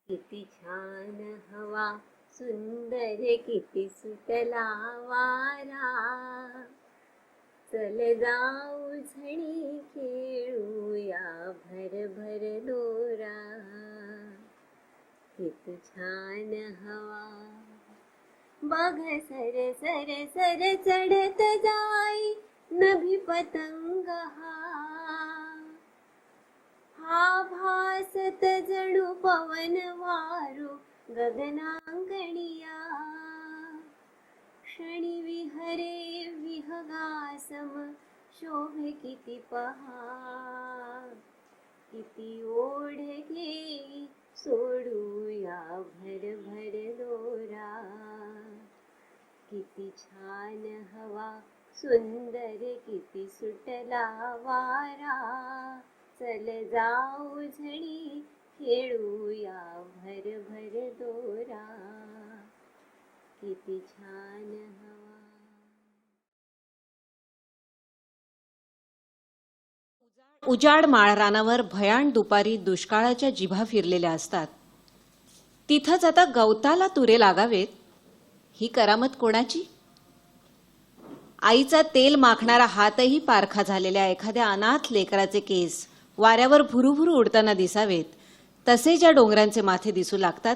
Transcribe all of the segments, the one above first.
किती छान हवा सुंदर किती सुटला वारा, चल जाऊ झणी खेळूया भर भर दोरा. किती छान हवा बघ सर सर सर चढत जाई नभी पतंग हा भासत जणू पवन वारू गगनांगणिया. क्षणी विहरे विहगासम शोभे किती पहा, किती ओढ घेई सोडूया भर भर दोरा. किती छान हवा सुंदर किती सुटला वारा, चल जाऊ झणी खेळूया भर भर दोरा. किती छान हवा. उजाड माळरानावर भयाण दुपारी दुष्काळाच्या जिभा फिरलेल्या असतात. तिथंच आता गवताला तुरे लागावेत ही करामत कोणाची? आईचा तेल माखणारा हातही पारखा झालेल्या एखाद्या अनाथ लेकराचे केस वाऱ्यावर भुरूभुरू उडताना दिसावेत तसे ज्या डोंगरांचे माथे दिसू लागतात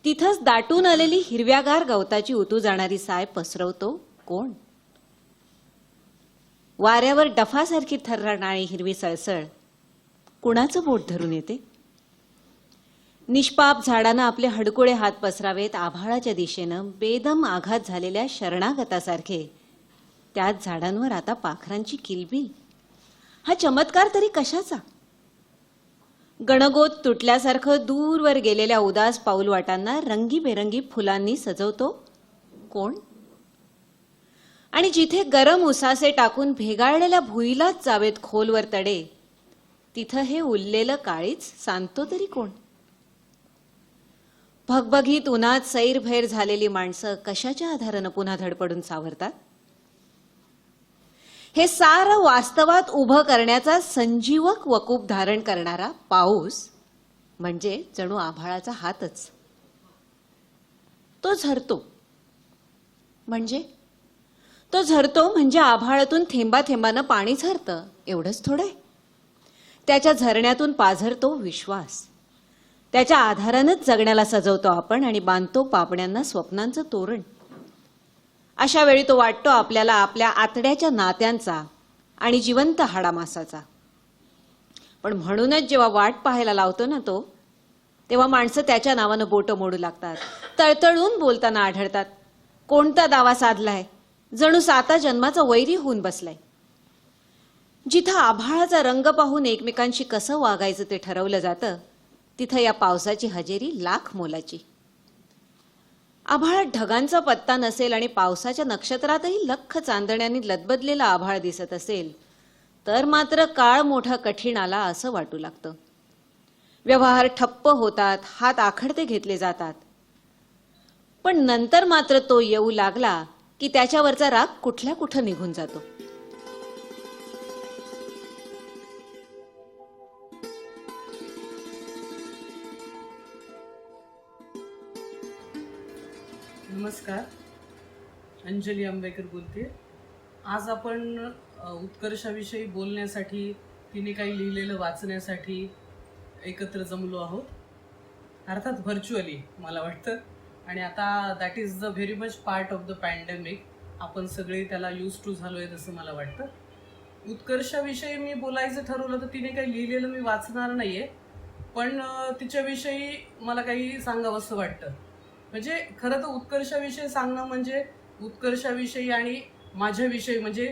तिथंच दाटून आलेली हिरव्यागार गवताची उतू जाणारी साय पसरवतो कोण? वाऱ्यावर डफासारखी थर्राणारी हिरवी सळसळ कुणाचं बोट धरून येते? निष्पाप झाडांना आपले हडकुळे हात पसरावेत आभाळाच्या दिशेनं बेदम आघात झालेल्या शरणागतासारखे त्याच झाडांवर आता पाखरांची किलबिल. हा चमत्कार तरी कशाचा? गणगोत तुटल्यासारखं दूरवर गेलेल्या उदास पाऊलवाटांना रंगीबेरंगी फुलांनी सजवतो कोण? आणि जिथे गरम उसासे टाकून भेगाळलेल्या भुईलाच जावेत खोलवर तडे तिथं हे उरलेलं काळीच सांगतो तरी कोण? भगभगीत उन्हात सैरभैर झालेली माणसं कशाच्या आधारानं पुन्हा धडपडून सावरतात? हे सारं वास्तवात उभं करण्याचा संजीवक वकूप धारण करणारा पाऊस म्हणजे जणू आभाळाचा हातच. तो झरतो म्हणजे आभाळातून थेंबा थेंबानं पाणी झरतं एवढंच थोडं. त्याच्या झरण्यातून पाझरतो विश्वास. त्याच्या आधारानंच जगण्याला सजवतो आपण आणि बांधतो पापण्यांना स्वप्नांचं तोरण. अशा वेळी तो वाटतो आपल्याला आपल्या आतड्याच्या नात्यांचा आणि जिवंत हाडामासाचा. पण म्हणूनच जेव्हा वाट पाहायला लावतो ना तो, तेव्हा माणसं त्याच्या नावानं बोटं मोडू लागतात, तळतळून बोलताना आढळतात. कोणता दावा साधलाय? जणू 7 जन्माचा वैरी होऊन बसलाय. जिथं आभाळाचा रंग पाहून एकमेकांशी कसं वागायचं ते ठरवलं जातं तिथं या पावसाची हजेरी लाख मोलाची. आभाळात ढगांचा पत्ता नसेल आणि पावसाच्या नक्षत्रातही लख्ख चांदण्यांनी लदबदलेला आभाळ दिसत असेल तर मात्र काळ मोठा कठीण आला असं वाटू लागतं. व्यवहार ठप्प होतात, हात आखडते घेतले जातात. पण नंतर मात्र तो येऊ लागला की त्याच्यावरचा राग कुठल्या कुठं निघून जातो. नमस्कार, अंजली आंबेकर बोलते. आज आपण उत्कर्षाविषयी बोलण्यासाठी, तिने काही लिहिलेलं वाचण्यासाठी एकत्र जमलो आहोत. अर्थात व्हर्च्युअली मला वाटतं. आणि आता that is the very much part of the pandemic. आपण सगळे त्याला यूज टू झालो आहे असं मला वाटतं. उत्कर्षाविषयी मी बोलायचं ठरवलं तर तिने काही लिहिलेलं मी वाचणार नाही आहे, पण तिच्याविषयी मला काही सांगावंसं वाटतं. म्हणजे खरं तर उत्कर्षाविषयी सांगणं म्हणजे उत्कर्षाविषयी आणि माझ्याविषयी, म्हणजे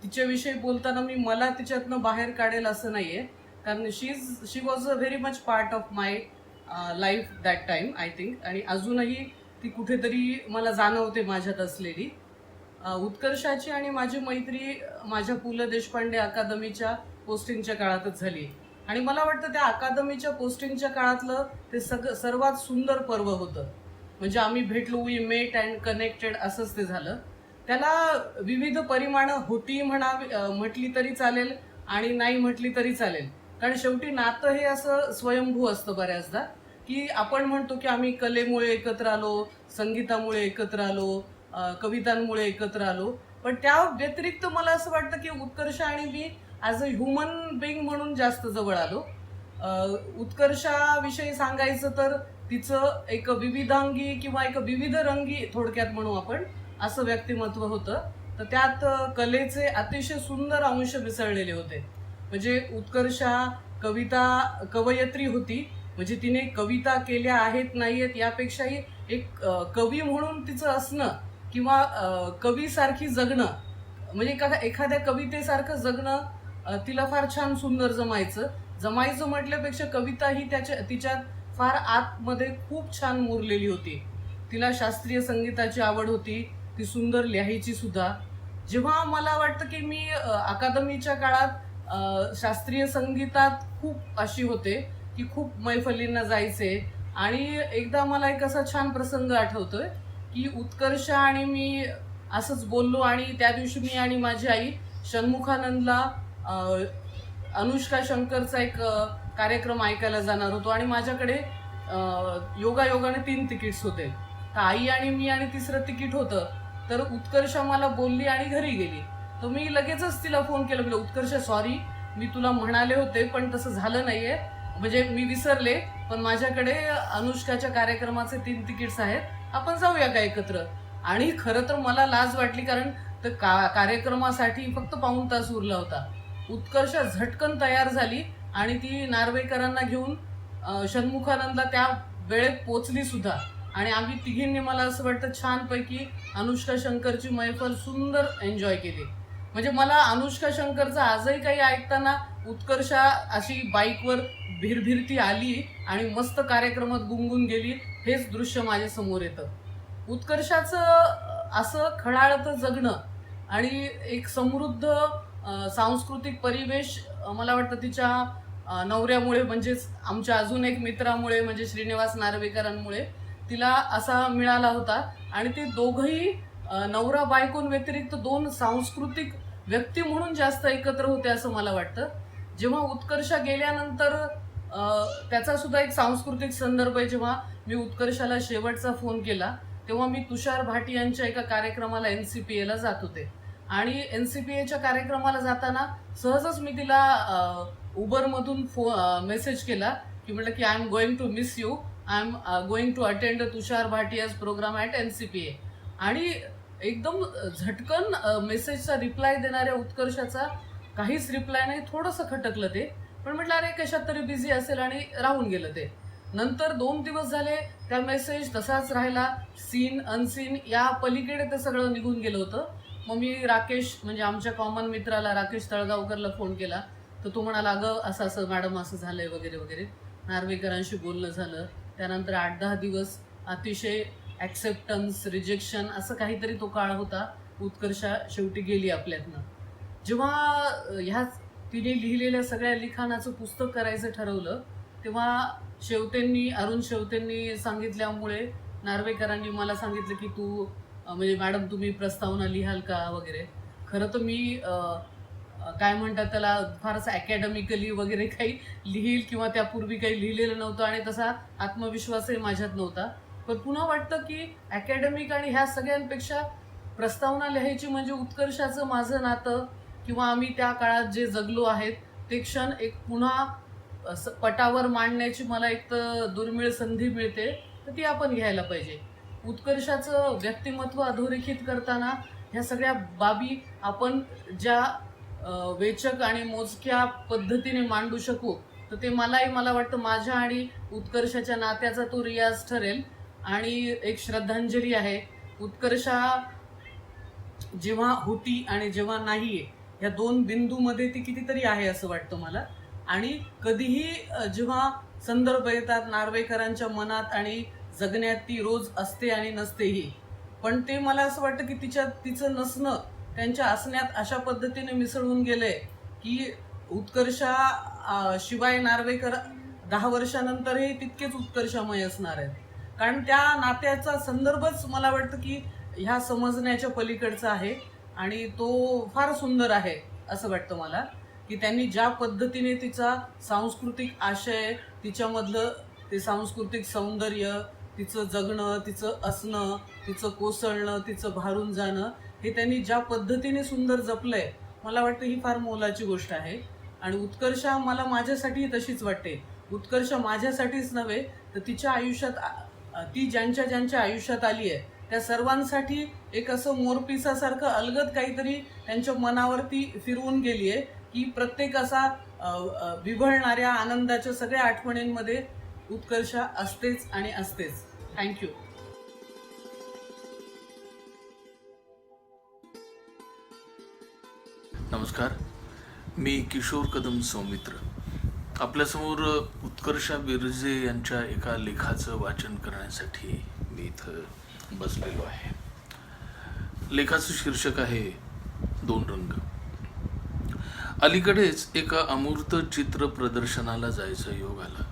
तिच्याविषयी बोलताना मी मला तिच्यातनं बाहेर काढेल असं नाही आहे. कारण she was a very much part of my life that time I think. आणि अजूनही ती कुठेतरी मला जाणवते माझ्यात असलेली. उत्कर्षाची आणि माझी मैत्री माझ्या पु ल देशपांडे अकादमीच्या पोस्टिंगच्या काळातच झाली. आणि मला वाटतं त्या अकादमीच्या पोस्टिंगच्या काळातलं ते सर्वात सुंदर पर्व होतं. म्हणजे आम्ही भेटलो, वी मेट अँड कनेक्टेड असंच ते झालं. त्याला विविध परिमाणं होती म्हटली तरी चालेल आणि नाही म्हटली तरी चालेल. कारण शेवटी नातं हे असं स्वयंभू असतं बऱ्याचदा. की आपण म्हणतो की आम्ही कलेमुळे एकत्र आलो, संगीतामुळे एकत्र आलो, कवितांमुळे एकत्र आलो, पण त्या व्यतिरिक्त मला असं वाटतं की उत्कर्ष आणि मी ॲज अ ह्युमन बिंग म्हणून जास्त जवळ आलो. उत्कर्षाविषयी सांगायचं तर तिचं एक विविधांगी किंवा एक विविध रंगी थोडक्यात म्हणू आपण असं व्यक्तिमत्व होतं. तर त्यात कलेचे अतिशय सुंदर अंश मिसळलेले होते. म्हणजे उत्कर्षा कविता कवयित्री होती, म्हणजे तिने कविता केल्या आहेत नाहीयेत यापेक्षाही एक कवी म्हणून तिचं असणं किंवा कवीसारखी जगणं, म्हणजे एखाद्या कवितेसारखं जगणं तिला फार छान सुंदर जमायचं म्हटल्यापेक्षा कविता ही तिच्यात फार आतमध्ये खूप छान मुरलेली होती. तिला शास्त्रीय संगीताची आवड होती, ती सुंदर लिहायची सुद्धा. जेव्हा मला वाटतं की मी अकादमीच्या काळात शास्त्रीय संगीतात खूप अशी होते की खूप मैफलींना जायचे, आणि एकदा मला एक असा छान प्रसंग आठवतोय की उत्कर्ष आणि मी असंच बोललो, आणि त्या दिवशी मी आणि माझी आई षण्मुखानंदला अनुष्का शंकरचा एक कार्यक्रम ऐकायला जाणार होतो, आणि माझ्याकडे योगायोगाने 3 तिकीट्स होते. तर आई आणि मी आणि तिसरं तिकीट होतं. तर उत्कर्ष मला बोलली आणि घरी गेली. तर मी लगेचच तिला फोन केला, म्हणजे उत्कर्ष सॉरी, मी तुला म्हणाले होते पण तसं झालं नाहीये, म्हणजे मी विसरले, पण माझ्याकडे अनुष्काच्या कार्यक्रमाचे 3 तिकीट्स आहेत, आपण जाऊया का एकत्र. आणि खरं तर मला लाज वाटली, कारण तर कार्यक्रमासाठी फक्त पाऊण तास उरला होता. उत्कर्ष झटकन तयार झाली आणि ती नार्वेकरांना घेऊन षण्मुखानंदला त्या वेळेत पोचली सुद्धा, आणि आम्ही तिघींनी मला असं वाटतं छानपैकी अनुष्का शंकरची मैफल सुंदर एन्जॉय केली. म्हणजे मला अनुष्का शंकरचं आजही काही ऐकताना उत्कर्षा अशी बाईकवर भिरभिरती आली आणि मस्त कार्यक्रमात गुंगून गेली, हेच दृश्य माझ्या समोर येतं. उत्कर्षाचं असं खळाळतं जगणं आणि एक समृद्ध सांस्कृतिक परिवेश मला वाटतं तिच्या नवऱ्यामुळे, म्हणजेच आमच्या अजून एक मित्रामुळे, म्हणजे श्रीनिवास नार्वेकरांमुळे तिला असा मिळाला होता. आणि ते दोघंही नवरा बायकोन व्यतिरिक्त 2 सांस्कृतिक व्यक्ती म्हणून जास्त एकत्र होते असं मला वाटतं. जेव्हा उत्कर्षा गेल्यानंतर त्याचा सुद्धा एक सांस्कृतिक संदर्भ आहे. जेव्हा मी उत्कर्षाला शेवटचा फोन केला तेव्हा मी तुषार भाटी यांच्या एका कार्यक्रमाला NCPA जात होते, आणि NCPAच्या कार्यक्रमाला जाताना सहजच मी तिला उबरमधून मेसेज केला की म्हटलं की I am going to miss you, I am going to attend Tushar Bhatia's programme at NCPA. आणि एकदम झटकन मेसेजचा रिप्लाय देणाऱ्या उत्कर्षाचा काहीच रिप्लाय नाही, थोडंसं खटकलं ते, पण म्हटलं अरे कशात तरी बिझी असेल आणि राहून गेलं ते. नंतर 2 दिवस झाले त्या मेसेज तसाच राहिला, सीन अनसीन या पलीकडे ते सगळं निघून गेलं होतं. मग मी राकेश, म्हणजे आमच्या कॉमन मित्राला राकेश तळगावकरला फोन केला, तर तो म्हणाला अगं असं असं मॅडम असं झालंय वगैरे वगैरे. नार्वेकरांशी बोलणं झालं, त्यानंतर 8-10 दिवस अतिशय ॲक्सेप्टन्स रिजेक्शन असं काहीतरी तो काळ होता. उत्कर्षा शेवटी गेली आपल्यातनं. जेव्हा ह्याच तिने लिहिलेल्या सगळ्या लिखाणाचं पुस्तक करायचं ठरवलं तेव्हा अरुण शेवतेंनी सांगितल्यामुळे नार्वेकरांनी मला सांगितलं की तू म्हणजे मॅडम तुम्ही प्रस्तावना लिहाल का वगैरे. खरं तर मी काय म्हणतात त्याला फारच अकॅडमिकली वगैरे काही लिहील किंवा त्यापूर्वी काही लिहिलेलं नव्हतं, आणि तसा आत्मविश्वासही माझ्यात नव्हता. पण पुन्हा वाटतं की अकॅडमिक आणि ह्या सगळ्यांपेक्षा प्रस्तावना लिहायची म्हणजे उत्कर्षाचं माझं नातं किंवा आम्ही त्या काळात जे जगलो आहेत ते क्षण एक पुन्हा पटावर मांडण्याची मला एक तर दुर्मिळ संधी मिळते, तर ती आपण घ्यायला पाहिजे. उत्कर्षाचं व्यक्तिमत्व अधोरेखित करताना ह्या सगळ्या बाबी आपण ज्या वेचक आणि मोजक्या पद्धतीने मांडू शकू, तर ते मला वाटतं माझ्या आणि उत्कर्षाच्या नात्याचा तो रियाज ठरेल आणि एक श्रद्धांजली आहे. उत्कर्षा जेव्हा होती आणि जेव्हा नाहीये या 2 बिंदूमध्ये ती कितीतरी आहे असं वाटतं मला. आणि कधीही जेव्हा संदर्भ येतात नार्वेकरांच्या मनात आणि जगण्यात, ती रोज असते आणि नसतेही, पण ते मला असं वाटतं की तिचं नसणं त्यांच्या असण्यात अशा पद्धतीने मिसळून गेलंय की उत्कर्षा शिवाय नार्वेकर 10 वर्षानंतरही तितकेच उत्कर्षामय असणार आहेत. कारण त्या नात्याचा संदर्भच मला वाटतं की ह्या समजण्याच्या पलीकडचा आहे, आणि तो फार सुंदर आहे असं वाटतं मला की त्यांनी ज्या पद्धतीने तिचा सांस्कृतिक आशय, तिच्यामधलं ते सांस्कृतिक सौंदर्य, तिचं जगणं, तिचं असणं, तिचं कोसळणं, तिचं भारून जाणं, हे त्यांनी ज्या पद्धतीने सुंदर जपलंय, मला वाटतं ही फार मोलाची गोष्ट आहे. आणि उत्कर्षा मला माझ्यासाठीही तशीच वाटते. उत्कर्षा माझ्यासाठीच नव्हे तर तिच्या आयुष्यात ती ज्यांच्या ज्यांच्या आयुष्यात आली आहे त्या सर्वांसाठी एक असं मोरपिसासारखं अलगद काहीतरी त्यांच्या मनावरती फिरवून गेली आहे की प्रत्येक असा विव्हळणाऱ्या आनंदाच्या सगळ्या आठवणींमध्ये उत्कर्षा असतेच आणि असतेच. थँक्यू. नमस्कार, मी किशोर कदम सौमित्र. आपल्यासमोर उत्कर्षा बिरजे यांच्या एका लेखाचं वाचन करण्यासाठी मी इथं बसलेलो आहे. लेखाचं शीर्षक आहे 2 रंग. अलीकडेच एका अमूर्त चित्र प्रदर्शनाला जायचा योग आला.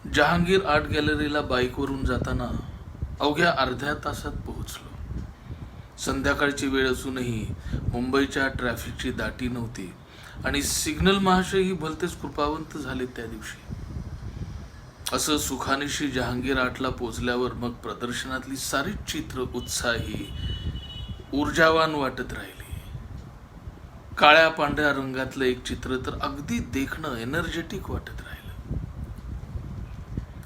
जहांगीर आर्ट गॅलरीला बाईकवरून जाताना अवघ्या अर्ध्या तासात पोहोचलो. संध्याकाळची वेळ असूनही मुंबईच्या ट्रॅफिकची दाटी नव्हती आणि सिग्नल महाशयही भलतेच कृपावंत झाले त्या दिवशी. असं सुखानिशी जहांगीर आर्टला पोचल्यावर मग प्रदर्शनातली सारी चित्र उत्साही, ऊर्जावान वाटत राहिली. काळ्या पांढऱ्या रंगातलं एक चित्र तर अगदी देखणं एनर्जेटिक वाटत राहिलं.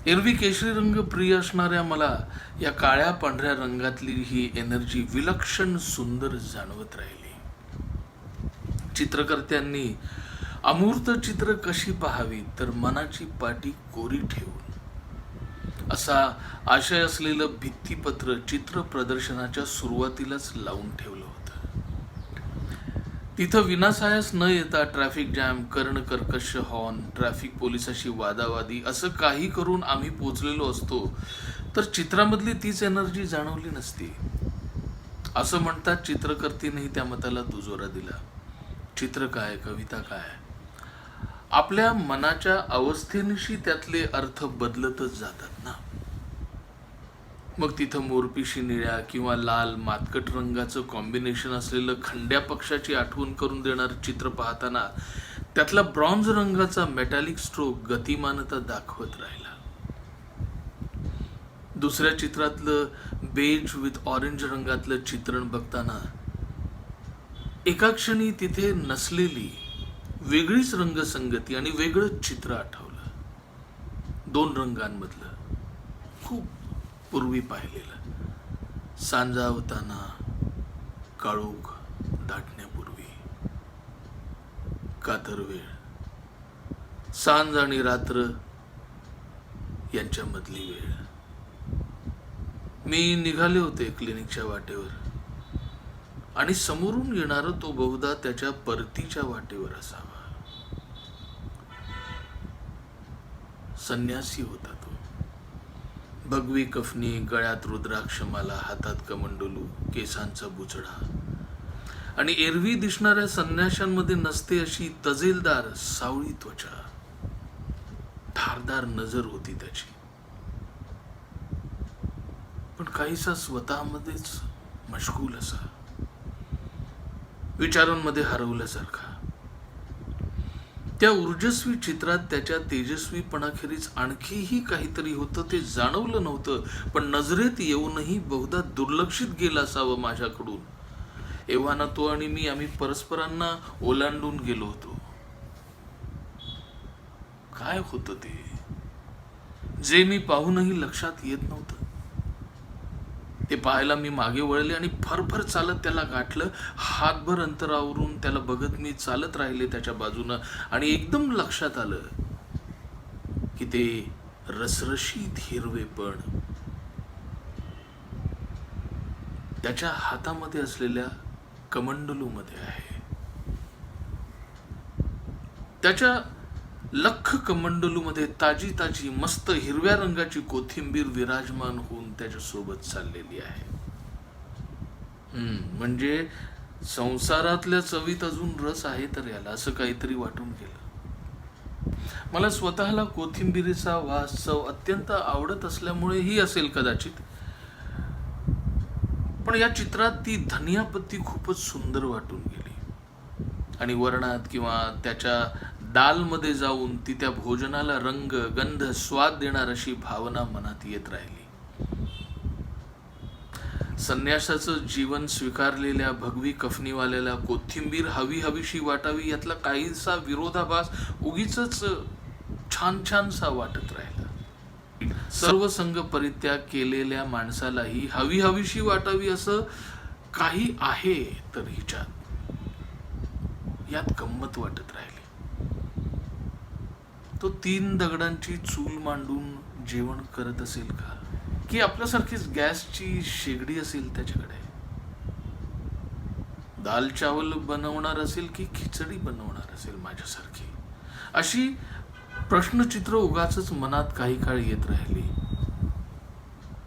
एरवी केशरी रंग प्रिय असणाऱ्या मला या काळ्या पांढऱ्या रंगातली ही एनर्जी विलक्षण सुंदर जाणवत राहिली. चित्रकर्त्यांनी अमूर्त चित्र कशी पाहावी तर मनाची पाटी कोरी ठेवून असा आशय असलेलं भित्तीपत्र चित्र प्रदर्शनाच्या सुरुवातीलाच लावून ठेवलं होतं. तिथं विनासायास न येता ट्रॅफिक जॅम, कर्णकर्कश हॉर्न, ट्रॅफिक पोलिसाशी वादावादी असं काही करून आम्ही पोचलेलो असतो तर चित्रामधली तीच एनर्जी जाणवली नसती. असं म्हणतात चित्रकर्तीनेही त्या मताला दुजोरा दिला. चित्र काय, कविता काय, आपल्या मनाच्या अवस्थेनिशी त्यातले अर्थ बदलतच जातात ना. मग तिथं मोरपिशी निळ्या किंवा लाल मातकट रंगाचं कॉम्बिनेशन असलेलं खंड्या पक्षाची आठवण करून देणार चित्र पाहताना त्यातला ब्रॉन्झ रंगाचा मेटॅलिक स्ट्रोक गतिमानता दाखवत राहिला. दुसऱ्या चित्रातलं बेज विथ ऑरेंज रंगातलं चित्रण बघताना एका क्षणी तिथे नसलेली वेगळीच रंगसंगती आणि वेगळं चित्र आठवलं. 2 रंगांमधलं खूप पूर्वी पाहिलेलं. सांजावताना काळोख दाटण्यापूर्वी कातर वेळ, सांज आणि रात्र यांच्यामधली वेळ. मी निघाले होते क्लिनिकच्या वाटेवर आणि समोरून येणारा तो बहुधा त्याच्या परतीच्या वाटेवर असावा. संन्यासी होता तो. भगवी कफनी, गळ्यात रुद्राक्षमाला, हातात कमंडलू, केसांचा बुचडा आणि एरवी दिसणाऱ्या संन्याशांमध्ये नसते अशी तजेलदार सावळी त्वचा, धारदार नजर होती त्याची. पण काहीसा स्वतःमध्येच मशगूल असा, विचारांमध्ये हरवल्यासारखा. त्या ऊर्जस्वी चित्रात त्याच्या तेजस्वीपणाखेरीज आणखीही काहीतरी होतं. ते जाणवलं नव्हतं, पण नजरेत येऊनही बहुधा दुर्लक्षित गेलं असावं माझ्याकडून. एव्हाना तो आणि मी आम्ही परस्परांना ओलांडून गेलो होतो. काय होतं ते, जे मी पाहूनही लक्षात येत नव्हतं. ते पाहायला मी मागे वळले आणि भरभर चालत त्याला गाठलं. हातभर अंतरावरून त्याला बघत मी चालत राहिले त्याच्या बाजूनं आणि एकदम लक्षात आलं की ते रसरशीत हिरवेपण त्याच्या हातामध्ये असलेल्या कमंडलूमध्ये आहे. त्याच्या लख कमंडलूमध्ये ताजी ताजी मस्त हिरव्या रंगाची कोथिंबीर विराजमान होऊन त्याच्या सोबत चाललेली आहे. म्हणजे संसारातल्या चवीत अजून रस आहे तर याला, असं काहीतरी वाटून गेलं. मला स्वतःला कोथिंबीरीचा वास, चव अत्यंत आवडत असल्यामुळेही असेल कदाचित. पण या चित्रात ती धनिया पत्ती खूपच सुंदर वाटून गेली आणि वर्णात किंवा त्याच्या दालमध्ये जाऊन ती त्या भोजनाला रंग गंध स्वाद देणार अशी भावना मनात येत राहिली. संन्यासाचं जीवन स्वीकारलेल्या भगवी कफनीवाल्याला कोथिंबीर हवी हवीशी वाटावी यातला काहीसा विरोधाभास उगीच छान छानसा वाटत राहिला. सर्व संघ परित्याग केलेल्या माणसालाही हवी हवीशी वाटावी असं काही आहे तर हिच्यात यात गंमत वाटत राहिली. तो 3 दगडांची चूल मांडून जेवण करत असेल का, की आपल्यासारखीच गॅसची शेगडी असेल त्याच्याकडे? दाल चावल बनवणार असेल की खिचडी बनवणार असेल माझ्यासारखी? अशी प्रश्नचित्र उगाच मनात काही काळ येत राहिली.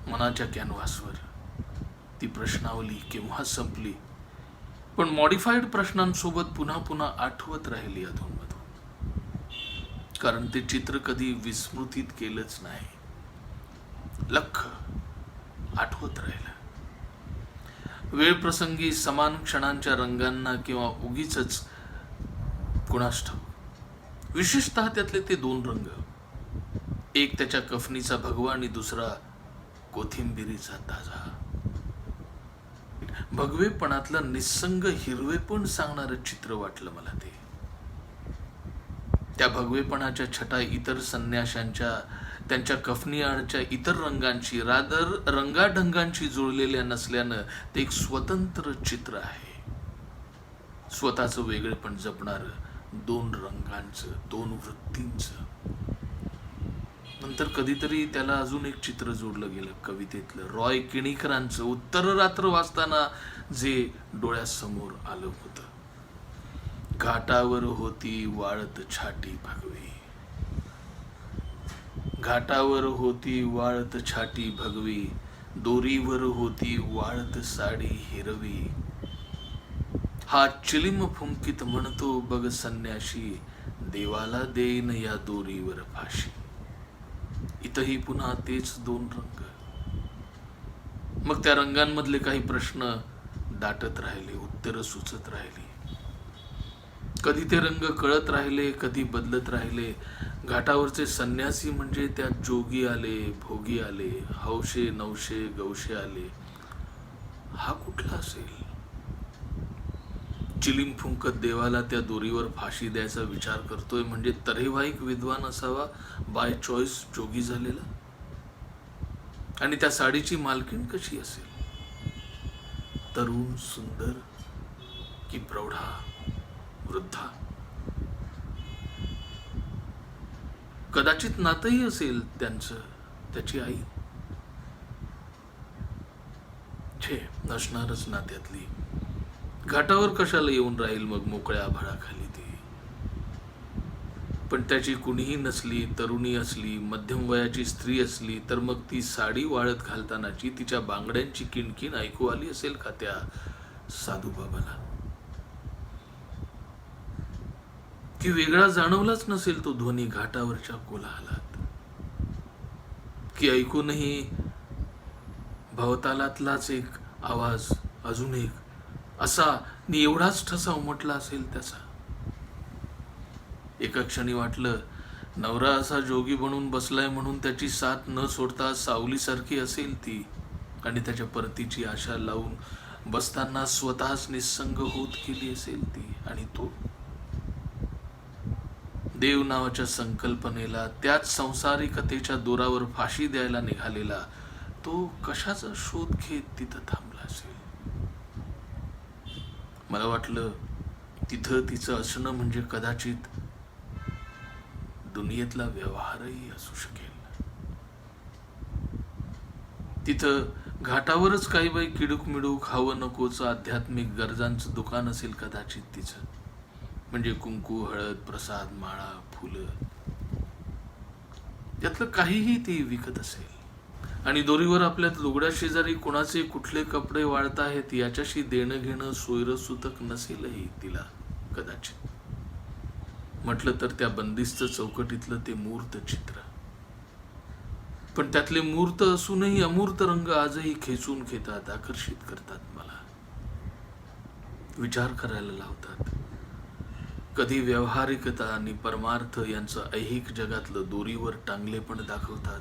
मनाच्या कॅनव्हासवर ती प्रश्नावली केव्हा संपली, पण मॉडिफाईड प्रश्नांसोबत पुन्हा पुन्हा आठवत राहिली अधूनमधून. कारण ते चित्र कधी विस्मृतीत केलंच नाही, लख आठवत राहिलं. वेळ प्रसंगी समान क्षणांच्या रंगांना किंवा उगीच कुणास ठाऊक. विशेषतः त्यातले ते 2 रंग, एक त्याच्या कफनीचा भगवा आणि दुसरा कोथिंबिरीचा ताजा. भगवेपणातलं निस्संग हिरवेपण सांगणारं चित्र वाटलं मला ते. त्या भगवेपणाच्या छटा इतर संन्याशांच्या त्यांच्या कफनीआडच्या इतर रंगांची रादर रंगाढंगांची जुळलेल्या नसल्यानं ते एक स्वतंत्र चित्र आहे. स्वतःचं वेगळेपण जपणारं 2 रंगांचं, 2 वृत्तींचं. नंतर कधीतरी त्याला अजून एक चित्र जोडलं गेलं कवितेतलं, रॉय किणीकरांचं उत्तर रात्र वाचताना जे डोळ्यासमोर आलं होतं. घाटावर होती वाळत छाटी भगवी, घाटावर होती वाळत छाटी भगवी, दोरीवर होती वाळत साडी हिरवी. हा चिलिम फुंकीत म्हणतो बघ संन्याशी, देवाला देईन या दोरीवर फाशी. इथंही पुन्हा तेच 2 रंग. मग त्या रंगांमधले काही प्रश्न दाटत राहिले, उत्तरं सुचत राहिली. कधी ते रंग कळत राहिले, कधी बदलत राहिले. घाटावरचे संन्यासी म्हणजे त्यात जोगी आले, भोगी आले, हौशे नवशे गवशे आले. हा कुठला असेल? चिलीम फुंकत देवाला त्या दोरीवर फाशी द्यायचा विचार करतोय म्हणजे तऱ्हेवाईक विद्वान असावा, बाय चॉईस जोगी झालेला. आणि त्या साडीची मालकीण कशी असेल? तरुण सुंदर की प्रौढा वृद्धा? कदाचित नातही असेल त्यांचं, त्याची आई. छे, नसणारच नात्यातली. घाटावर कशाला येऊन राहील मग मोकळ्या आभाळाखाली ती? पण त्याची कुणीही नसली, तरुणी असली, मध्यम वयाची स्त्री असली तर मग ती साडी वाळत घालतानाची तिच्या बांगड्यांची किणकिण ऐकू आली असेल का त्या साधूबाबाला? की वेगळा जाणवलाच नसेल तो ध्वनी घाटावरच्या कोलाहलात? की ऐकूनही भवतालातलाच एक आवाज, अजून एक असा नि एवढाच ठसा उमटला असेल त्याचा? एका क्षणी वाटलं नवरा असा जोगी बनून बसलाय म्हणून त्याची साथ न सोडता सावलीसारखी असेल ती, आणि त्याच्या परतीची आशा लावून बसताना स्वतःच निस्संग होत गेली असेल ती. आणि तो देव नावाच्या संकल्पनेला, त्याच संसारिकतेच्या दोरावर फाशी द्यायला निघालेला, तो कशाचा शोध घेत तिथं थांबला असेल? मला वाटलं तिथं तिचं असणं म्हणजे कदाचित दुनियेतला व्यवहारही असू शकेल. तिथं घाटावरच काही बाई किडूक मिडूक हवं नकोचं आध्यात्मिक गरजांचं दुकान असेल कदाचित तिचं. म्हणजे कुंकू, हळद, प्रसाद, माळा, फुलं, यातलं काहीही ती विकत असेल. आणि दोरीवर आपल्यात लुगड्या शेजारी कुणाचे कुठले कपडे वाळताहेत याच्याशी देणं घेणं सोयरसूतक नसेलही तिला कदाचित. म्हटलं तर त्या बंदिस्त चौकटीतलं ते मूर्त चित्र. पण त्यातले मूर्त असूनही अमूर्त रंग आजही खेचून घेतात, आकर्षित करतात, मला विचार करायला लावतात. कधी व्यावहारिकता आणि परमार्थ यांचं ऐहिक जगातलं दोरीवर टांगलेपण दाखवतात.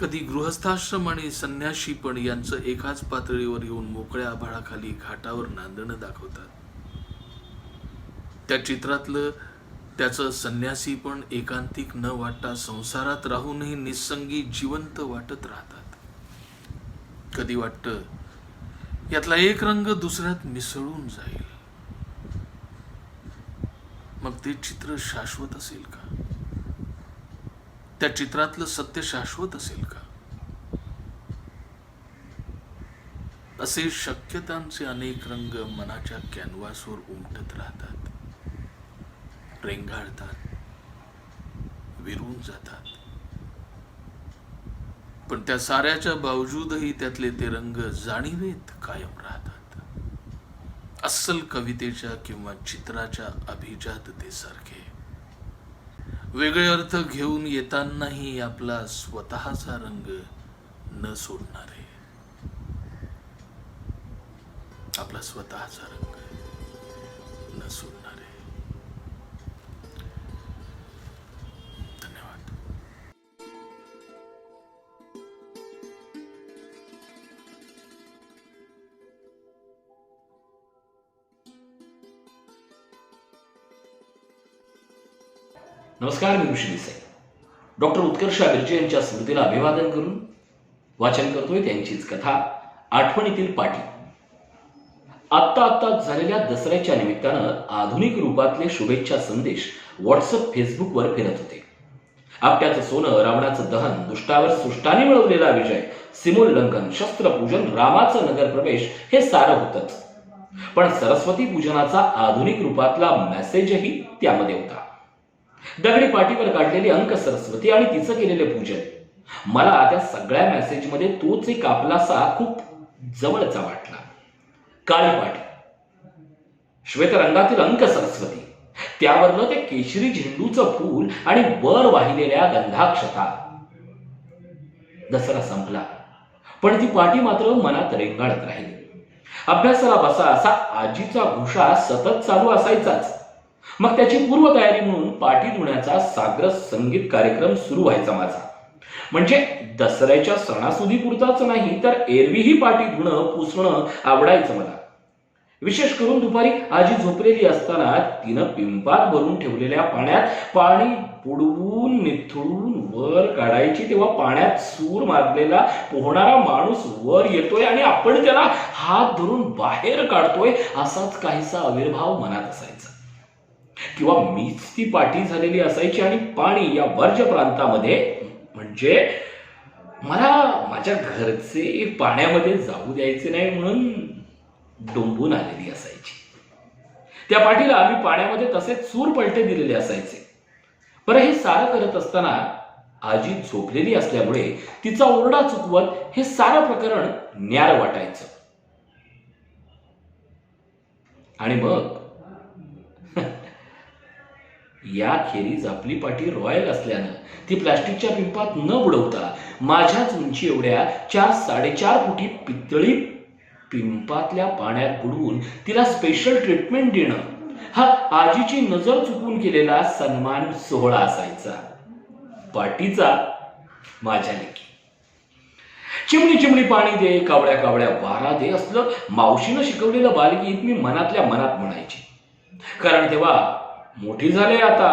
कधी गृहस्थाश्रम आणि संन्याशीपण यांचं एकाच पातळीवर येऊन मोकळ्या आभाळाखाली घाटावर नांदणं दाखवतात. त्या चित्रातलं त्याचं संन्यासीपण एकांतिक न वाटता संसारात राहूनही निस्संगी जिवंत वाटत राहतात. कधी वाटतं यातला एक रंग दुसऱ्यात मिसळून जाईल. मग ते चित्र शाश्वत असेल का? त्या चित्रातलं सत्य शाश्वत असेल का? असे शक्यतांचे अनेक रंग मनाच्या कॅनव्हासवर उमटत राहतात, रेंगाळतात, विरून जातात. पण त्या साऱ्याच्या बावजूदही त्यातले ते रंग जाणीवेत कायम राहतात. अस्सल कवितेच्या किंवा चित्राच्या अभिजाततेसारखे वेगळे अर्थ घेऊन येतानाही आपला स्वतःचा रंग न सोडणारे, आपला स्वतःचा रंग न सोडणारे. धन्यवाद. नमस्कार, मी ऋषी देसाई. डॉक्टर उत्कर्ष बिर्जे यांच्या स्मृतीला अभिवादन करून वाचन करतोय त्यांचीच कथा आठवणीतील पाटी. आत्ता झालेल्या दसऱ्याच्या निमित्तानं आधुनिक रूपातले शुभेच्छा संदेश व्हॉट्सअप, फेसबुकवर फिरत होते. आपट्याचं सोनं, रावणाचं दहन, दुष्टावर सृष्टाने मिळवलेला विजय, सीमोल्लंघन, शस्त्रपूजन, रामाचं नगरप्रवेश हे सारं होतंच. पण सरस्वती पूजनाचा आधुनिक रूपातला मेसेजही त्यामध्ये होता. दगडी पाटीवर काढलेली अंक सरस्वती आणि तिचं केलेले पूजन. मला त्या सगळ्या मेसेजमध्ये तोच एक आपलासा खूप जवळचा वाटला. काळी पाटी, श्वेत रंगातील अंक सरस्वती, त्यावरलं ते केशरी झेंडूचं फूल आणि वर वाहिलेल्या गंधाक्षता. दसरा संपला, पण ती पाटी मात्र मनात रेंगाळत राहिली. अभ्यासाला बसा असा आजीचा घुशा सतत चालू असायचाच. मग त्याची पूर्वतयारी म्हणून पाटी धुण्याचा साग्र संगीत कार्यक्रम सुरू व्हायचा माझा. म्हणजे दसऱ्याच्या सणासुदीपुरताच नाही तर एरवीही पाटी धुणं, पुसणं आवडायचं मला. विशेष करून दुपारी आजी झोपलेली असताना तिनं पिंपात भरून ठेवलेल्या पाण्यात पाणी बुडवून निथळून वर काढायची, तेव्हा पाण्यात सूर मारलेला पोहणारा माणूस वर येतोय आणि आपण त्याला हात धरून बाहेर काढतोय असाच काहीसा आविर्भाव मनात असायचा. किंवा मीच ती पाटी झालेली असायची आणि पाणी या वर्ज्य प्रांतामध्ये, म्हणजे मला माझ्या घरचे पाण्यामध्ये जाऊ द्यायचे नाही म्हणून डोंबून आलेली असायची. त्या पाटीला आम्ही पाण्यामध्ये तसेच सूर पलटे दिलेले असायचे. बरं, हे सारं करत असताना आजी झोपलेली असल्यामुळे तिचा ओरडा चुकवत हे सारं प्रकरण न्यार वाटायचं. आणि मग याखेरीज आपली पाटी रॉयल असल्यानं ती प्लास्टिकच्या पिंपात न बुडवता माझ्याच उंची एवढ्या 4-4.5 फुटी पितळी पिंपातल्या पाण्यात बुडवून तिला स्पेशल ट्रीटमेंट देणं हा आजीची नजर चुकून केलेला सन्मान सोहळा असायचा. पाटीचा माझ्या लेकी. चिमणी चिमणी पाणी दे, कावड्या कावड्या वारा दे, असलं मावशीनं शिकवलेलं बालगीत मी मनातल्या मनात म्हणायची. कारण तेव्हा मोठी झाले आता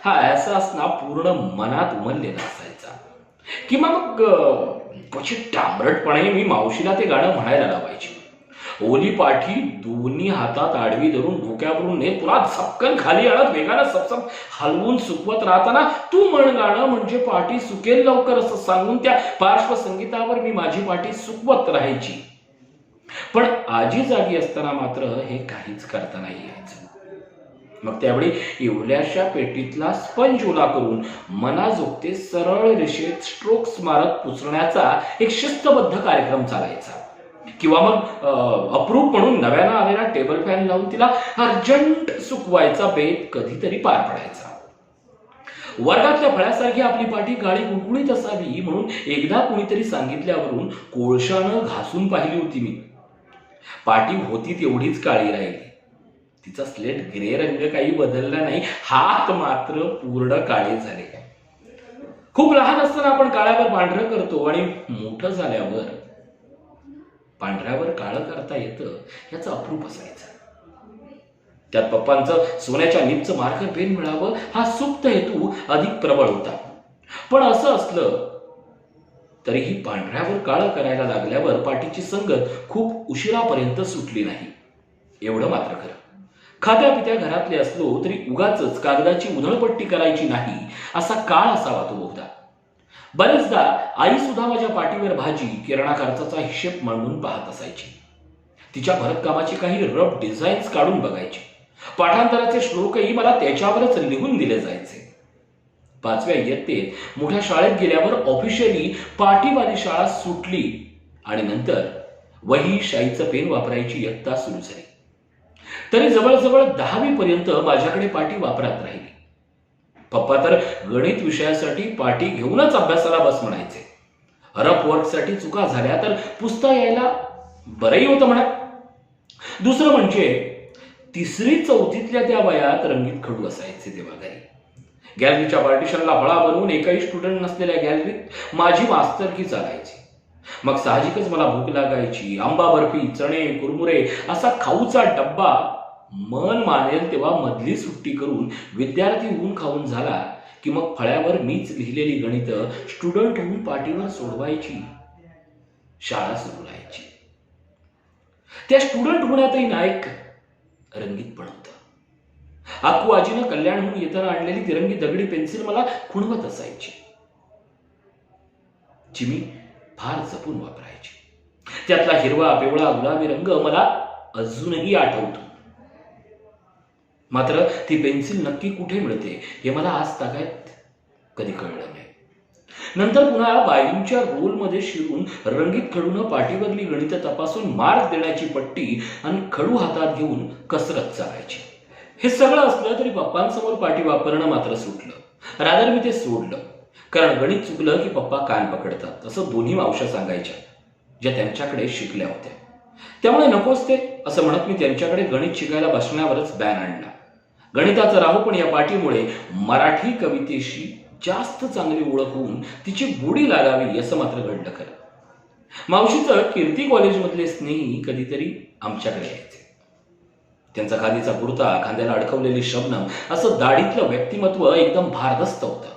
हा एहसास ना पूर्ण मनात उमललेला असायचा. किंवा मग क्वचित डांबरटपणे मी मावशीला ते गाणं म्हणायला लावायची. ओली पाठी दोन्ही हातात आडवी धरून डोक्यावरून नेत पुन्हा झपकन खाली आणत वेगानं सपसप हलवून सुकवत राहताना तू म्हण गाणं म्हणजे पाठी सुकेल लवकर असं सांगून त्या पार्श्वसंगीतावर मी माझी पाठी सुकवत राहायची. पण आजी जागी असताना मात्र हे काहीच करता नाही यायचं. मग त्यावेळी एवढ्याशा पेटीतला स्पंज ओला करून मनाजोगते सरळ रेषेत स्ट्रोक्स मारत पुसण्याचा एक शिस्तबद्ध कार्यक्रम चालायचा. किंवा मग अप्रूप म्हणून नव्यानं आलेला टेबल फॅन लावून तिला अर्जंट सुकवायचा बेत कधीतरी पार पडायचा. वर्गातल्या फळ्यासारखी आपली पाठी काळी कुळकुळीत असावी म्हणून एकदा कुणीतरी सांगितल्यावरून कोळशानं घासून पाहिली होती मी. पाठी होती तेवढीच काळी राहिली. तिचा स्लेट ग्रे रंग काही बदलला नाही, हात मात्र पूर्ण काळे झाले. खूप लहान असताना आपण काळ्यावर पांढरं करतो आणि मोठं झाल्यावर पांढऱ्यावर काळं करता येतं याचं अप्रूप असायचं. त्यात पप्पांचं सोन्याच्या निपचं मार्कर पेन मिळावं हा सुप्त हेतू अधिक प्रबळ होता. पण असं असलं तरीही पांढऱ्यावर काळं करायला लागल्यावर पाटीची संगत खूप उशिरापर्यंत सुटली नाही. एवढं मात्र खरं, खात्या पित्या घरातले असलो तरी उगाच कागदाची उधळपट्टी करायची नाही असा काळ असावा तो बहुधा. बरेचदा आई सुद्धा माझ्या पाठीवर भाजी किराणा खर्चाचा हिशेब मांडून पाहत असायची. तिच्या भरतकामाची काही रफ डिझाईन्स काढून बघायची. पाठांतराचे श्लोकही मला त्याच्यावरच लिहून दिले जायचे. 5व्या इयत्तेत मोठ्या शाळेत गेल्यावर ऑफिशियली पाटीवाली शाळा सुटली आणि नंतर वही शाईचं पेन वापरायची इयत्ता सुरू झाली. तरी जवळजवळ 10वी पर्यंत माझ्याकडे पाटी वापरात राहिली. पप्पा तर गणित विषयासाठी पाटी घेऊनच अभ्यासाला बस म्हणायचे. रफ वर्कसाठी चुका झाल्या तर पुसता यायला बरंही होतं म्हणा. दुसरं म्हणजे 3री-4थीतल्या त्या वयात रंगीत खडू असायचे तेव्हा घरी. गॅलरीच्या पार्टिशनला फळा बनवून एकही स्टुडंट नसलेल्या गॅलरीत माझी मास्तरकी चालायची. मग साहजिकच मला भूक लागायची. आंबा बर्फी, चणे, कुरमुरे असा खाऊचा डब्बा मन मानेल तेव्हा मधली सुट्टी करून विद्यार्थी होऊन खाऊन झाला की मग फळ्यावर मीच लिहिलेली गणितं स्टुडंट होऊन पाटीवर सोडवायची. शाळा सुरू राहायची. त्या स्टुडंट होण्यातही नायक रंगीत पण होतं. आकू आजीनं कल्याणहून येताना आणलेली तिरंगी दगडी पेन्सिल मला खुणवत असायची, जी मी फार जपून वापरायची. त्यातला हिरवा, पिवळा, गुलाबी रंग मला अजूनही आठवतो. मात्र ती पेन्सिल नक्की कुठे मिळते हे मला आज तागायत कधी कळलं नाही. नंतर पुन्हा बायलिंगच्या रोलमध्ये शिरून रंगीत खडून पाटीवरली गणितं तपासून मार्क देण्याची पट्टी आणि खडू हातात घेऊन कसरत चालायची. हे सगळं असलं तरी पप्पांसमोर पाटी वापरणं मात्र सुटलं. रादर मी ते सोडलं. कारण गणित चुकलं की पप्पा कान पकडतात असं दोन्ही मावश्या सांगायच्या, ज्या त्यांच्याकडे शिकल्या होत्या. त्यामुळे नकोच ते असं म्हणत मी त्यांच्याकडे गणित शिकायला बसण्यावरच बॅन आणला. गणिताचं राहू पण या पाटीमुळे मराठी कवितेशी जास्त चांगली ओळख होऊन तिची गोडी लागावी असं मात्र घडलं खरं. मावशीचं कीर्ती कॉलेजमधले स्नेही कधीतरी आमच्याकडे यायचे. त्यांचा खादीचा कुर्ता, खांद्याला अडकवलेली शबनम असं दाढीतलं व्यक्तिमत्व एकदम भारदस्त होतं.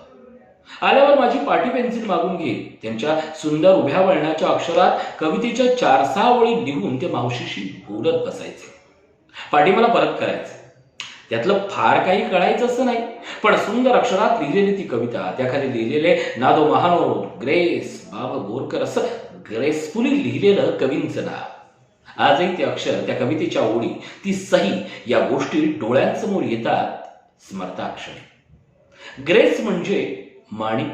आल्यावर माझी पाटी पेन्सिल मागून घेत त्यांच्या सुंदर उभ्या वळणाच्या अक्षरात कवितेच्या 4-6 ओळी लिहून ते मावशीशी बोलत बसायचे. पाटी मला परत करायचे. त्यातलं फार काही कळायचं असं नाही, पण सुंदर अक्षरात लिहिलेली ती कविता, त्याखाली लिहिलेले नादो महानो, ग्रेस, बाबा बोरकर असं ग्रेसफुली लिहिलेलं कवींचं नाव. आजही ते अक्षर, त्या कवितेच्या ओळी, ती सही या गोष्टी डोळ्यांसमोर येतात स्मरताक्षणी. ग्रेस म्हणजे माणिक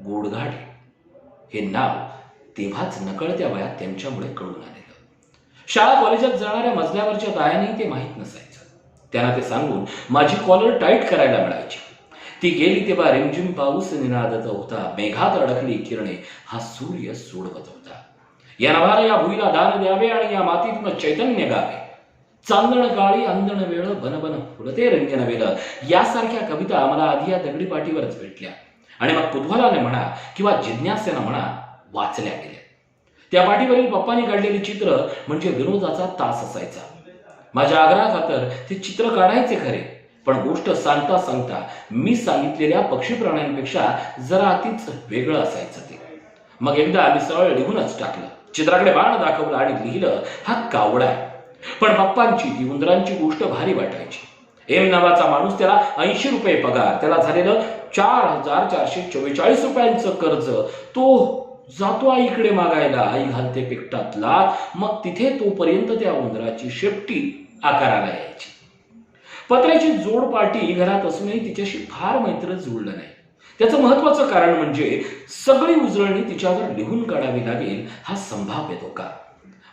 गोडघाटे हे नाव तेव्हाच नकळत्या वयात त्यांच्यामुळे कळून आलेलं. शाळा कॉलेजात जाणाऱ्या मजल्यावरच्या तायांनी ते माहीत नसायचं. त्यांना ते सांगून माझी कॉलर टाईट करायला मिळायची. ती गेली तेव्हा रिमझिम पाऊस निनादत होता. मेघात अडकली किरणे हा सूर्य सोडवत होता. या नभाला या भुईला दान द्यावे आणि या मातीतून चैतन्य गावे. चांदण काळी अंधण वेळ बनबन फुलते रंजन वेल यासारख्या कविता मला आधी या दगडी पाटीवरच भेटल्या आणि मग कुतूहलाने म्हणा किंवा जिज्ञासेनं म्हणा वाचल्या गेल्या. त्या पाटीवरील पप्पांनी काढलेली चित्र म्हणजे विनोदाचा तास असायचा. माझ्या आग्रहाखातर ते चित्र काढायचे खरे, पण गोष्ट सांगता सांगता मी सांगितलेल्या पक्षी प्राण्यांपेक्षा जरा अतिच वेगळं असायचं ते. मग एकदा आम्ही सरळ लिहूनच टाकलं. चित्राकडे बाण दाखवलं आणि लिहिलं हा कावडा आहे. पण पप्पांची ती उंदरांची गोष्ट भारी वाटायची. एम नावाचा माणूस, त्याला 80 रुपये पगार, त्याला झालेलं 4,444 रुपयांचं कर्ज, तो जातो आईकडे मागायला. आई घालते पिकटात लात, मग तिथे तोपर्यंत त्या उंदराची शेपटी आकाराला यायची. पत्र्याची जोड पाटी घरात असूनही तिच्याशी फार मैत्र जुळलं नाही. त्याचं महत्वाचं कारण म्हणजे सगळी उजळणी तिच्यावर लिहून काढावी लागेल हा संभाव्य धोका.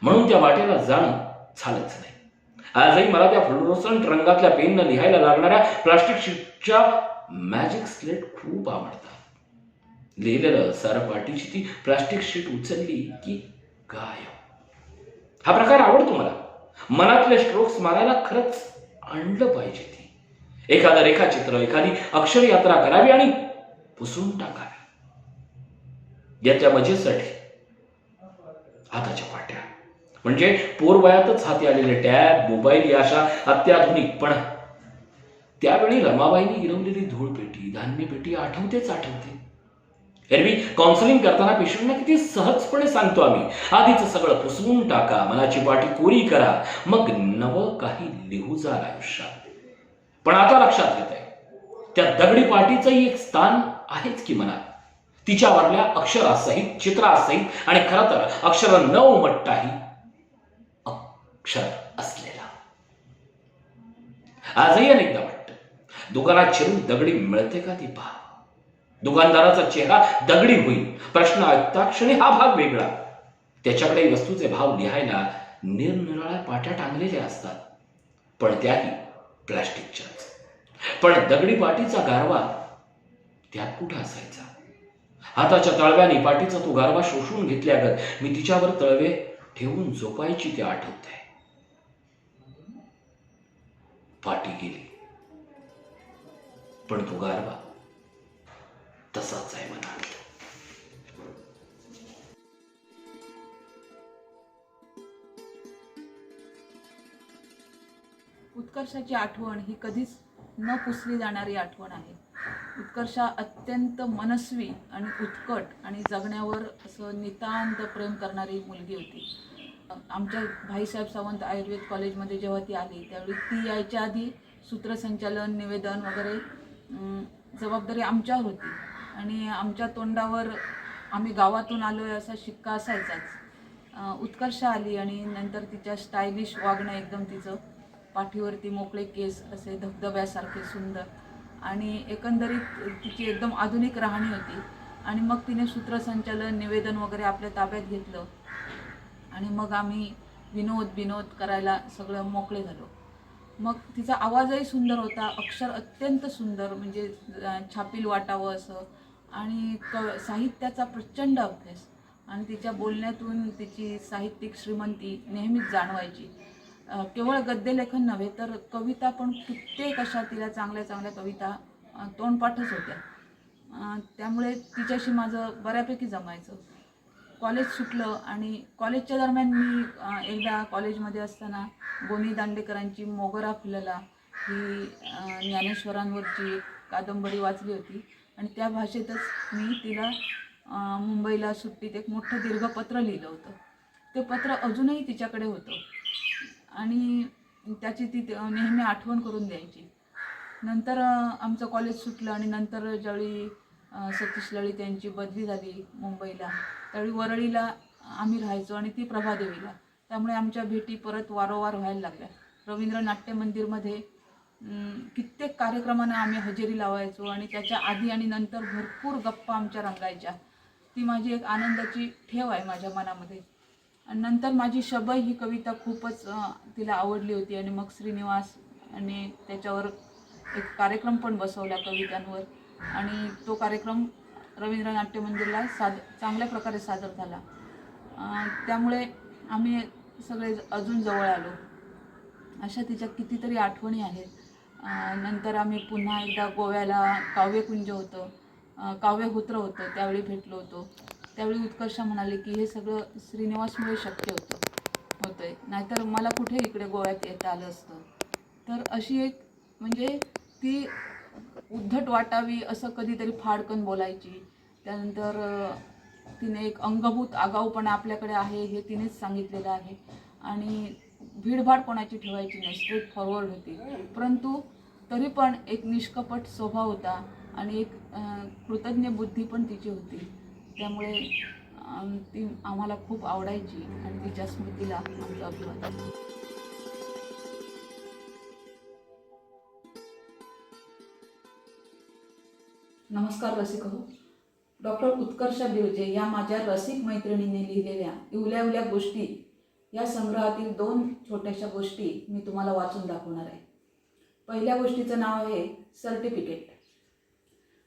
म्हणून त्या वाटेला जाणं झालंच नाही. आजही मला त्या फ्लोरोसंट रंगातल्या पेननं लिहायला लागणाऱ्या प्लास्टिक शीटच्या मॅजिक स्लेट खूप आवडतात. लिहिलेलं सारं पाटीची ती प्लास्टिक शीट उचलली की गायब. हा प्रकार आवडतो मला. मनातले स्ट्रोक्स मारायला खरंच आणलं पाहिजे. ती एखादं रेखाचित्र, एखादी अक्षरयात्रा करावी आणि पुसून टाकावी. याच्या मजेसाठी हाताच्या पाट्या म्हणजे पोरवयातच हाती आलेले टॅब, मोबाईल या अशा अत्याधुनिक, पण त्यावेळी रमाबाईंनी गिरवलेली धूळपेटी, धान्यपेटी आठवते. एरवी काउन्सिलिंग करताना पेशंटना किती सहजपणे सांगतो आम्ही, आधीच सगळं पुसवून टाका, मनाची पाटी कोरी करा, मग नवं काही लिहू जाल आयुष्यात. पण आता लक्षात येत आहे, त्या दगडी पाटीचंही एक स्थान आहेच की मनात. तिच्यावरल्या अक्षरासहित, चित्रासहित आणि खरं तर अक्षर न उमटताही अक्षर असलेला. आजही अनेकदा वाटतं, दुकानात शिरून दगडी मिळते का ती पहा. दुकानदाराचा चेहरा दगडी होईल, प्रश्न ऐकता क्षणी हा भाग वेगळा. त्याच्याकडे वस्तूचे भाव लिहायला निरनिराळ्या पाट्या टांगलेल्या असतात, पण त्याही प्लास्टिकच्याच. पण दगडी पाटीचा गारवा त्यात कुठं असायचा. हाताच्या तळव्याने पाटीचा तो गारवा शोषून घेतल्यागत मी तिच्यावर तळवे ठेवून झोपायची ते आठवतंय. पाटी गेली, पण तो गारवा तसाच आहे मनात. उत्कर्षाची आठवण ही कधीच न पुसली जाणारी आठवण आहे. उत्कर्षा अत्यंत मनस्वी आणि उत्कट आणि जगण्यावर असं नितांत प्रेम करणारी मुलगी होती. आमच्या भाईसाहेब सावंत आयुर्वेद कॉलेजमध्ये जेव्हा ती आली, त्यावेळी ती यायच्या आधी सूत्रसंचालन, निवेदन वगैरे जबाबदारी आमच्यावर होती आणि आमच्या तोंडावर आम्ही गावातून आलो आहे असा शिक्का असायचाच. उत्कर्षा आली आणि नंतर तिच्या स्टायलिश वागणं, एकदम तिचं पाठीवरती मोकळे केस असे धबधब्यासारखे सुंदर आणि एकंदरीत तिची एकदम आधुनिक राहणी होती. आणि मग तिने सूत्रसंचालन, निवेदन वगैरे आपल्या ताब्यात घेतलं आणि मग आम्ही विनोद करायला सगळं मोकळे झालो. मग तिचा आवाजही सुंदर होता, अक्षर अत्यंत सुंदर, म्हणजे छापील वाटावं असं, आणि साहित्याचा प्रचंड अभ्यास आणि तिच्या बोलण्यातून तिची साहित्यिक श्रीमंती नेहमीच जाणवायची. केवळ गद्यलेखन नव्हे तर कविता पण कित्येक अशा तिला चांगल्या कविता तोंडपाठच होत्या. त्यामुळे तिच्याशी माझं बऱ्यापैकी जमायचं. कॉलेज सुटलं आणि कॉलेजच्या दरम्यान मी एकदा कॉलेजमध्ये असताना गोनी दांडेकरांची मोगरा फुलला ही ज्ञानेश्वरांवरची कादंबरी वाचली होती आणि त्या भाषेतच मी तिला मुंबईला सुट्टीत एक मोठं दीर्घ पत्र लिहिलं होतं. ते पत्र अजूनही तिच्याकडे होतं आणि त्याची ती नेहमी आठवण करून द्यायची. नंतर आमचं कॉलेज सुटलं आणि नंतर ज्यावेळी सतीश लळित यांची बदली झाली मुंबईला, त्यावेळी वरळीला आम्ही राहायचो आणि ती प्रभादेवीला. त्यामुळे आमच्या भेटी परत वारंवार व्हायला लागल्या. रवींद्र नाट्य मंदिरमध्ये कित्येक कार्यक्रमांना आम्ही हजेरी लावायचो आणि त्याच्या आधी आणि नंतर भरपूर गप्पा आमच्या रंगायच्या. ती माझी एक आनंदाची ठेव आहे माझ्या मनामध्ये. आणि नंतर माझी शबय ही कविता खूपच तिला आवडली होती आणि मग श्रीनिवास आणि त्याच्यावर एक कार्यक्रम पण बसवला कवितांवर आणि तो कार्यक्रम रवींद्र नाट्य मंदिरला चांगल्या प्रकारे सादर झाला. त्यामुळे आम्ही सगळे अजून जवळ आलो. अशा तिच्या कितीतरी आठवणी आहेत. नंतर आम्ही पुन्हा एकदा गोव्याला काव्यकुंज होतं, काव्यहोत्र होतं, त्यावेळी भेटलो होतो. त्यावेळी उत्कर्षा म्हणाली की हे सगळं श्रीनिवासमुळे शक्य होतंय, नाहीतर मला कुठे इकडे गोव्यात येता आलं असतं. तर अशी एक म्हणजे ती उद्धट वाटावी असं कधीतरी फाडकन बोलायची. त्यानंतर तिने एक अंगभूत आगाऊपणा आपल्याकडे आहे हे तिनेच सांगितलेलं आहे आणि भीडभाड कोणाची ठेवायची नाही, स्ट्रेट फॉरवर्ड होती. परंतु तरी पण एक निष्कपट स्वभाव होता आणि एक कृतज्ञ बुद्धी पण तिची होती. त्यामुळे ती आम्हाला खूप आवडायची आणि तिच्या स्मृतीला आमचा अभिवादन. नमस्कार रसिक हो. डॉक्टर उत्कर्षा बिवजे या माझ्या रसिक मैत्रिणीने लिहिलेल्या इवल्या इवल्या गोष्टी या संग्रहातील 2 छोट्याशा गोष्टी मी तुम्हाला वाचून दाखवणार आहे. पहिल्या गोष्टीचं नाव आहे सर्टिफिकेट.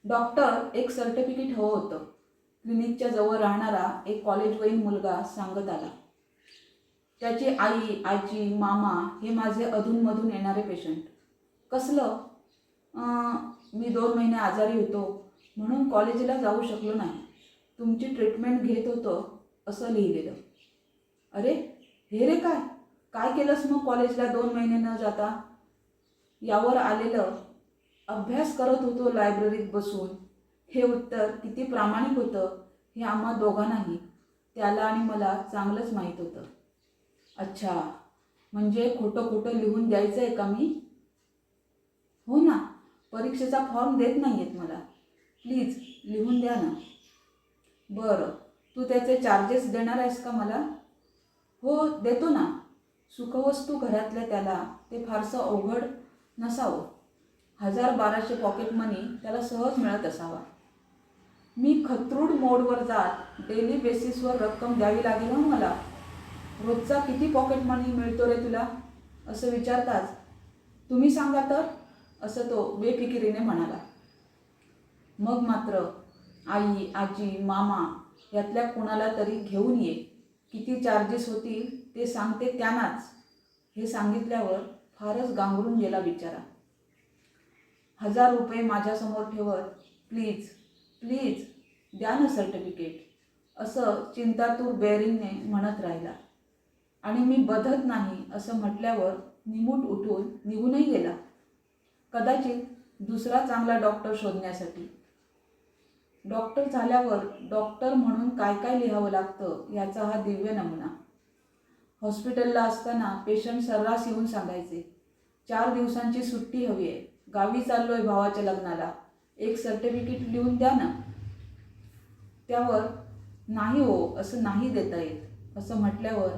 डॉक्टर एक सर्टिफिकेट हवं होतं. क्लिनिकच्या जवळ राहणारा एक कॉलेजवयीन मुलगा सांगत आला. त्याची आई, आजी, मामा हे माझे अधूनमधून येणारे पेशंट. कसलं? मी 2 महिने आजारी होतो म्हणून कॉलेजला जाऊ शकलो नाही. तुमची ट्रीटमेंट घेत होतो असं लिहिलेलं. अरे हे रे काय काय केलंस मग कॉलेजला 2 महिने न जाता? यावर आलेलं अभ्यास करत होतो लायब्ररीत बसून हे उत्तर किती प्रामाणिक होतं हे आम्हा दोघांनाही, त्याला आणि मला चांगलंच माहीत होतं. अच्छा, म्हणजे खोटं खोटं लिहून द्यायचं आहे का मी? हो ना, परीक्षेचा फॉर्म देत नाही आहेत मला. प्लीज लिहून द्या ना. बरं, तू त्याचे चार्जेस देणार आहेस का मला? हो देतो ना. सुखवस्तू घरातल्या त्याला ते फारसं अवघड नसावं. 1000-1200 पॉकेट मनी त्याला सहज मिळत असावा. मी खतरूड मोडवर जात डेली बेसिसवर रक्कम द्यावी लागेल हो मला. रोजचा किती पॉकेट मनी मिळतो रे तुला असं विचारताच तुम्ही सांगा तर, असं तो बेफिकिरीने म्हणाला. मग मात्र आई, आजी, मामा यातल्या कुणाला तरी घेऊन ये, किती चार्जेस होतील ते सांगते त्यांनाच. हे सांगितल्यावर फारच गांगरून गेला बिचारा. 1000 रुपये माझ्यासमोर ठेवत प्लीज प्लीज द्या ना सर्टिफिकेट असं चिंतातूर बेअरिंगने म्हणत राहिला. आणि मी बधत नाही असं म्हटल्यावर निमूट उठून निघूनही गेला, कदाचित दुसरा चांगला डॉक्टर शोधण्यासाठी. डॉक्टर झाल्यावर डॉक्टर म्हणून काय काय लिहावं लागतं याचा हा दिव्य नमुना. हॉस्पिटलला असताना पेशंट सर्रास येऊन सांगायचे, 4 दिवसांची सुट्टी हवी आहे, गावी चाललोय भावाच्या लग्नाला, एक सर्टिफिकेट लिहून द्या ना. त्यावर नाही हो असं नाही देता येत असं म्हटल्यावर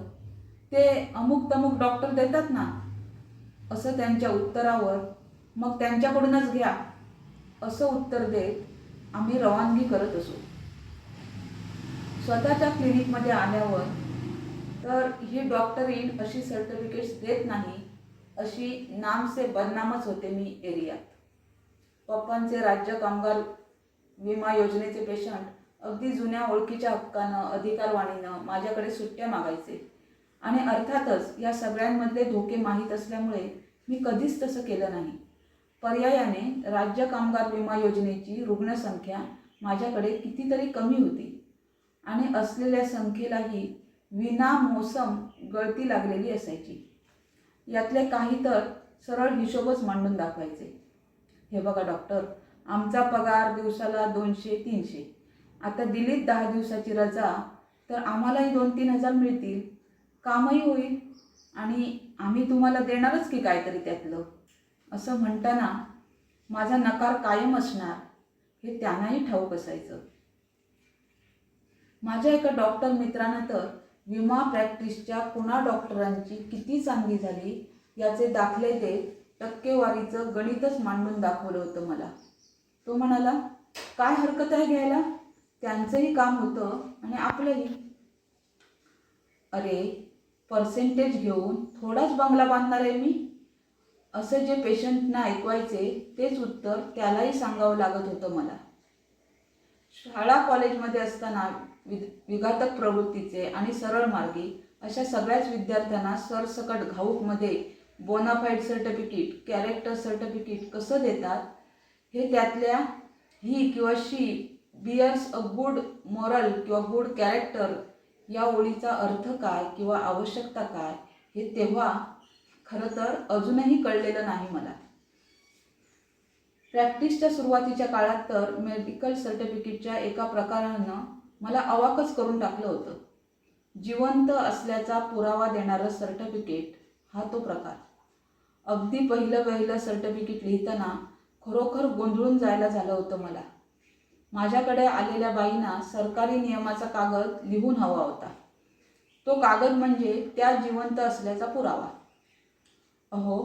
ते अमुक तमुक डॉक्टर देतात ना असं त्यांच्या उत्तरावर मग त्यांच्याकडूनच घ्या असं उत्तर देत आम्ही रवानगी करत असू. स्वतःच्या क्लिनिकमध्ये आल्यावर तर ही डॉक्टर येईल अशी सर्टिफिकेट्स देत नाही अशी नामसे बदनामच होते मी एरियात. पप्पांचे राज्य कामगार विमा योजनेचे पेशंट अगदी जुन्या ओळखीच्या हक्कानं अधिकारवाणीनं माझ्याकडे सुट्ट्या मागायचे. आणि अर्थातच या सगळ्यांमधले धोके माहीत असल्यामुळे मी कधीच तसं केलं नाही. पर्यायाने राज्य कामगार विमा योजनेची रुग्णसंख्या माझ्याकडे कितीतरी कमी होती आणि असलेल्या संख्येलाही विनामोसम गळती लागलेली असायची. यातले काही तर सरळ हिशोबच मांडून दाखवायचे. हे बघा डॉक्टर, आमचा पगार दिवसाला 200-300, आता दिलीत 10 दिवसाची रजा तर आम्हालाही 2-3 हजार मिळतील, कामही होईल आणि आम्ही तुम्हाला देणारच की काहीतरी त्यातलं असं म्हणताना माझा नकार कायम असणार हे त्यांनाही ठाऊक असायचं. माझ्या एका डॉक्टर मित्रानं तर विमा प्रॅक्टिसच्या पुणा डॉक्टरांची किती चांगली झाली याचे दाखले देत टक्केवारीचं गणितच मांडून दाखवलं होतं मला. तो म्हणाला, काय हरकत आहे घ्यायला, त्यांचंही काम होतं आणि आपलंही. अरे पर्सेंटेज घेऊन थोडाच बंगला बांधणार आहे मी असं जे पेशंटना ऐकवायचे तेच उत्तर त्यालाही सांगावं लागत होतं मला. शाळा कॉलेजमध्ये असताना विघातक प्रवृत्तीचे आणि सरळ मार्गी अशा सगळ्याच विद्यार्थ्यांना सरसकट घाऊकमध्ये बोनाफाईड सर्टिफिकेट, कॅरेक्टर सर्टिफिकेट कसं देतात हे त्यातल्या ही किंवा शी बिअर्स अ गुड मॉरल किंवा गुड कॅरेक्टर या ओळीचा अर्थ काय किंवा आवश्यकता काय हे तेव्हा खरं तर अजूनही कळलेलं नाही मला. प्रॅक्टिसच्या सुरुवातीच्या काळात तर मेडिकल सर्टिफिकेटच्या एका प्रकारानं मला अवाकच करून टाकलं होतं. जिवंत असल्याचा पुरावा देणारं सर्टिफिकेट हा तो प्रकार. अगदी पहिलं सर्टिफिकेट लिहिताना खरोखर गोंधळून जायला झालं होतं मला. माझ्याकडे आलेल्या बाईंना सरकारी नियमाचा कागद लिहून हवा होता. तो कागद म्हणजे त्या जिवंत असल्याचा पुरावा. अहो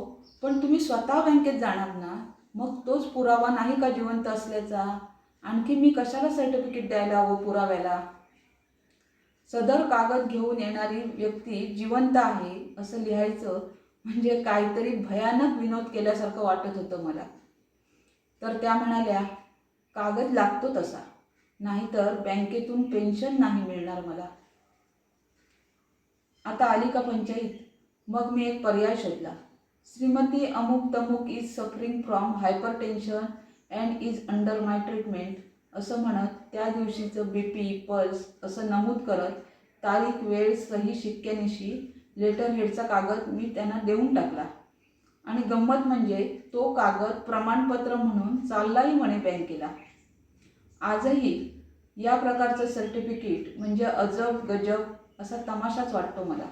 पण तुम्ही स्वतः बँकेत जाणार ना, मग तोच पुरावा नाही का जिवंत असल्याचा? आणखी मी कशाला सर्टिफिकेट द्यायला हवं पुराव्याला? सदर कागद घेऊन येणारी व्यक्ती जिवंत आहे असं लिहायचं म्हणजे काहीतरी भयानक विनोद केल्यासारखं वाटत होतं मला. तर त्या म्हणाल्या, कागद लागतो तसा, नाहीतर बँकेतून पेन्शन नाही मिळणार मला. आता आली का पंचायत? मग मी एक पर्याय शोधला. श्रीमती अमुक तमुक is suffering from hypertension and is under my treatment असं म्हणत त्या दिवशीचं BP पल्स असं नमूद करत तारीख वेळ सही शिक्क्यानिशी लेटर हेडचा कागद मी त्यांना देऊन टाकला. आणि गंमत म्हणजे तो कागद प्रमाणपत्र म्हणून चाललाही म्हणे बँकेला. आजही या प्रकारचं सर्टिफिकेट म्हणजे अजब गजब असा तमाशाच वाटतो मला.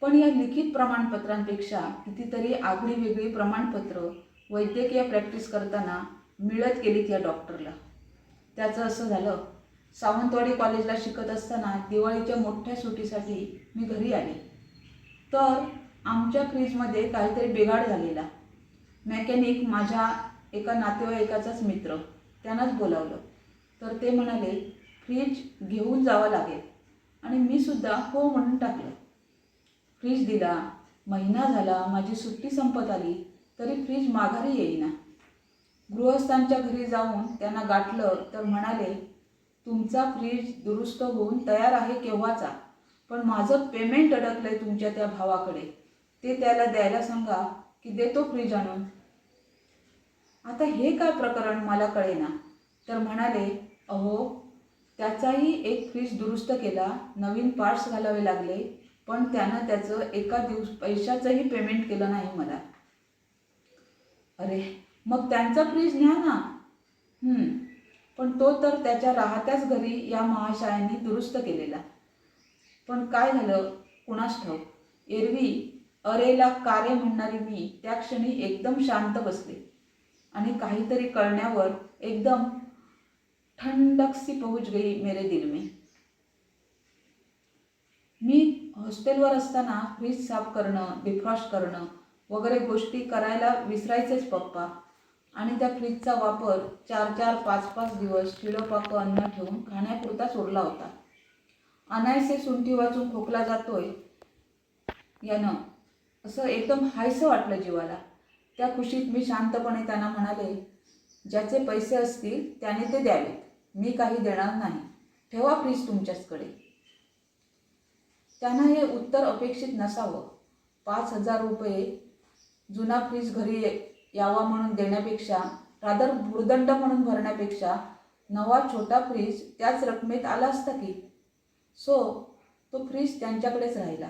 पण या लिखित प्रमाणपत्रांपेक्षा कितीतरी आगळी वेगळी प्रमाणपत्र वैद्यकीय प्रॅक्टिस करताना मिळत गेलीत या डॉक्टरला. त्याचं असं झालं, सावंतवाडी कॉलेजला शिकत असताना दिवाळीच्या मोठ्या सुट्टीसाठी मी घरी आले. तर आमच्या फ्रीजमध्ये काहीतरी बिघाड झालेला. मेकॅनिक माझ्या एका नातेवाईकाचाच मित्र, त्यानंच बोलावलं. तर ते म्हणाले फ्रीज घेऊन जावं लागेल आणि मी सुद्धा हो म्हणून टाकलं. फ्रीज दिला. महिना झाला, माझी सुट्टी संपत आली तरी फ्रीज माघारी येईना. गृहस्थांच्या घरी जाऊन त्यांना गाठलं तर म्हणाले तुमचा फ्रीज दुरुस्त होऊन तयार आहे केव्हाचा, पण माझं पेमेंट अडकलंय तुमच्या त्या भावाकडे, ते त्याला द्यायला सांगा की देतो फ्रीज आणून. आता हे काय प्रकरण मला कळेना. तर म्हणाले अहो त्याचाही एक फ्रीज दुरुस्त केला, नवीन पार्ट्स घालावे लागले, पण त्यानं त्याचं एका पैशाचंही पेमेंट केलं नाही मला. अरे मग त्यांचा फ्रीज न्या ना. पण तो तर त्याच्या राहत्याच घरी या महाशयांनी दुरुस्त केलेला. पण काय झालं कुणास ठाऊक. एरवी अरेला कारे म्हणणारी मी त्या क्षणी एकदम शांत बसले आणि काहीतरी कळण्यावर एकदम ठंडक सी पहुंच गई मेरे दिल में. मी हॉस्टेलवर असताना फ्रीज साफ करणं, डिफ्रॉस्ट करणं वगैरे गोष्टी करायला विसरायचेच पप्पा. आणि त्या फ्रीजचा वापर 4-4, 5-5 दिवस शिळंपाकं अन्न ठेवून खाण्यापुरता सोडला होता. अनायसे सुंठी वाचून खोकला जातोय यानं असं एकदम हायसं वाटलं जीवाला. त्या खुशीत मी शांतपणे त्यांना म्हणाले ज्याचे पैसे असतील त्याने ते द्यावेत, मी काही देणार नाही, ठेवा फ्रीज तुमच्याचकडे. त्यांना हे उत्तर अपेक्षित नसावं. 5,000 रुपये जुना फ्रीज घरी यावा म्हणून देण्यापेक्षा, रादर भुर्दंड म्हणून भरण्यापेक्षा नवा छोटा फ्रीज त्याच रकमेत आला असता की. तो फ्रीज त्यांच्याकडेच राहिला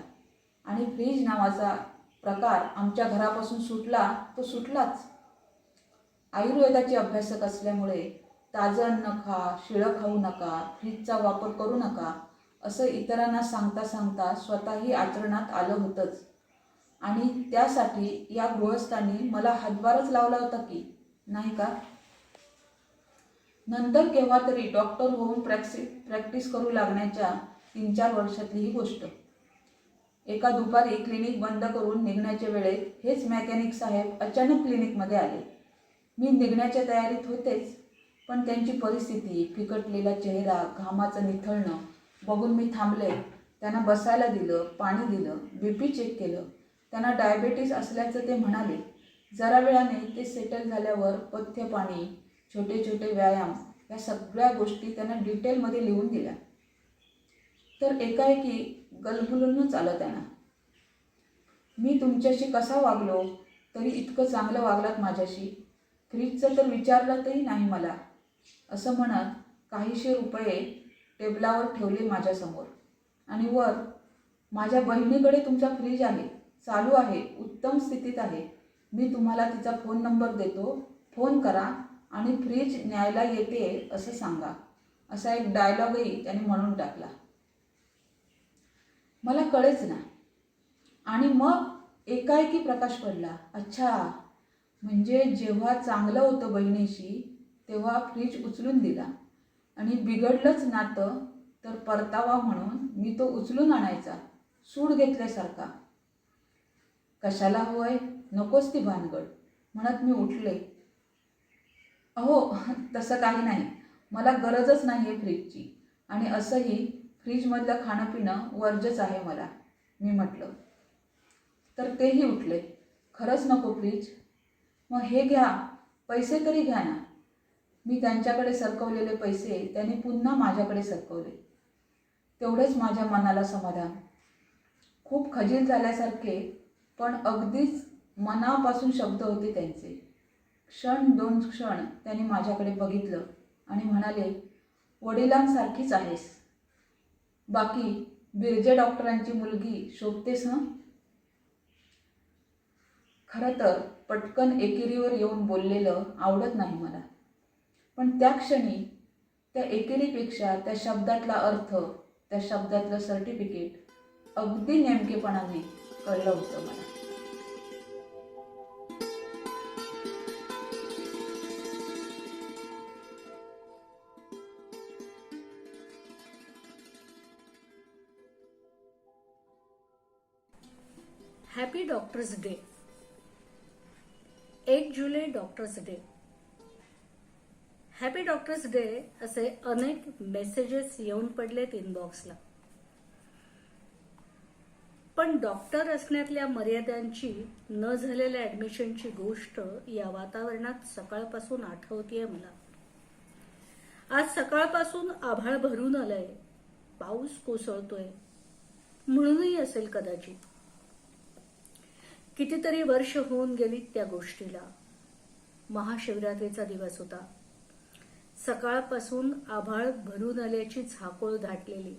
आणि फ्रीज नावाचा प्रकार आमच्या घरापासून सुटला तो सुटलाच. आयुर्वेदाचे अभ्यासक असल्यामुळे ताजं अन्न खा, शिळं खाऊ नका, फ्रीजचा वापर करू नका असं इतरांना सांगता सांगता स्वतःही आचरणात आलं होतंच. आणि त्यासाठी या गृहस्थांनी मला हातभारच लावला होता की नाही का. नंतर केव्हा तरी डॉक्टर होऊन प्रॅक्टिस करू लागण्याच्या 3-4 वर्षातली ही गोष्ट. एका दुपारी क्लिनिक बंद करून निघण्याच्या वेळेत हेच मेकॅनिक साहेब अचानक क्लिनिकमध्ये आले. मी निघण्याच्या तयारीत होतेच, पण त्यांची परिस्थिती, फिकटलेला चेहरा, घामाचं निथळणं बघून मी थांबले. त्यांना बसायला दिलं, पाणी दिलं, BP चेक केलं. त्यांना डायबेटीस असल्याचं ते म्हणाले. जरा वेळाने ते सेटल झाल्यावर पथ्य पाणी, छोटे छोटे व्यायाम या सगळ्या गोष्टी त्यांना डिटेलमध्ये लिहून दिल्या. तर एकाएकी गलबुलूनच आलं त्यांना. मी तुमच्याशी कसा वागलो तरी इतकं चांगलं वागलात माझ्याशी, फ्रीजचं तर विचारलंतही नाही मला असं म्हणत काहीशे रुपये टेबलावर ठेवले माझ्यासमोर. आणि वर माझ्या बहिणीकडे तुमचा फ्रीज आहे, चालू आहे, उत्तम स्थितीत आहे, मी तुम्हाला तिचा फोन नंबर देतो, फोन करा आणि फ्रीज न्यायला येते असं सांगा. असा एक डायलॉगही त्याने म्हणून टाकला. मला कळेच ना. आणि मग एकाएकी प्रकाश पडला. अच्छा, म्हणजे जेव्हा चांगलं होतं बहिणीशी तेव्हा फ्रीज उचलून दिला आणि बिघडलंच नातं तर परतावा म्हणून मी तो उचलून आणायचा, सूड घेतल्यासारखा. कशाला होय, नकोच ती भानगड म्हणत मी उठले. अहो तसं काही नाही, मला गरजच नाही आहे फ्रीजची आणि असंही फ्रीजमधलं खाणं पिणं वर्जच आहे मला, मी म्हटलं. तर तेही उठले. खरंच नको फ्रीज? मग हे घ्या, पैसे तरी घ्या ना. मी त्यांच्याकडे सरकवलेले पैसे त्यांनी पुन्हा माझ्याकडे सरकवले. तेवढेच माझ्या मनाला समाधान. खूप खजील झाल्यासारखे पण अगदीच मनापासून शब्द होते त्यांचे. क्षण दोन क्षण त्यांनी माझ्याकडे बघितलं आणि म्हणाले, वडिलांसारखीच आहेस. बाकी बिरजे डॉक्टरांची मुलगी शोभतेस ना. खरं तर पटकन एकेरीवर येऊन बोललेलं आवडत नाही मला, पण त्या क्षणी त्या एकेरीपेक्षा त्या शब्दातला अर्थ, त्या शब्दातलं सर्टिफिकेट अगदी नेमकेपणाने कळलं होतं मला. Happy doctors day. 1 जुलै doctors day. Happy doctors day असे अनेक मेसेजेस येऊन पडलेत इनबॉक्सला. पण डॉक्टर असण्यातल्या मर्यादांची, न झालेल्या ऍडमिशनची गोष्ट या वातावरणात सकाळपासून आठवतीये मला. आज सकाळपासून आभाळ भरून आलंय, पाऊस कोसळतोय, म्हणूनही असेल कदाचित. कितीतरी वर्ष होऊन गेली त्या गोष्टीला. महाशिवरात्रीचा दिवस होता. सकाळपासून आभाळ भरून आल्याची झाकोळ दाटलेली.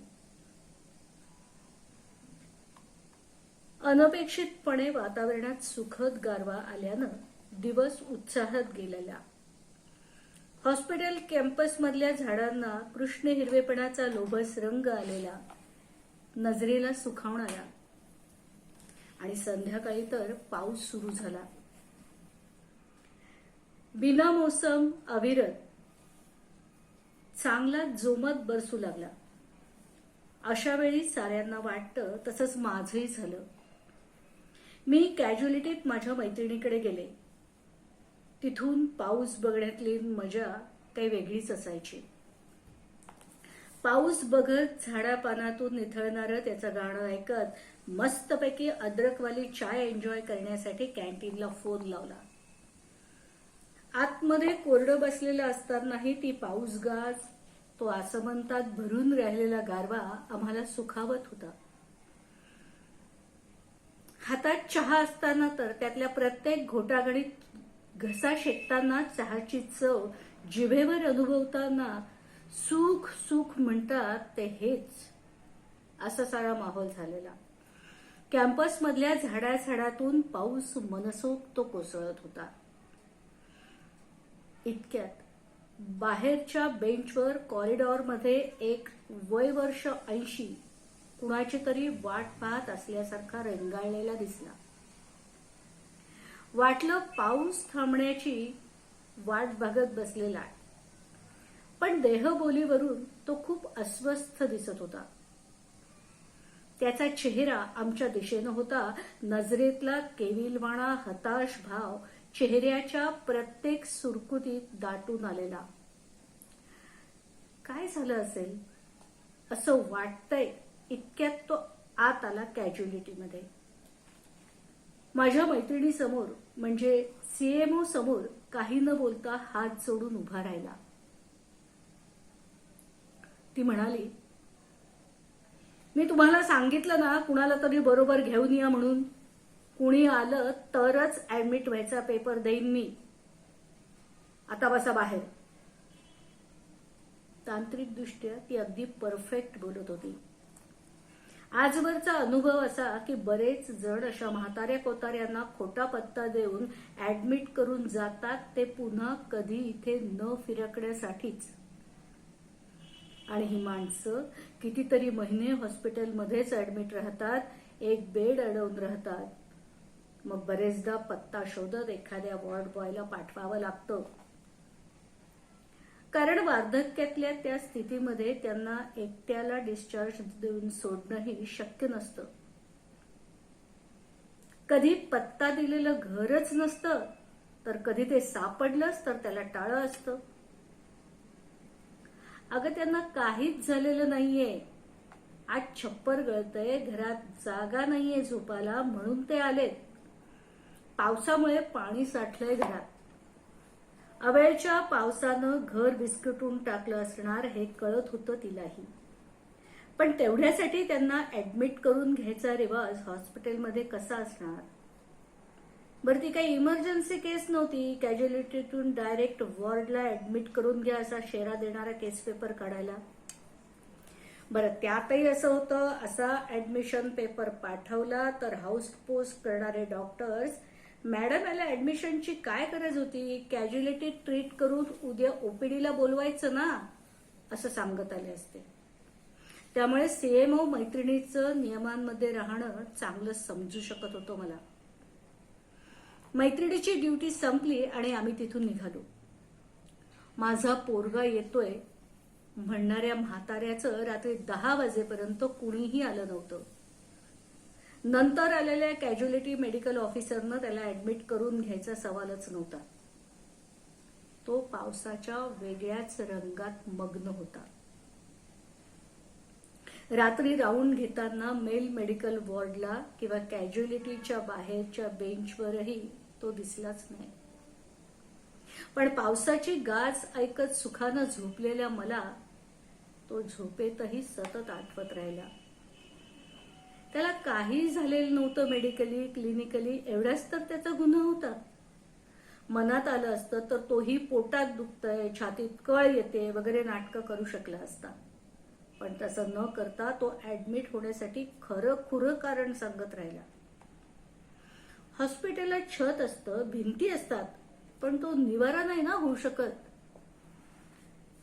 अनपेक्षितपणे वातावरणात सुखद गारवा आल्यानं दिवस उत्साहात गेलेला. हॉस्पिटल कॅम्पसमधल्या झाडांना कृष्ण हिरवेपणाचा लोभस रंग आलेला, नजरेला सुखावणारा. आणि संध्याकाळी तर पाऊस सुरू झाला. बिना मोसम अविरत चांगला जोमात बरसू लागला. अशा वेळी साऱ्यांना वाटतं, तसंच माझंही झालं. मी कॅज्युअलिटीत माझ्या मैत्रिणीकडे गेले. तिथून पाऊस बघण्यातली मजा काही वेगळीच असायची. पाऊस बघत झाडापानातून निथळणारं त्याचं गाणं ऐकत मस्तपैकी अद्रकवाली चाय एन्जॉय करण्यासाठी कॅन्टीनला फोन लावला. आतमध्ये कोरडं बसलेलं असतानाही ती पाऊसगाज, तो आसमंतात भरून राहिलेला गारवा आम्हाला सुखावत होता. हातात चहा असताना तर त्यातल्या प्रत्येक घोटागणीत घसा शेकताना चहाची चव जिभेवर अनुभवताना सुख सुख म्हणतात ते हेच, असा सारा माहोल झालेला. कॅम्पसमधल्या झाडाझाडातून पाऊस मनसोक्त कोसळत होता. इतक्यात बाहेरच्या बेंचवर कॉरिडॉरमध्ये एक वय वर्ष 80 कुणाची तरी वाट पाहत असल्यासारखा रेंगाळलेला दिसला. वाटलं पाऊस थांबण्याची वाट बघत बसलेला आहे. पण देहबोलीवरून तो खूप अस्वस्थ दिसत होता. त्याचा चेहरा आमच्या दिशेनं होता. नजरेतला केविलवाणा हताश भाव चेहऱ्याच्या प्रत्येक सुरकुतीत दाटून आलेला. काय झालं असेल असं वाटतंय इतक्यात तो आत आला कॅज्युअलिटीमध्ये. माझ्या मैत्रिणीसमोर म्हणजे सीएमओ समोर काही न बोलता हात जोडून उभा राहिला. ती म्हणाली, मी तुम्हाला सांगितलं ना कुणाला तरी बरोबर घेऊन या म्हणून. कुणी आलं तरच ऍडमिट व्हायचा पेपर देईन मी. आता बसा बाहेर. तांत्रिकदृष्ट्या ती अगदी परफेक्ट बोलत होती. आजवरचा अनुभव असा की बरेच जण अशा म्हाताऱ्या कोताऱ्यांना खोटा पत्ता देऊन ऍडमिट करून जातात, ते पुन्हा कधी इथे न फिरकण्यासाठीच. आणि ही माणसं कितीतरी महिने हॉस्पिटलमध्येच ऍडमिट राहतात, एक बेड अडवून राहतात. मग बरेचदा पत्ता शोधत एखाद्या वॉर्ड बॉयला पाठवावं लागतं. कारण वार्धक्यातल्या त्या स्थितीमध्ये त्यांना एकट्याला डिस्चार्ज देऊन सोडणंही शक्य नसतं. कधी पत्ता दिलेलं घरच नसतं, तर कधी ते सापडलंच तर त्याला टाळं असतं. अगं त्यांना काहीच झालेलं नाहीये. आज छप्पर गळतंय, घरात जागा नाहीये झोपायला म्हणून ते आलेत. पावसामुळे पाणी साठलंय घरात. अवेळच्या पावसानं घर विस्कटून टाकलं असणार हे कळत होतं तिलाही. पण तेवढ्यासाठी त्यांना ऍडमिट करून घ्यायचा रिवाज हॉस्पिटलमध्ये कसा असणार. बरं, ती काही इमर्जन्सी केस नव्हती. कॅज्युअलिटीतून डायरेक्ट वॉर्डला ऍडमिट करून घ्या असा शेरा देणारा केस पेपर काढायला. बरं, त्यातही असं होतं. असा ऍडमिशन पेपर पाठवला तर हाऊस पोस्ट करणारे डॉक्टर्स, मॅडम याला ऍडमिशनची काय गरज होती, कॅज्युअलिटी ट्रीट करून उद्या ओपीडीला बोलवायचं ना, असं सांगत आले असते. त्यामुळे सीएमओ मैत्रिणीचं नियमांमध्ये राहणं चांगलं समजू शकत होतं मला. मैत्रिणीची ड्युटी संपली आणि आम्ही तिथून निघालो. माझा पोरगा येतोय म्हणणाऱ्या म्हाताऱ्याचं रात्री 10 वाजेपर्यंत कुणीही आलं नव्हतं. नंतर आलेल्या कॅज्युअलिटी मेडिकल ऑफिसरनं त्याला ऍडमिट करून घ्यायचा सवालच नव्हता. तो पावसाच्या वेगळ्याच रंगात मग्न होता. रात्री राऊंड घेताना मेल मेडिकल वॉर्डला किंवा कॅज्युअलिटीच्या बाहेरच्या बेंचवरही तो दिसलाच नाही. पण पावसाची गाज ऐकत सुखानं झोपलेल्या मला तो झोपेतही सतत आठवत राहिला. त्याला काही झालेलं नव्हतं मेडिकली, क्लिनिकली, एवढाच तर त्याचा गुन्हा होता. मनात आलं असतं तर तोही पोटात दुखतंय, छातीत कळ येते वगैरे नाटकं करू शकला असता. पण तसं न करता तो ऍडमिट होण्यासाठी खरं खुरं कारण सांगत राहिला. हॉस्पिटलला छत असतं, भिंती असतात, पण तो निवारा नाही ना होऊ शकत.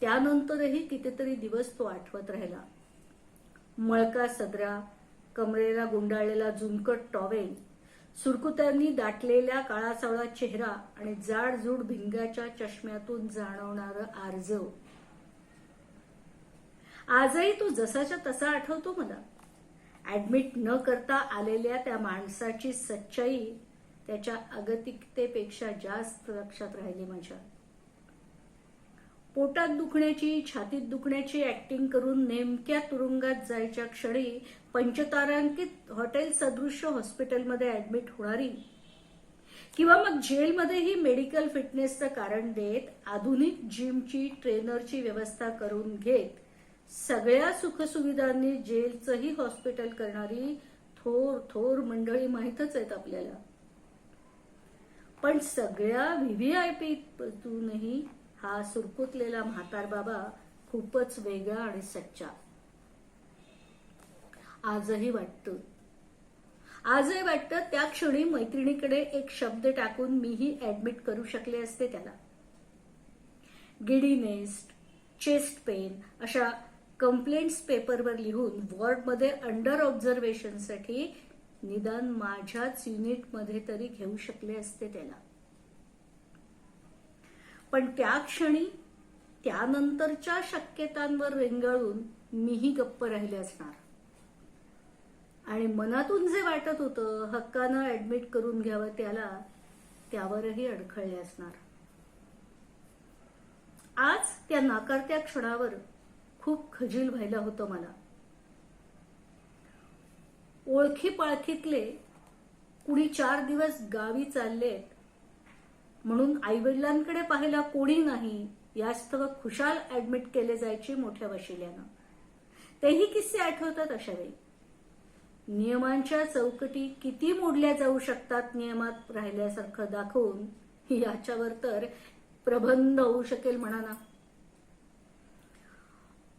त्यानंतरही कितीतरी दिवस तो आठवत राहिला. मळका सदरा, कमरेला गुंडाळलेला झुमकट टॉवेल, सुरकुत्यांनी दाटलेल्या काळासावळा चेहरा आणि जाडजूड भिंगाच्या चष्म्यातून जाणवणारं आर्जव. आजही तो जसाच्या तसा आठवतो मला. ऍडमिट न करता आलेल्या त्या माणसाची सच्चाई त्याच्या अगतिकतेपेक्षा जास्त लक्षात राहिली माझ्या. पोटात दुखण्याची, छातीत दुखण्याची ऍक्टिंग करून नेमक्या तुरुंगात जायच्या क्षणी पंचतारांकित हॉटेल सदृश्य हॉस्पिटलमध्ये ऍडमिट होणारी, किंवा मग जेलमध्येही मेडिकल फिटनेसचं कारण देत आधुनिक जिमची, ट्रेनरची व्यवस्था करून घेत सगळ्या सुखसुविधांनी जेलचंही हॉस्पिटल करणारी थोर थोर मंडळी माहीतच आहेत आपल्याला. पण सगळ्या व्हीव्हीआयपीतूनही हा सुरकुतलेला म्हातार बाबा खूपच वेगळा आणि सच्चा. आजही वाटतं त्या क्षणी मैत्रिणीकडे एक शब्द टाकून मीही ऍडमिट करू शकले असते त्याला. गिडीनेस, चेस्ट पेन अशा कंप्लेंट्स पेपरवर लिहून वॉर्डमध्ये अंडर ऑब्झर्वेशनसाठी निदान माझ्याच युनिटमध्ये तरी घेऊ शकले असते त्याला. पण त्या क्षणी त्यानंतरच्या शक्यतांवर रेंगाळून मीही गप्प राहिले असणार आणि मनातून जे वाटत होतं हक्कानं ऍडमिट करून घ्यावं त्याला, त्यावरही अडखळले असणार. आज त्या नाकारत्या क्षणावर खूप खजील व्हायला होतं मला. ओळखी पाळखीतले कुणी 4 दिवस गावी चाललेत म्हणून आईवडिलांकडे पाहायला कोणी नाही यास्तव खुशाल ऍडमिट केले जायचे मोठ्या वशिल्यानं. तेही किस्से आठवतात अशा वेळी. नियमांच्या चौकटी किती मोडल्या जाऊ शकतात नियमात राहिल्यासारखं दाखवून याच्यावर तर प्रबंध होऊ शकेल म्हणा ना.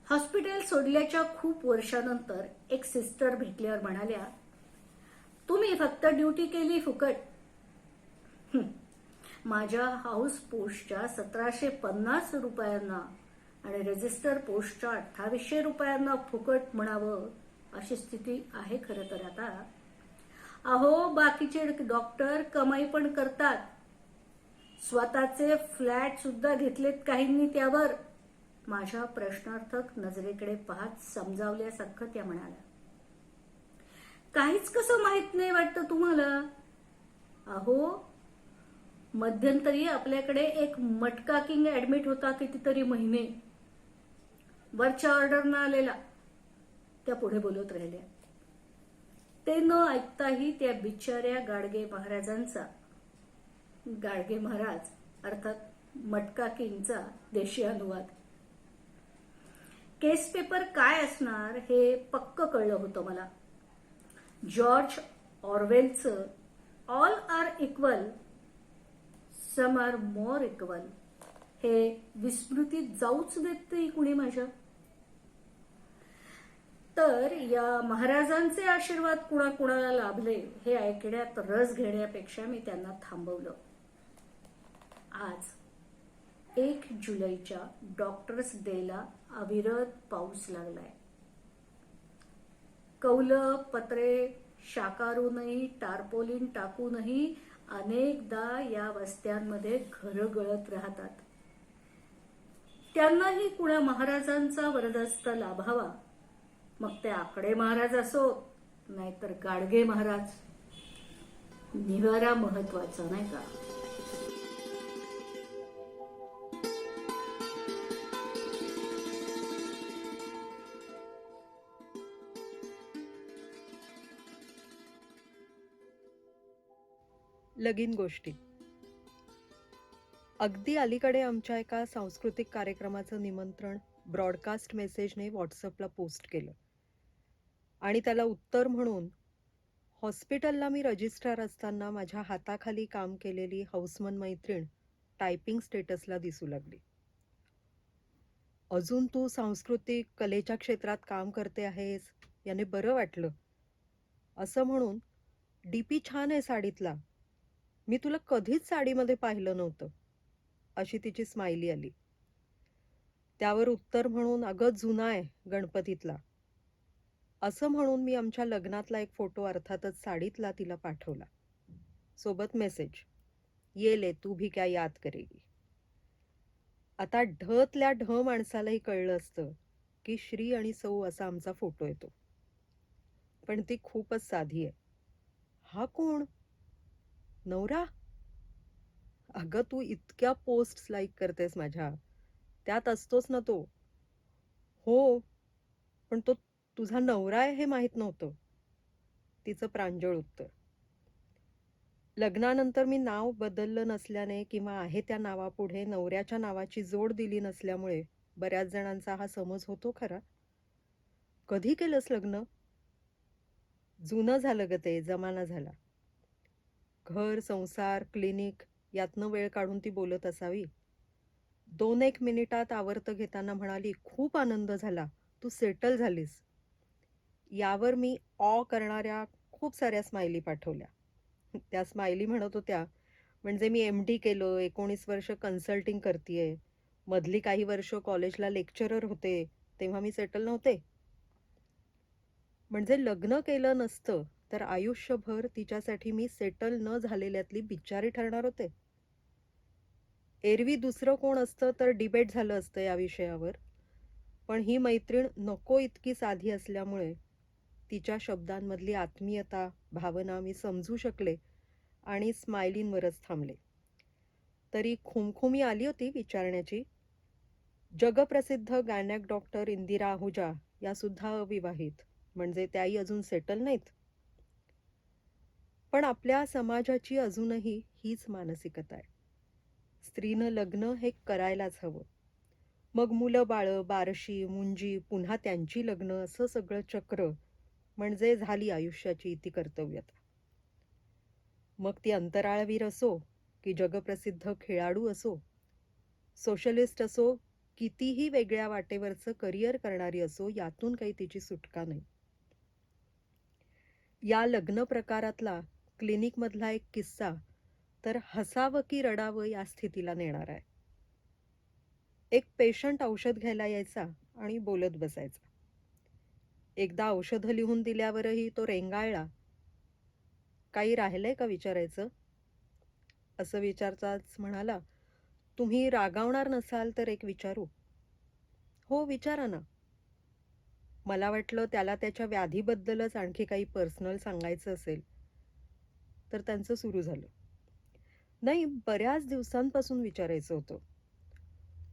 हॉस्पिटल सोडल्याच्या खूप वर्षानंतर एक सिस्टर भेटल्यावर म्हणाल्या, तुम्ही फक्त ड्युटी केली फुकट. माझ्या हाऊस पोस्टच्या 1750 रुपयांना आणि रजिस्टर पोस्टच्या 2800 रुपयांना फुकट म्हणावं अशी स्थिती आहे खरं तर आता. अहो, बाकीचे डॉक्टर कमाई पण करतात. स्वतःचे फ्लॅट सुद्धा घेतलेत काहींनी त्यावर. माझ्या प्रश्नार्थक नजरेकडे पाहत समजावल्यासारखं त्या म्हणाल्या. काहीच कसं माहित नाही वाटतं तुम्हाला? अहो, मध्यंतरी आपल्याकडे एक मटका किंग ऍडमिट होता कितीतरी महिने. वरच्या ऑर्डरनं आलेला. त्या पुढे बोलत राहिल्या. ते न ऐकताही त्या बिचाऱ्या गाडगे महाराजांचा, गाडगे महाराज अर्थात मटका किंगचा देशी अनुवाद. केस पेपर काय असणार हे पक्क कळलं होतं मला. जॉर्ज ऑरवेलचं all are equal, some are more equal, हे विस्मृतीत जाऊच देत नाही कुणी माझ्या. तर या महाराजांचे आशीर्वाद कुणाकुणाला लाभले हे ऐकण्यात रस घेण्यापेक्षा मी त्यांना थांबवलं. आज 1 जुलैच्या डॉक्टर्स डेला अविरत पाऊस लागलाय. कौलं पत्रे शाकारूनही, टार्पोलिन टाकूनही अनेकदा या वस्त्यांमध्ये घरं गळत राहतात. त्यांनाही कुणा महाराजांचा वरदहस्त लाभावा. मग ते आकडे महाराज असो नाहीतर गाडगे महाराज, निवारा महत्वाचा नाही का. लगीन गोष्टी. अगदी अलीकडे आमच्या एका सांस्कृतिक कार्यक्रमाचं निमंत्रण ब्रॉडकास्ट मेसेजने व्हॉट्सअपला पोस्ट केलं आणि त्याला उत्तर म्हणून हॉस्पिटलला मी रजिस्ट्रार असताना माझ्या हाताखाली काम केलेली हौसमन मैत्रीण टायपिंग स्टेटसला दिसू लागली. अजून तू सांस्कृतिक कलेच्या क्षेत्रात काम करते आहेस याने बरं वाटलं असं म्हणून, डीपी छान आहे साडीतला, मी तुला कधीच साडीमध्ये पाहिलं नव्हतं, अशी तिची स्माइली आली. त्यावर उत्तर म्हणून, अगं जुना आहे गणपतीतला, असं म्हणून मी आमच्या लग्नातला एक फोटो अर्थातच साडीतला तिला पाठवला. सोबत मेसेज, ये ले तू भी क्या याद करेगी. आता ढतल्या ढ माणसालाही कळलं असतं की श्री आणि सौ असा आमचा फोटो येतो, पण ती खूपच साधी आहे. हा कोण? नवरा? अगं तू इतक्या पोस्ट लाईक करतेस माझ्या, त्यात असतोच ना तो. हो, पण तो तुझा नवरा आहे हे माहित नव्हतं, तिचं प्रांजळ उत्तर. लग्नानंतर मी नाव बदललं नसल्याने किंवा आहे त्या नावापुढे नवऱ्याच्या नावाची जोड दिली नसल्यामुळे बऱ्याच जणांचा हा समज होतो खरा. कधी केलंस लग्न? जुनं झालं ग ते, जमाना झाला. घर, संसार, क्लिनिक यातनं वेळ काढून ती बोलत असावी. 2-1 मिनिटात आवर्त घेताना म्हणाली, खूप आनंद झाला, तू सेटल झालीस. यावर मी करणाऱ्या खूप साऱ्या स्माइली पाठवल्या. त्या स्माइली म्हणत होत्या, म्हणजे मी MD केलं, 19 वर्ष कन्सल्टिंग करतीये, मधली काही वर्ष कॉलेजला लेक्चरर होते, तेव्हा मी सेटल नव्हते. म्हणजे लग्न केलं नसतं तर आयुष्यभर तिच्यासाठी मी सेटल न झालेल्यातली बिचारी ठरणार होते. एरवी दुसरं कोण असतं तर डिबेट झालं असतं या विषयावर, पण ही मैत्रीण नको इतकी साधी असल्यामुळे तिच्या शब्दांमधली आत्मीयता, भावना मी समजू शकले आणि स्माइलींवरच थांबले. तरी खुमखुमी आली होती विचारण्याची, जगप्रसिद्ध गायनॅक डॉक्टर इंदिरा आहुजा या सुद्धा अविवाहित, म्हणजे त्याही अजून सेटल नाहीत. पण आपल्या समाजाची अजूनही हीच मानसिकता आहे. स्त्रीनं लग्न हे करायलाच हवं. मग मुलं बाळं, बारशी, मुंजी, पुन्हा त्यांची लग्न, असं सगळं चक्र म्हणजे झाली आयुष्याची इति कर्तव्यता. मग ती अंतराळवीर असो की जगप्रसिद्ध खेळाडू असो, सोशलिस्ट असो, कितीही वेगळ्या वाटेवरचं करिअर करणारी असो, यातून काही तिची सुटका नाही. या लग्न प्रकारातला क्लिनिकमधला एक किस्सा तर हसावं की रडावं या स्थितीला नेणार आहे. एक पेशंट औषध घ्यायला यायचा आणि बोलत बसायचा. एकदा औषधं लिहून दिल्यावरही तो रेंगाळला. काही राहिलंय का विचारायचं? असं विचारताच म्हणाला, तुम्ही रागावणार नसाल तर एक विचारू? हो विचारा ना. मला वाटलं त्याला त्याच्या व्याधीबद्दलच आणखी काही पर्सनल सांगायचं असेल. तर त्यांचं सुरू झालं, नाही बऱ्याच दिवसांपासून विचारायचं होतं,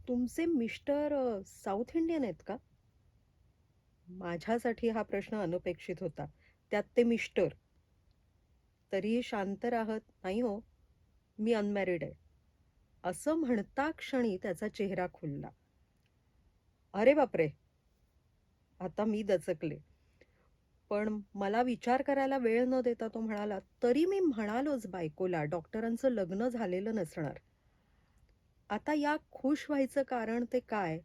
तुमचे मिस्टर साऊथ इंडियन आहेत का? माझ्यासाठी हा प्रश्न अनपेक्षित होता, त्यात ते मिस्टर. तरीही शांत राहत, नाही हो मी अनमॅरिड आहे, असं म्हणता क्षणी त्याचा चेहरा खुलला. अरे बापरे, आता मी दचकले. पण मला विचार करायला वेळ न देता तो म्हणाला, तरी मी म्हणालोच बायकोला डॉक्टरांचं लग्न झालेलं नसणार. आता या खुश व्हायचं कारण ते काय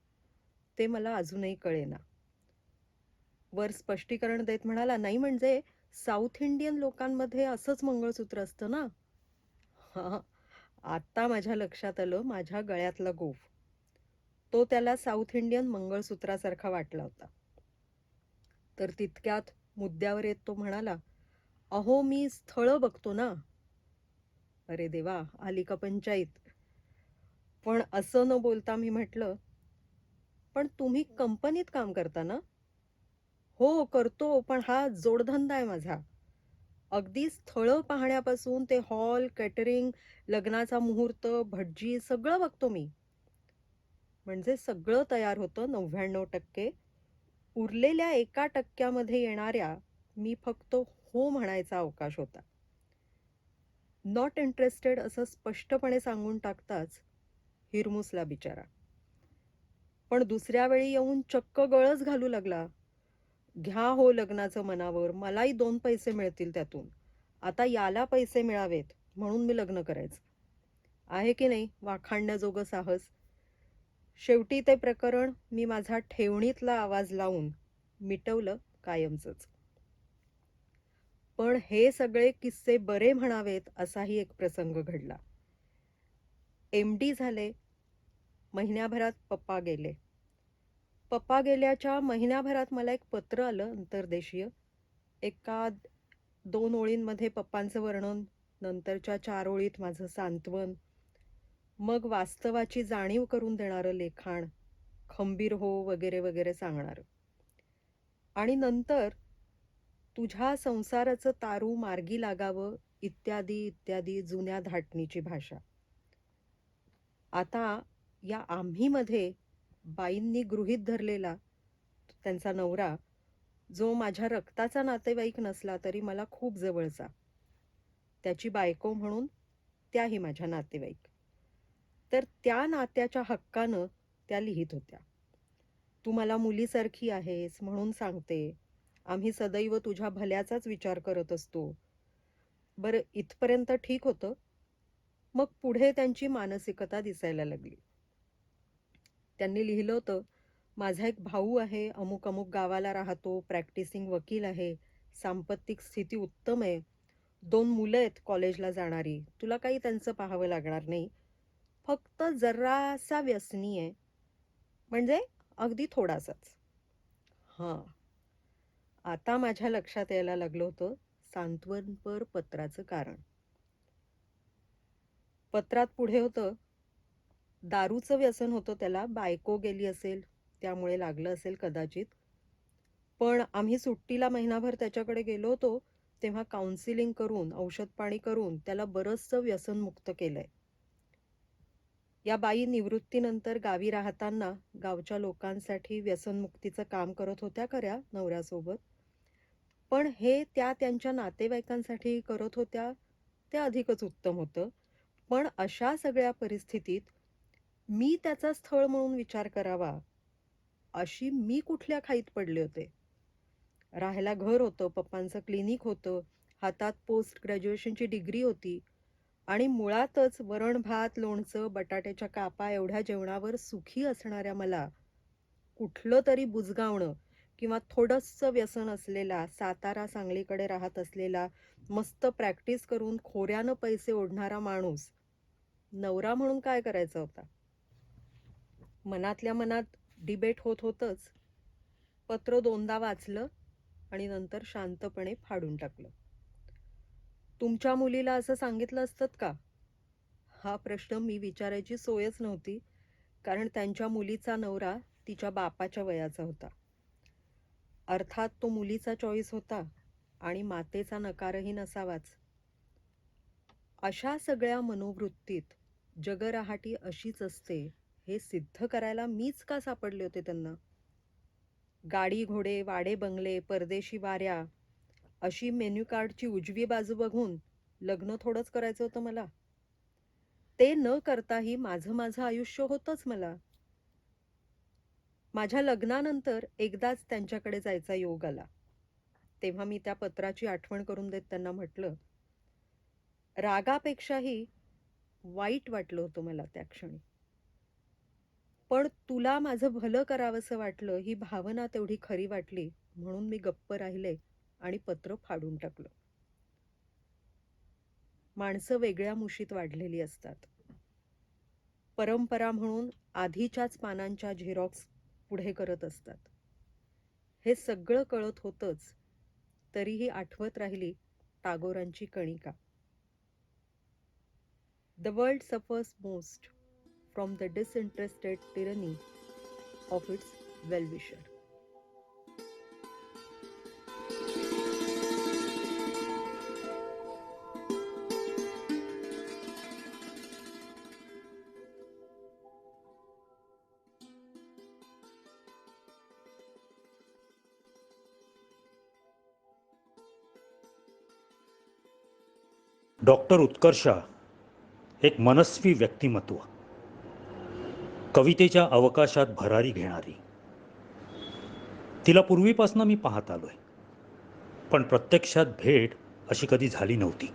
ते मला अजूनही कळेना. वर स्पष्टीकरण देत म्हणाला, नाही म्हणजे साऊथ इंडियन लोकांमध्ये असंच मंगळसूत्र असतं ना. हा, आता माझ्या लक्षात आलं माझ्या गळ्यातला गोफ. तो त्याला साऊथ इंडियन मंगळसूत्रासारखा वाटला होता. तर तितक्यात मुद्द्यावर येत तो म्हणाला, अहो मी स्थळं बघतो ना. अरे देवा, आली का पंचायत. पण असं न बोलता मी म्हटलं, पण तुम्ही कंपनीत काम करता ना? हो करतो, पण हा जोडधंदा आहे माझा. अगदी स्थळं पाहण्यापासून ते हॉल, कॅटरिंग, लग्नाचा मुहूर्त, भटजी सगळं बघतो मी. म्हणजे सगळं तयार होतं 99%. उरलेल्या 1% येणाऱ्या मी फक्त हो म्हणायचा अवकाश होता. नॉट इंटरेस्टेड असं स्पष्टपणे सांगून टाकताच हिरमुसला बिचारा. पण दुसऱ्या वेळी येऊन चक्क गळच घालू लागला. घ्या हो लग्नाचं मनावर, मलाही 2 पैसे मिळतील त्यातून. आता याला पैसे मिळावेत म्हणून मी लग्न करायचं. आहे की नाही वाखाणण्याजोगं साहस. शेवटी ते प्रकरण मी माझा ठेवणीतला आवाज लावून मिटवलं कायमचंच. पण हे सगळे किस्से बरे म्हणावेत असाही एक प्रसंग घडला. MD झाले. महिन्याभरात पप्पा गेले. पप्पा गेल्याच्या महिन्याभरात मला एक पत्र आलं अंतर्देशीय. एका 2 ओळींमध्ये पप्पांचं वर्णन, नंतरच्या 4 ओळीत माझं सांत्वन, मग वास्तवाची जाणीव करून देणारं लेखाण, खंबीर हो वगैरे वगैरे सांगणारं. आणि नंतर तुझ्या संसाराचं तारू मार्गी लागावं इत्यादी इत्यादी जुन्या धाटणीची भाषा. आता या आम्हीमध्ये बाईंनी गृहीत धरलेला त्यांचा नवरा, जो माझ्या रक्ताचा नातेवाईक नसला तरी मला खूप जवळचा, त्याची बायको म्हणून त्याही माझ्या नातेवाईक. तर त्या नात्याच्या हक्कानं त्या लिहित होत्या. तू मला मुलीसारखी आहेस म्हणून सांगते, आम्ही सदैव तुझ्या भल्याचाच विचार करत असतो. बरं इथपर्यंत ठीक होतं. मग पुढे त्यांची मानसिकता दिसायला लागली. त्यांनी लिहिलं होतं, माझा एक भाऊ आहे, अमुक अमुक गावाला राहतो, प्रॅक्टिसिंग वकील आहे, सांपत्तिक स्थिती उत्तम आहे, 2 मुलं आहेत कॉलेजला जाणारी, तुला काही त्यांचं पाहावं लागणार नाही, फक्त जरासा व्यसनी आहे, म्हणजे अगदी थोडासाच. हां, आता माझ्या लक्षात यायला लागलं होतं सांत्वनपर पत्राचं कारण. पत्रात पुढे होतं, दारूचं व्यसन होतं त्याला, बायको गेली असेल त्यामुळे लागलं असेल कदाचित. पण आम्ही सुट्टीला महिनाभर त्याच्याकडे गेलो होतो तेव्हा काउन्सिलिंग करून औषध पाणी करून त्याला बरंचसं व्यसनमुक्त केलंय. या बाई निवृत्तीनंतर गावी राहताना गावच्या लोकांसाठी व्यसनमुक्तीचं काम करत होत्या खऱ्या नवऱ्यासोबत. पण हे त्या त्यांच्या नातेवाईकांसाठी करत होत्या ते अधिकच उत्तम होतं. पण अशा सगळ्या परिस्थितीत मी त्याचा स्थळ म्हणून विचार करावा अशी मी कुठल्या खाईत पडले होते. राहायला घर होतं, पप्पांचं क्लिनिक होतं, हातात पोस्ट ग्रॅज्युएशनची डिग्री होती आणि मुळातच वरण भात लोणचं बटाट्याच्या कापा एवढ्या जेवणावर सुखी असणाऱ्या मला कुठलं तरी बुजगावणं किंवा थोडंसं व्यसन असलेला, सातारा सांगलीकडे राहत असलेला, मस्त प्रॅक्टिस करून खोऱ्यानं पैसे ओढणारा माणूस नवरा म्हणून काय करायचा होता. मनातल्या मनात डिबेट होत होतंच. पत्र 2दा वाचलं आणि नंतर शांतपणे फाडून टाकलं. तुमच्या मुलीला असं सांगितलं असतं का? हा प्रश्न मी विचारायची सोयच नव्हती, कारण त्यांच्या मुलीचा नवरा तिच्या बापाच्या वयाचा होता. अर्थात तो मुलीचा चॉईस होता आणि मातेचा नकारही नसावाच. अशा सगळ्या मनोवृत्तीत जगरहाटी अशीच असते हे सिद्ध करायला मीच का सापडले होते त्यांना. गाडी घोडे, वाडे बंगले, परदेशी वाऱ्या अशी मेन्यू कार्डची उजवी बाजू बघून लग्न थोडंच करायचं होतं मला. ते न करताही माझं आयुष्य होतंच मला. माझ्या लग्नानंतर एकदाच त्यांच्याकडे जायचा योग आला. तेव्हा मी त्या पत्राची आठवण करून देत त्यांना म्हटलं, रागापेक्षाही वाईट वाटलं होतं मला त्या क्षणी. पण तुला माझं भलं करावंसं वाटलं ही भावना तेवढी खरी वाटली म्हणून मी गप्प राहिले आणि पत्र फाडून टाकलं. माणसं वेगळ्या मुशीत वाढलेली असतात. परंपरा म्हणून आधीच्याच पानांच्या झेरॉक्स पुढे करत असतात. हे सगळं कळत होतंच, तरीही आठवत राहिली टागोरांची कणिका. The world suffers most from the disinterested tyranny of its well-wisher. Doctor Utkarsha एक मनस्वी व्यक्तिमत्व, कवितेच्या अवकाशात भरारी घेणारी. तिला पूर्वीपासून मी पाहत आलोय, पण प्रत्यक्षात भेट अशी कधी झाली नव्हती.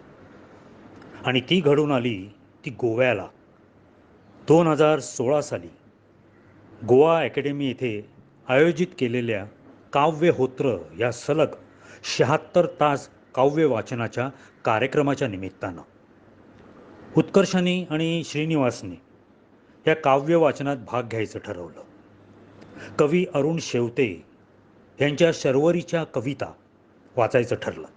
आणि ती घडून आली ती गोव्याला 2016 साली गोवा अकॅडमी येथे आयोजित केलेल्या काव्यहोत्र या सलग 76 तास काव्य वाचनाच्या कार्यक्रमाच्या निमित्तानं. उत्कर्षाने आणि श्रीनिवासने या काव्य वाचनात भाग घ्यायचं ठरवलं. कवी अरुण शेवते यांच्या शर्वरीच्या कविता वाचायचं ठरलं.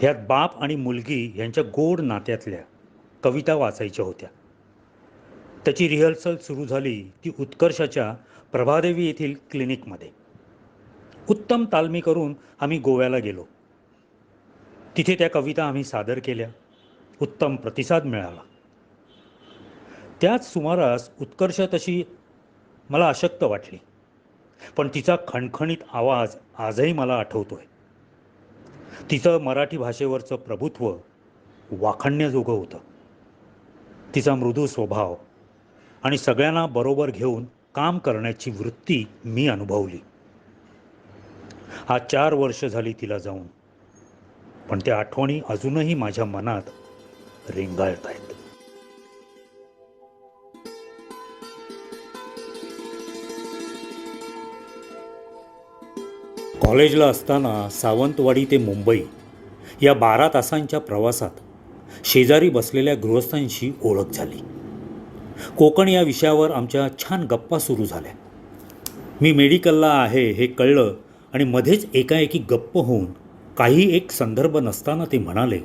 ह्यात बाप आणि मुलगी यांच्या गोड नात्यातल्या कविता वाचायच्या होत्या. त्याची रिहर्सल सुरू झाली ती उत्कर्षाच्या प्रभादेवी येथील क्लिनिकमध्ये. उत्तम तालमी करून आम्ही गोव्याला गेलो. तिथे त्या कविता आम्ही सादर केल्या. उत्तम प्रतिसाद मिळाला. त्याच सुमारास उत्कर्षा तशी मला अशक्त वाटली, पण तिचा खणखणीत आवाज आजही मला आठवतोय. तिचं मराठी भाषेवरचं प्रभुत्व वाखाणण्याजोगं होतं. तिचा मृदू स्वभाव आणि सगळ्यांना बरोबर घेऊन काम करण्याची वृत्ती मी अनुभवली. आज 4 वर्ष झाली तिला जाऊन, पण त्या आठवणी अजूनही माझ्या मनात रेंगाळत आहेत. कॉलेजला असताना सावंतवाडी ते मुंबई या 12 तासांच्या प्रवासात शेजारी बसलेल्या गृहस्थांशी ओळख झाली. कोकण या विषयावर आमच्या छान गप्पा सुरू झाल्या. मी मेडिकलला आहे हे कळलं आणि मध्येच एकाएकी गप्प होऊन काही एक संदर्भ नसताना ते म्हणाले,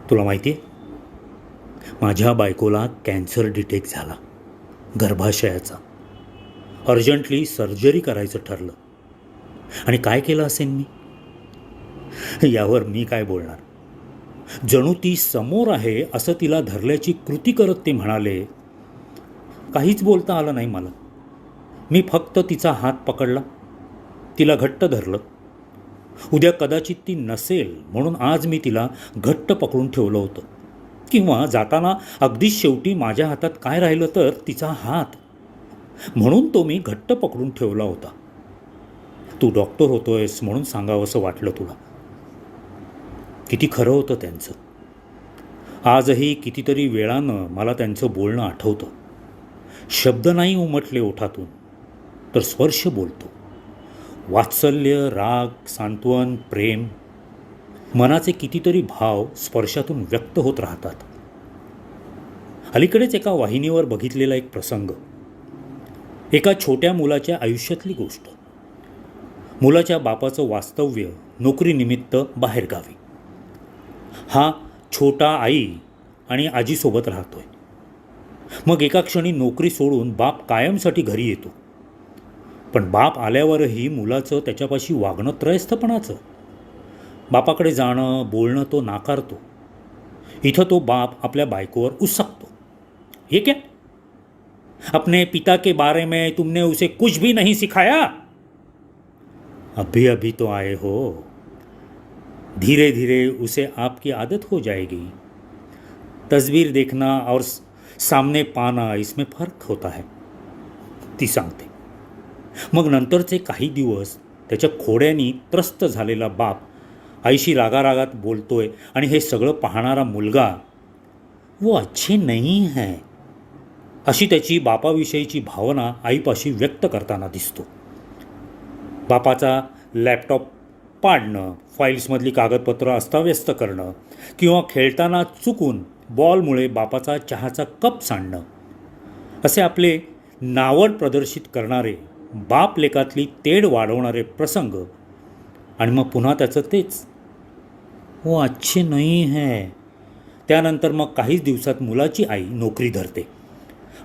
तुला माहिती आहे, माझ्या बायकोला कॅन्सर डिटेक्ट झाला, गर्भाशयाचा. अर्जंटली सर्जरी करायचं ठरलं. आणि काय केलं असेल मी? यावर मी काय बोलणार. जणू ती समोर आहे असं तिला धरल्याची कृती करत ते म्हणाले. काहीच बोलता आलं नाही मला. मी फक्त तिचा हात पकडला, तिला घट्ट धरलं. उद्या कदाचित ती नसेल म्हणून आज मी तिला घट्ट पकडून ठेवलं होतं. किंवा जाताना अगदीच शेवटी माझ्या हातात काय राहिलं तर तिचा हात, म्हणून तो मी घट्ट पकडून ठेवला होता. तू डॉक्टर होतोयस म्हणून सांगावंसं वाटलं तुला. किती खरं होतं त्यांचं. आजही कितीतरी वेळानं मला त्यांचं बोलणं आठवतं. शब्द नाही उमटले ओठातून, तर स्पर्श बोलतो. वात्सल्य, राग, सांत्वन, प्रेम, मनाचे कितीतरी भाव स्पर्शातून व्यक्त होत राहतात. अलीकडेच एका वाहिनीवर बघितलेला एक प्रसंग, एका छोट्या मुलाच्या आयुष्यातली गोष्ट. मुलाच्या बापाचं वास्तव्य नोकरीनिमित्त बाहेरगावी. हा छोटा आई आणि आजीसोबत राहतोय. मग एका क्षणी नोकरी सोडून बाप कायमसाठी घरी येतो. पण बाप आल्यावरही मुलाचं त्याच्यापाशी वागणं त्रयस्थपणाचं. बापाकडे जाणं, बोलणं तो नाकारतो. इथं तो बाप आपल्या बायकोवर उसकतो. हे क्या? अपने पिता के बारे में तुमने उसे कुछ भी नहीं सिखाया? अभी अभी तो आए हो, धीरे धीरे उसे आपकी आदत हो जाएगी. तस्वीर देखना और सामने पाना इसमें फर्क होता है, ती सांगते. मग नंतरचे काही दिवस त्याच्या खोड्यांनी त्रस्त झालेला बाप आईशी रागारागात बोलतोय आणि हे सगळं पाहणारा मुलगा वो अच्छे नहीं है अशी त्याची बापाविषयीची भावना आईपाशी व्यक्त करताना दिसतो. बापाचा लॅपटॉप पाडणं, फाईल्समधली कागदपत्रं अस्ताव्यस्त करणं किंवा खेळताना चुकून बॉलमुळे बापाचा चहाचा कप सांडणं असे आपले नावड प्रदर्शित करणारे बाप लेकातली तेढ वाढवणारे प्रसंग आणि मग पुन्हा त्याचं तेच वो अच्छे नहीं है. त्यानंतर मग काहीच दिवसात मुलाची आई नोकरी धरते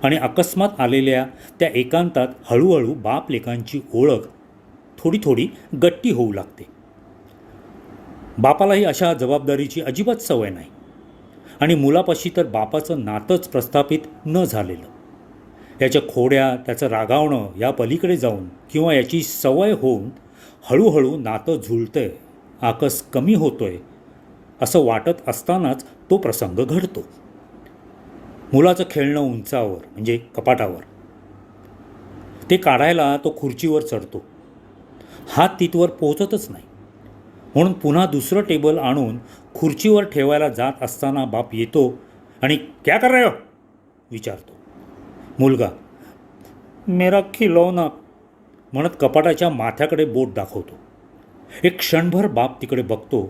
आणि अकस्मात आलेल्या त्या एकांतात हळूहळू बाप लेकांची ओळख थोडी थोडी गट्टी होऊ लागते. बापालाही अशा जबाबदारीची अजिबात सवय नाही आणि मुलापाशी तर बापाचं नातंच प्रस्थापित न झालेलं. याच्या खोड्या, त्याचं रागावणं या पलीकडे जाऊन किंवा याची सवय होऊन हळूहळू नातं झुलतंय, आकस कमी होतोय असं वाटत असतानाच तो प्रसंग घडतो. मुलाचं खेळणं उंचावर म्हणजे कपाटावर. ते काढायला तो खुर्चीवर चढतो. हात तिथवर पोहोचतच नाही म्हणून पुन्हा दुसरं टेबल आणून खुर्चीवर ठेवायला जात असताना बाप येतो आणि क्या कर रहे हो विचारतो. मुलगा मेरा खिलौना म्हणत कपाटाच्या माथ्याकडे बोट दाखवतो. एक क्षणभर बाप तिकडे बघतो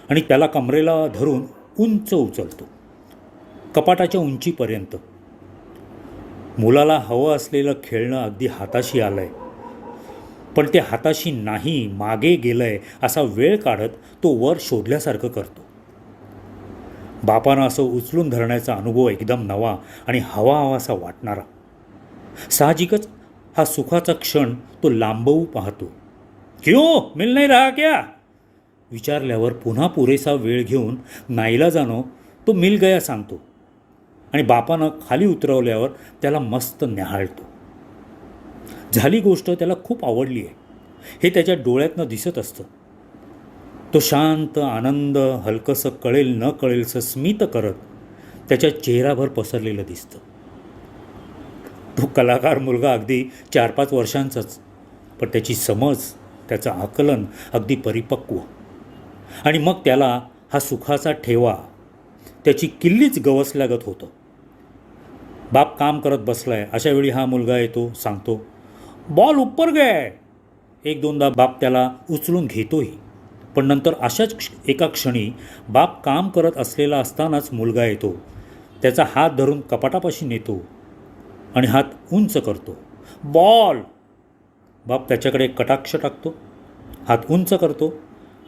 आणि त्याला कमरेला धरून उंच उचलतो, कपाटाच्या उंचीपर्यंत. मुलाला हवं असलेलं खेळणं अगदी हाताशी आलं आहे, पण ते हाताशी नाही, मागे गेलं आहे असा वेळ काढत तो वर शोधल्यासारखं करतो. बापानं असं उचलून धरण्याचा अनुभव एकदम नवा आणि हवाहवासा वाटणारा. साहजिकच हा सुखाचा क्षण तो लांबवू पाहतो. क्यों मिल नाही रहा क्या विचारल्यावर पुन्हा पुरेसा वेळ घेऊन नाईलाजानं तो मिल गया सांगतो आणि बापानं खाली उतरवल्यावर त्याला मस्त न्याहाळतो. झाली गोष्ट त्याला खूप आवडली आहे हे त्याच्या डोळ्यातनं दिसत असतं. तो शांत आनंद हलकंसं कळेल न कळेलसं स्मित करत त्याच्या चेहऱ्याभर पसरलेलं दिसतं. तो कलाकार मुलगा अगदी 4-5 वर्षांचाच, पण त्याची समज, त्याचं आकलन अगदी परिपक्व. आणि मग त्याला हा सुखाचा ठेवा त्याची किल्लीच गवसल्यागत होतं. बाप काम करत बसलाय अशा वेळी हा मुलगा येतो, सांगतो बॉल ऊपर गए. 1-2दा बाप त्याला उचलून घेतोही, पण नंतर अशाच एका क्षणी बाप काम करत असलेला असतानाच मुलगा येतो, त्याचा हात धरून कपाटापाशी नेतो आणि हात उंच करतो. बॉल. बाप त्याच्याकडे कटाक्ष टाकतो, हात उंच करतो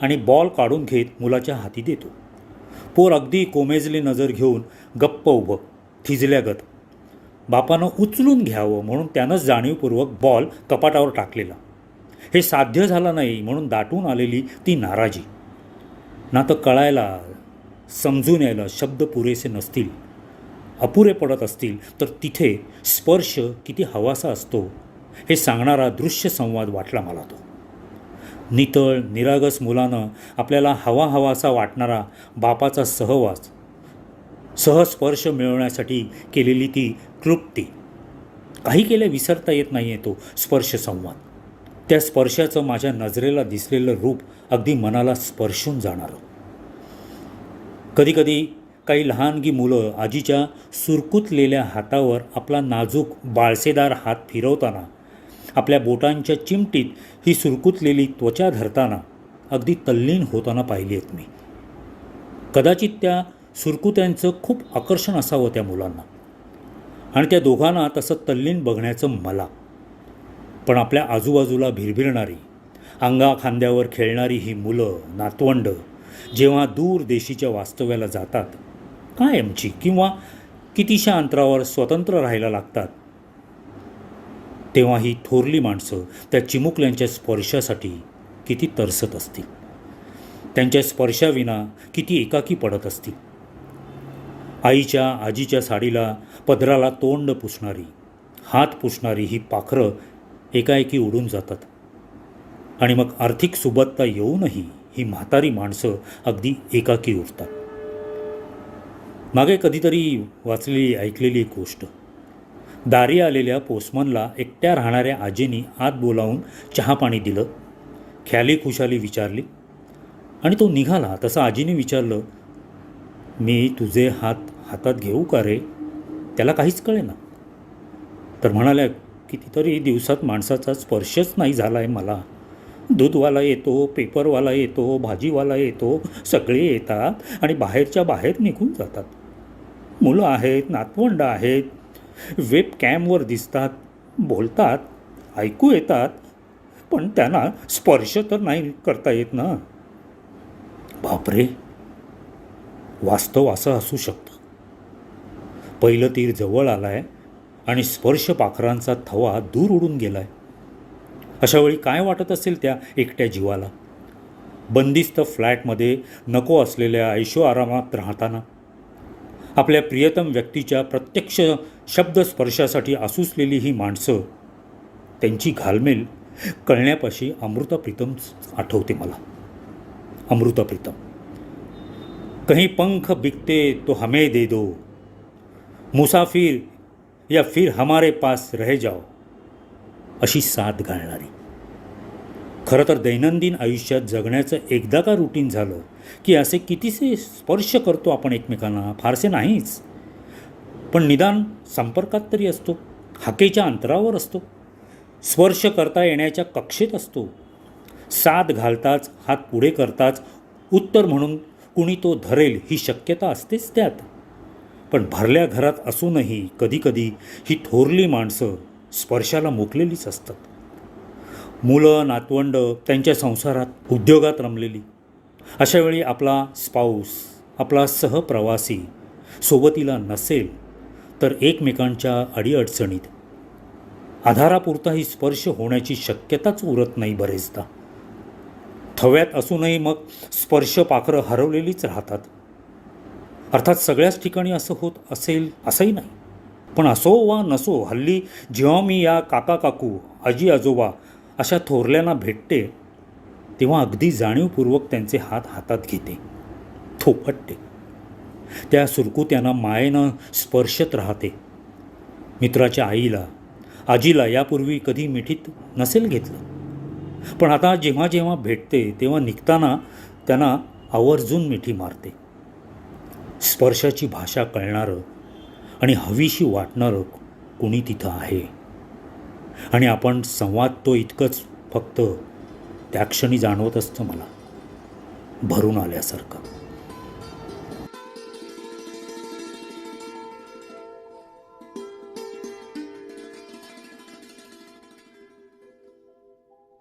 आणि बॉल काढून घेत मुलाच्या हाती देतो. पोर अगदी कोमेजली नजर घेऊन गप्प उभं थिजल्यागत. बापानं उचलून घ्यावं म्हणून त्यानंच जाणीवपूर्वक बॉल कपाटावर टाकलेला. हे साध्य झालं नाही म्हणून दाटून आलेली ती नाराजी. ना तर कळायला, समजून यायला शब्द पुरेसे नसतील, अपुरे पडत असतील तर तिथे स्पर्श किती हवासा असतो हे सांगणारा दृश्य संवाद वाटला मला तो. नितळ निरागस मुलानं आपल्याला हवासा वाटणारा बापाचा सहवास, सहस्पर्श मिळवण्यासाठी केलेली ती क्लृप्ती, काही केल्या विसरता येत नाही आहे तो स्पर्श संवाद. त्या स्पर्शाचं माझ्या नजरेला दिसलेलं रूप अगदी मनाला स्पर्शून जाणारं. कधीकधी काही लहानगी मुलं आजीच्या सुरकुतलेल्या हातावर आपला नाजूक बाळसेदार हात फिरवताना, आपल्या बोटांच्या चिमटीत ही सुरकुतलेली त्वचा धरताना अगदी तल्लीन होताना पाहिली आहेत मी. कदाचित त्या सुरकुत्यांचं खूप आकर्षण असावं त्या मुलांना आणि त्या दोघांना तसं तल्लीन बघण्याचं मला. पण आपल्या आजूबाजूला भिरभिरणारी, अंगाखांद्यावर खेळणारी ही मुलं, नातवंड जेव्हा दूर देशीच्या वास्तव्याला जातात, कायमची किंवा कितीशा अंतरावर स्वतंत्र राहायला लागतात, तेव्हा ही थोरली माणसं त्या चिमुकल्यांच्या स्पर्शासाठी किती तरसत असतील, त्यांच्या स्पर्शाविना किती एकाकी पडत असतील. आईच्या आजीच्या साडीला पदराला तोंड पुसणारी, हात पुसणारी ही पाखरं एकाएकी उडून जातात आणि मग आर्थिक सुबत्ता येऊनही ही म्हातारी माणसं अगदी एकाकी उरतात. मागे कधीतरी वाचलेली ऐकलेली एक गोष्ट. दारी आलेल्या पोस्टमनला एकट्या राहणाऱ्या आजीनी आत बोलावून चहा पाणी दिलं. ख्याली खुशाली विचारली आणि तो निघाला तसं आजीने विचारलं, मी तुझे हात हातात घेऊ का रे? त्याला काहीच कळेना. तर म्हणाल्या, कितीतरी दिवसात माणसाचा स्पर्शच नाही झाला आहे मला. दूधवाला येतो, पेपरवाला येतो, भाजीवाला येतो, सगळे येतात आणि बाहेरच्या बाहेर निघून जातात. मुलं आहेत, नातवंड आहेत, वेब कॅमवर दिसतात, बोलतात, ऐकू येतात, पण त्यांना स्पर्श तर नाही करता येत ना. बापरे, वास्तव असं असू शकतं. पहिलं तीर जवळ आलाय आणि स्पर्श पाखरांचा थवा दूर उडून गेलाय. अशा वेळी काय वाटत असेल त्या एकट्या जीवाला? बंदिस्त फ्लॅटमध्ये नको असलेल्या ऐशोआरामात राहताना, आपल्या प्रियतम व्यक्तीच्या प्रत्यक्ष शब्दस्पर्शासाठी आसुसलेली ही माणसं, त्यांची घालमेल कळण्यापाशी अमृता प्रीतम आठवते मला. अमृता प्रीतम. कहीं पंख बिकते तो हमें दे दो, मुसाफिर या फिर हमारे पास रह जाओ, अशी साथ घालणारी. खरं तर दैनंदिन आयुष्यात जगण्याचं एकदा का रुटीन झालं की असे कितीसे स्पर्श करतो आपण एकमेकांना? फारसे नाहीच, पण निदान संपर्कात तरी असतो, हाकेच्या अंतरावर असतो, स्पर्श करता येण्याच्या कक्षेत असतो. साथ घालताच, हात पुढे करताच उत्तर म्हणून कुणी तो धरेल ही शक्यता असतेच त्यात. पण भरल्या घरात असूनही कधीकधी ही थोरली माणसं स्पर्शाला मुकलेलीच असतात. मुलं, नातवंड, त्यांच्या संसारात, उद्योगात रमलेली. अशा वेळी आपला स्पाऊस, आपला सहप्रवासी सोबतीला नसेल तर एकमेकांच्या अडीअडचणीत आधारापुरताही स्पर्श होण्याची शक्यताच उरत नाही बरेचदा. थव्यात असूनही मग स्पर्श पाखरं हरवलेलीच राहतात. अर्थात सगळ्याच ठिकाणी असं होत असेल असंही नाही, पण असो वा नसो, हल्ली जेव्हा मी या काका काकू, आजी आजोबा अशा थोरल्यांना भेटते तेव्हा अगदी जाणीवपूर्वक त्यांचे हात हातात घेते, थोपटते. त्या सुरकुत्यांना मायेनं स्पर्शत राहते. मित्राच्या आईला, आजीला यापूर्वी कधी मिठीत नसेल घेतलं, पण आता जेव्हा जेव्हा भेटते तेव्हा निघताना त्यांना आवर्जून मिठी मारते. स्पर्शाची भाषा कळणारं आणि हवीशी वाटणारं कुणी तिथं आहे, आणि आपण संवादतो इतकंच फक्त त्या क्षणी जाणवत असतं मला, भरून आल्यासारखं.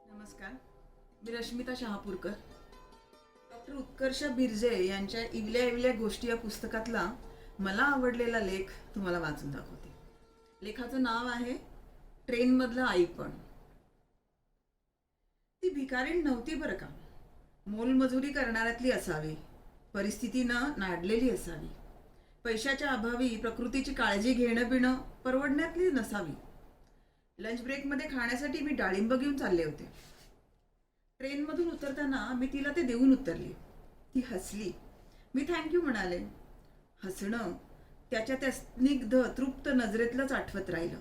नमस्कार, मी रश्मिता शहापूरकर. डॉक्टर उत्कर्ष बिर्जे यांच्या इवल्या इवल्या गोष्टी या पुस्तकातला मला आवडलेला लेख तुम्हाला वाचून दाखवते. लेखाचं नाव आहे ट्रेनमधलं आईपण. ती भिकारीण नव्हती बरं का, मोलमजुरी करणाऱ्यातली असावी, परिस्थितीनं नाडलेली असावी, पैशाच्या अभावी प्रकृतीची काळजी घेणं बिणं परवडण्यातली नसावी. लंच ब्रेकमध्ये खाण्यासाठी मी डाळिंब घेऊन चालले होते. ट्रेनमधून उतरताना मी तिला ते देऊन उतरली. ती हसली. मी थँक्यू म्हणाले. हसणं त्याच्या त्या स्निग्ध तृप्त नजरेतलंच आठवत राहिलं,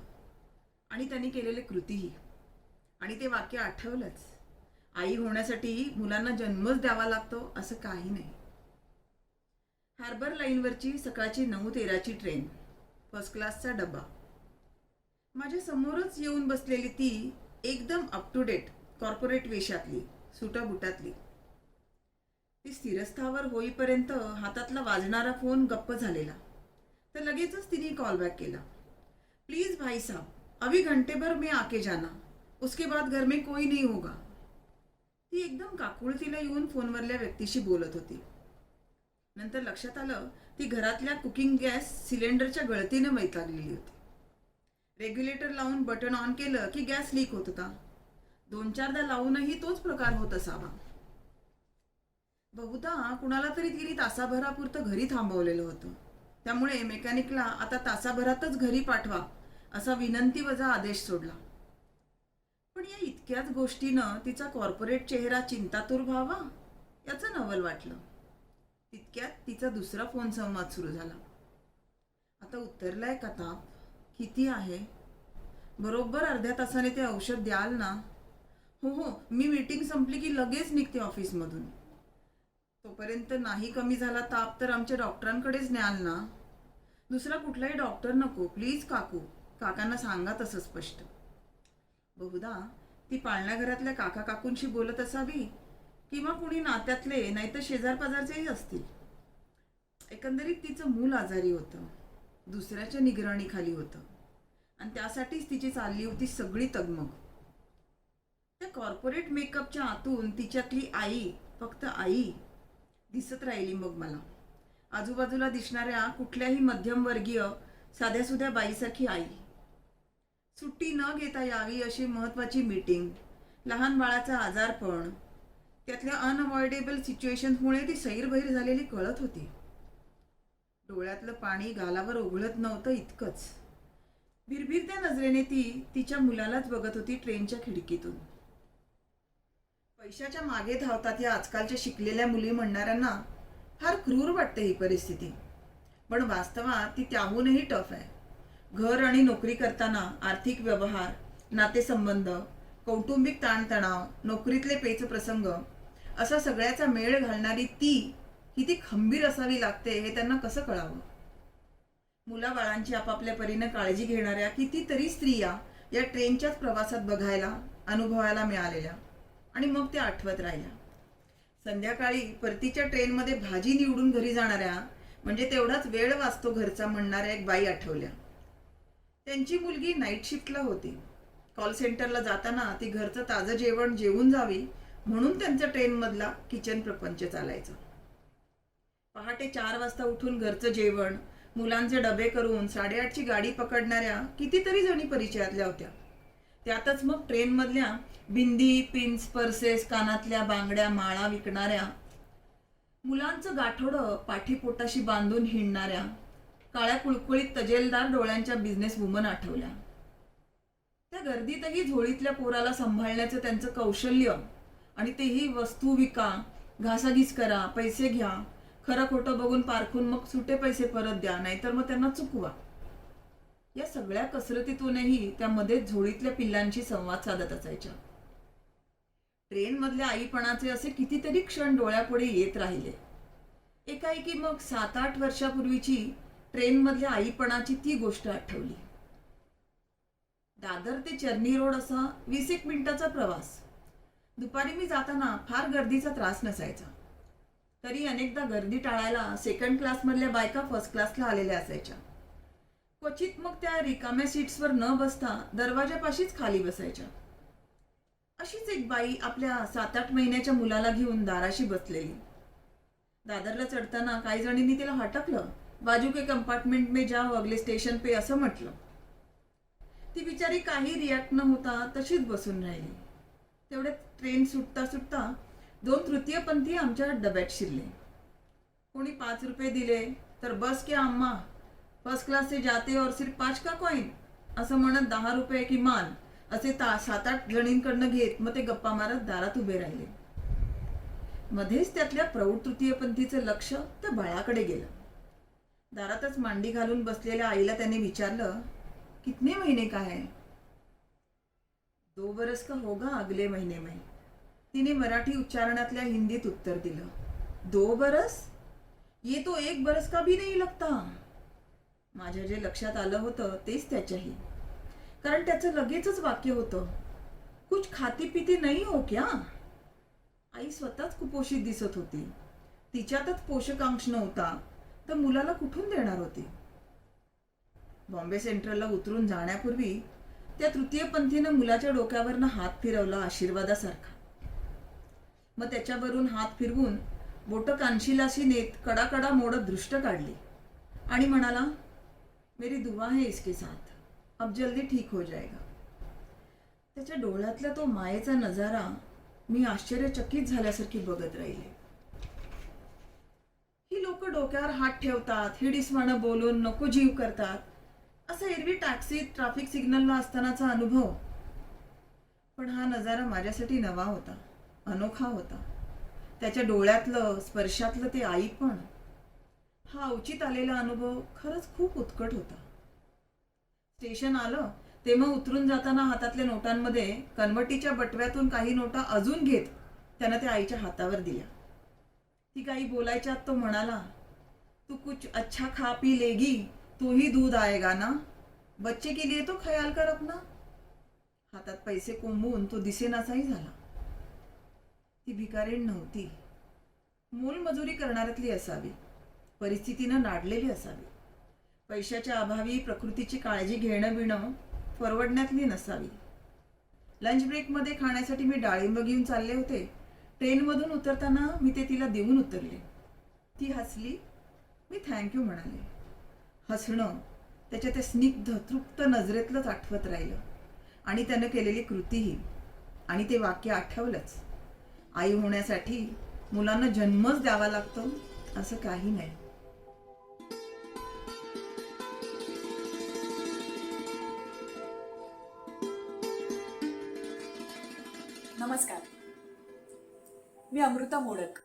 आणि त्यांनी केलेले कृतीही. आणि ते वाक्य आठवलंच, आई होण्यासाठी मुलांना जन्मच द्यावा लागतो असं काही नाही. हार्बर लाईनवरची सकाळची 9:13ची ट्रेन, फर्स्ट क्लासचा डबा. माझ्या समोरच येऊन बसलेली ती एकदम अप टू डेट कॉर्पोरेट वेशातली, सुटाबुटातली. ती स्थिरस्थावर होईपर्यंत हातातला वाजणारा फोन गप्प झालेला. तर लगेचच तिने कॉल बॅक केला. प्लीज भाई साहब, अभी घंटे भर में आके जाना, उसके बाद घर में कोई नहीं होगा. ती एकदम काकुळतीला येऊन फोनवरल्या व्यक्तीशी बोलत होती. नंतर लक्षात आलं ती घरातल्या कुकिंग गॅस सिलेंडरच्या गळतीनं वैतागलेली होती. रेग्युलेटर लावून बटन ऑन केलं की गॅस लीक होत होता. 2-4दा लावूनही तोच प्रकार होत असावा. बहुधा कुणाला तरी तिने तासाभरापुरतं घरी थांबवलेलं होतं. त्यामुळे मेकॅनिकला आता तासाभरातच घरी पाठवा असा विनंतीवजा आदेश सोडला. पण या इतक्याच गोष्टीनं तिचा कॉर्पोरेट चेहरा चिंतातूर व्हावा याचं नवल वाटलं. तितक्यात तिचा दुसरा फोन संवाद सुरू झाला. आता उतरलाय का ताप? किती आहे? बरोबर अर्ध्या तासाने ते औषध द्याल ना? हो, मी मीटिंग संपली की लगेच निघते ऑफिसमधून. तोपर्यंत नाही कमी झाला ताप तर आमच्या डॉक्टरांकडेच न्याल ना. दुसरा कुठलाही डॉक्टर नको प्लीज काकू. काकांना सांगा तसं स्पष्ट. बहुधा ती पाळण्या घरातल्या काका काकूंशी बोलत असावी किंवा कुणी नात्यातले नाहीतर शेजार पाजारचेही असतील. एकंदरीत तिचं मूल आजारी होतं, दुसऱ्याच्या निगराणीखाली होतं आणि त्यासाठीच तिची चालली होती सगळी तगमग. त्या कॉर्पोरेट मेकअपच्या आतून तिच्यातली आई, फक्त आई दिसत राहिली मग मला. आजूबाजूला दिसणाऱ्या कुठल्याही मध्यमवर्गीय साध्यासुध्या बाईसारखी आई. सुट्टी न घेता यावी अशी महत्त्वाची मीटिंग, लहान बाळाचा आजारपण, त्यातल्या अनअवॉइडेबल सिच्युएशन्समुळे ती सैरभैर झालेली कळत होती. डोळ्यातलं पाणी गालावर ओघळत नव्हतं इतकंच. भिरभिरत्या नजरेने ती तिच्या मुलालाच बघत होती ट्रेनच्या खिडकीतून. पैशाच्या मागे धावतात या आजकालच्या शिकलेल्या मुली म्हणणाऱ्यांना फार क्रूर वाटते ही परिस्थिती, पण वास्तवात ती त्याहूनही टफ आहे. घर आणि नोकरी करताना आर्थिक व्यवहार, नातेसंबंध, कौटुंबिक ताणतणाव, नोकरीतले पेच प्रसंग असा सगळ्याचा मेळ घालणारी ती किती खंबीर असावी लागते हे त्यांना कसं कळावं. मुलाबाळांची आपापल्या परीने काळजी घेणाऱ्या कितीतरी स्त्रिया या ट्रेनच्याच प्रवासात बघायला, अनुभवायला मिळालेल्या आणि मग त्या आठवत राहिल्या. संध्याकाळी परतीच्या ट्रेनमध्ये भाजी निवडून घरी जाणाऱ्या, म्हणजे तेवढाच वेळ वाचतो घरचा म्हणणाऱ्या एक बाई आठवल्या. त्यांची मुलगी नाईट शिफ्टला होती. कॉल सेंटरला जाताना ती घरचं ताजं जेवण जेवून जावी म्हणून त्यांचा ट्रेनमधला किचन प्रपंच चालायचा. पहाटे 4 वाजता उठून घरचं जेवण, मुलांचे डबे करून 8:30ची गाडी पकडणाऱ्या कितीतरी जणी परिचयातल्या होत्या. त्यातच मग ट्रेनमधल्या बिंदी, पिन्स, पर्सेस, कानातल्या बांगड्या, माळा विकणाऱ्या, मुलांचं गाठोडं पाठीपोटाशी बांधून हिंडणाऱ्या, काळ्या कुळकुळीत तजेलदार डोळ्यांच्या बिझनेस वुमन आठवल्या. त्या गर्दीतही झोळीतल्या पोराला सांभाळण्याचं त्यांचं कौशल्य आणि तेही वस्तू विका, घासाघीस करा, पैसे घ्या, खरं खोटं बघून पारखून मग सुटे पैसे परत द्या, नाहीतर मग त्यांना चुकवा. या सगळ्या कसरतीतूनही त्यामध्ये झोळीतल्या पिल्लांशी संवाद साधत असायच्या. ट्रेनमधल्या आईपणाचे असे कितीतरी क्षण डोळ्यापुढे येत राहिले. एकाएकी मग 7-8 वर्षापूर्वीची ट्रेनमधल्या आईपणाची ती गोष्ट आठवली. दादर ते चर्नी रोड असा 20 मिनिटाचा प्रवास. दुपारी मी जाताना फार गर्दीचा त्रास नसायचा. तरी अनेकदा गर्दी टाळायला सेकंड क्लासमधल्या बायका फर्स्ट क्लासला आलेल्या असायच्या. क्वचित मग त्या रिकाम्या सीट्सवर न बसता दरवाजापाशीच खाली बसायच्या. अशीच एक बाई आपल्या 7-8 महिन्याच्या मुलाला घेऊन दाराशी बसलेली. दादरला चढताना काही जणींनी तिला हटकलं. बाजू के कंपार्टमेंट में जाओ, अगले स्टेशन पे असं म्हटलं. ती बिचारी काही रिॲक्ट न होता तशीच बसून राहिली. तेवढ्यात ट्रेन सुटता सुटता 2 तृतीयपंथी आमच्या डब्यात शिरले. कोणी 5 रुपये दिले तर बस क्या अम्मा, फर्स्ट क्लास से जाते और सिर्फ 5 का कॉइन असं म्हणत 10 रुपये किमान असे 7-8 जणींकडनं घेत मग ते गप्पा मारत दारात उभे राहिले. मध्येच त्यातल्या प्रौढ तृतीयपंथीचं लक्ष त्या बाळाकडे गेलं. दारातच मांडी घालून बसलेल्या आईला त्याने विचारलं, कितने महीने का है? 2 बरस का होगा अगले महीने में. तिने मराठी उच्चारणातल्या हिंदीत उत्तर दिलं. 2 बरस? ये तो 1 बरस का भी नहीं लगता. माझ्या जे लक्षात आलं होतं तेच त्याच्याही. कारण त्याचं लगेचच वाक्य होतं, कुछ खाती पिती नाही हो क्या? आई स्वतःच कुपोषित दिसत होती. तिच्यातच पोषकांश नव्हता तर मुलाला कुठून देणार होती? बॉम्बे सेंट्रलला उतरून जाण्यापूर्वी त्या तृतीयपंथीनं मुलाच्या डोक्यावरनं हात फिरवला आशीर्वादासारखा. मग त्याच्यावरून हात फिरवून बोटं कानशिलाशी नेत कडाकडा मोडत दृष्ट काढली आणि म्हणाला, मेरी दुआ है इसके साथ, अब जल्दी ठीक हो जाएगा. त्याच्या डोळ्यातला तो मायेचा नजारा मी आश्चर्यचकित झाल्यासारखी बघत राहिले. ही लोक डोक्यावर हात ठेवतात, हिडीसवाणं बोलून नको जीव करतात, असं एरवी टॅक्सीत ट्रॅफिक सिग्नलला असतानाचा अनुभव. पण हा नजारा माझ्यासाठी नवा होता, अनोखा होता. त्याच्या डोळ्यातलं, स्पर्शातलं ते आई पण. हा अवचित आलेला अनुभव खरंच खूप उत्कट होता. स्टेशन आलं ते मग उतरून जाताना हातातल्या नोटांमध्ये कनवटीच्या बटव्यातून काही नोटा अजून घेत त्यानं त्या आईच्या हातावर दिल्या. ती काही बोलायच्यात तो म्हणाला, तू कुछ अच्छा खा पी लेगी, तू ही दूध आएगा ना, बच्चे के लिए तो ख्याल कर अपना. हातात पैसे कोंबून तो दिसेनासाही झाला. ती भिकारीण नव्हती, मोलमजुरी करणाऱ्यातली असावी, परिस्थितीनं नाडलेली असावी, पैशाच्या अभावी प्रकृतीची काळजी घेणं बिणं परवडण्यातली नसावी. लंच ब्रेकमध्ये खाण्यासाठी मी डाळिंब घेऊन चालले होते. ट्रेनमधून उतरताना मी ते तिला देऊन उतरले. ती हसली. मी थँक्यू म्हणाले. हसणं त्याच्या त्या स्निग्ध तृप्त नजरेतलंच आठवत राहिलं आणि त्यानं केलेली कृतीही. आणि ते वाक्य आठवलंच, आई होण्यासाठी मुलांना जन्मच द्यावा लागतो असं काही नाही. नमस्कार, मी अमृता मोडक.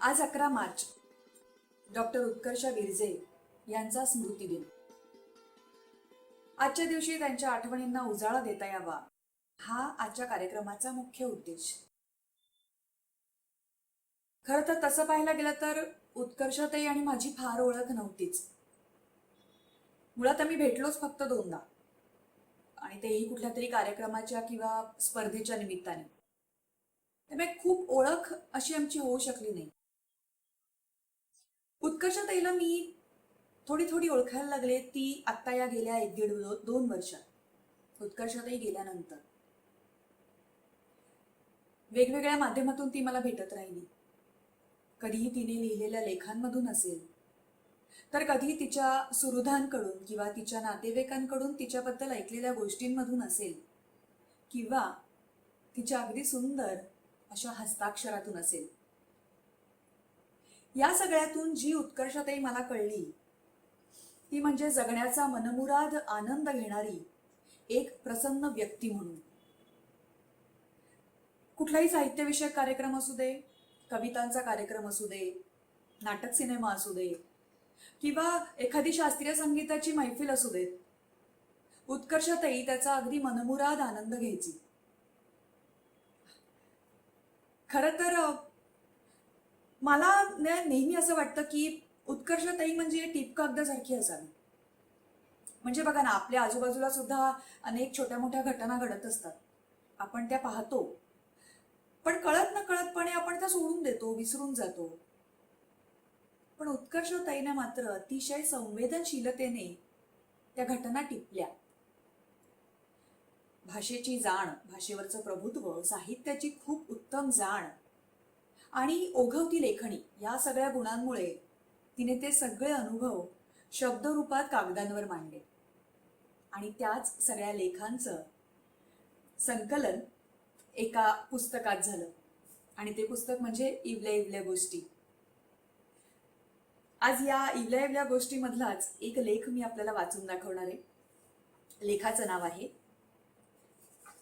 आज 11 मार्च, डॉक्टर उत्कर्षा विरजे यांचा स्मृती दिन. आजच्या दिवशी त्यांच्या आठवणींना उजाळा देता यावा हा आजच्या कार्यक्रमाचा मुख्य उद्देश. खरं तर तसं पाहायला गेलं तर उत्कर्षाताई आणि माझी फार ओळख नव्हतीच. मुळात आम्ही भेटलोच फक्त 2दा, आणि तेही कुठल्या तरी कार्यक्रमाच्या किंवा स्पर्धेच्या निमित्ताने. त्यामुळे खूप ओळख अशी आमची होऊ शकली नाही. उत्कर्षाताईला मी थोडी थोडी ओळखायला लागले ती आत्ता या गेल्या 1-1.5-2 वर्षात. उत्कर्षाताई गेल्यानंतर वेगवेगळ्या माध्यमातून ती मला भेटत राहिली. कधीही तिने लिहिलेल्या लेखांमधून असेल, तर कधी तिच्या सुहृदांकडून किंवा तिच्या नातेवाईकांकडून तिच्याबद्दल ऐकलेल्या गोष्टींमधून असेल, किंवा तिच्या अगदी सुंदर अशा हस्ताक्षरातून असेल. या सगळ्यातून जी उत्कर्षाताई मला कळली ती म्हणजे जगण्याचा मनमुराद आनंद घेणारी एक प्रसन्न व्यक्ती म्हणून. कुठलाही साहित्यविषयक कार्यक्रम असू दे, कवितांचा कार्यक्रम असू दे, नाटक सिनेमा असू दे, किंवा एखादी शास्त्रीय संगीताची मैफिल असू देत, उत्कर्षाताई त्याचा अगदी मनमुराद आनंद घ्यायची. खरं तर मला नेहमी असं वाटतं की उत्कर्षाताई म्हणजे टीप कागदासारखी असावी. म्हणजे बघा ना, आपल्या आजूबाजूला सुद्धा अनेक छोट्या मोठ्या घटना घडत असतात. आपण त्या पाहतो, पण कळत न कळतपणे आपण त्या सोडून देतो, विसरून जातो. पण उत्कर्षताईने मात्र अतिशय संवेदनशीलतेने त्या घटना टिपल्या. भाषेची जाण, भाषेवरचं प्रभुत्व, साहित्याची खूप उत्तम जाण आणि ओघवती लेखणी या सगळ्या गुणांमुळे तिने ते सगळे अनुभव शब्दरूपात कागदांवर मांडले. आणि त्याच सगळ्या लेखांचं संकलन एका पुस्तकात झालं. आणि ते पुस्तक म्हणजे इवल्या इवल्या गोष्टी. आज या इवल्या इवल्या गोष्टीमधलाच एक लेख मी आपल्याला वाचून दाखवणार आहे. लेखाचं नाव आहे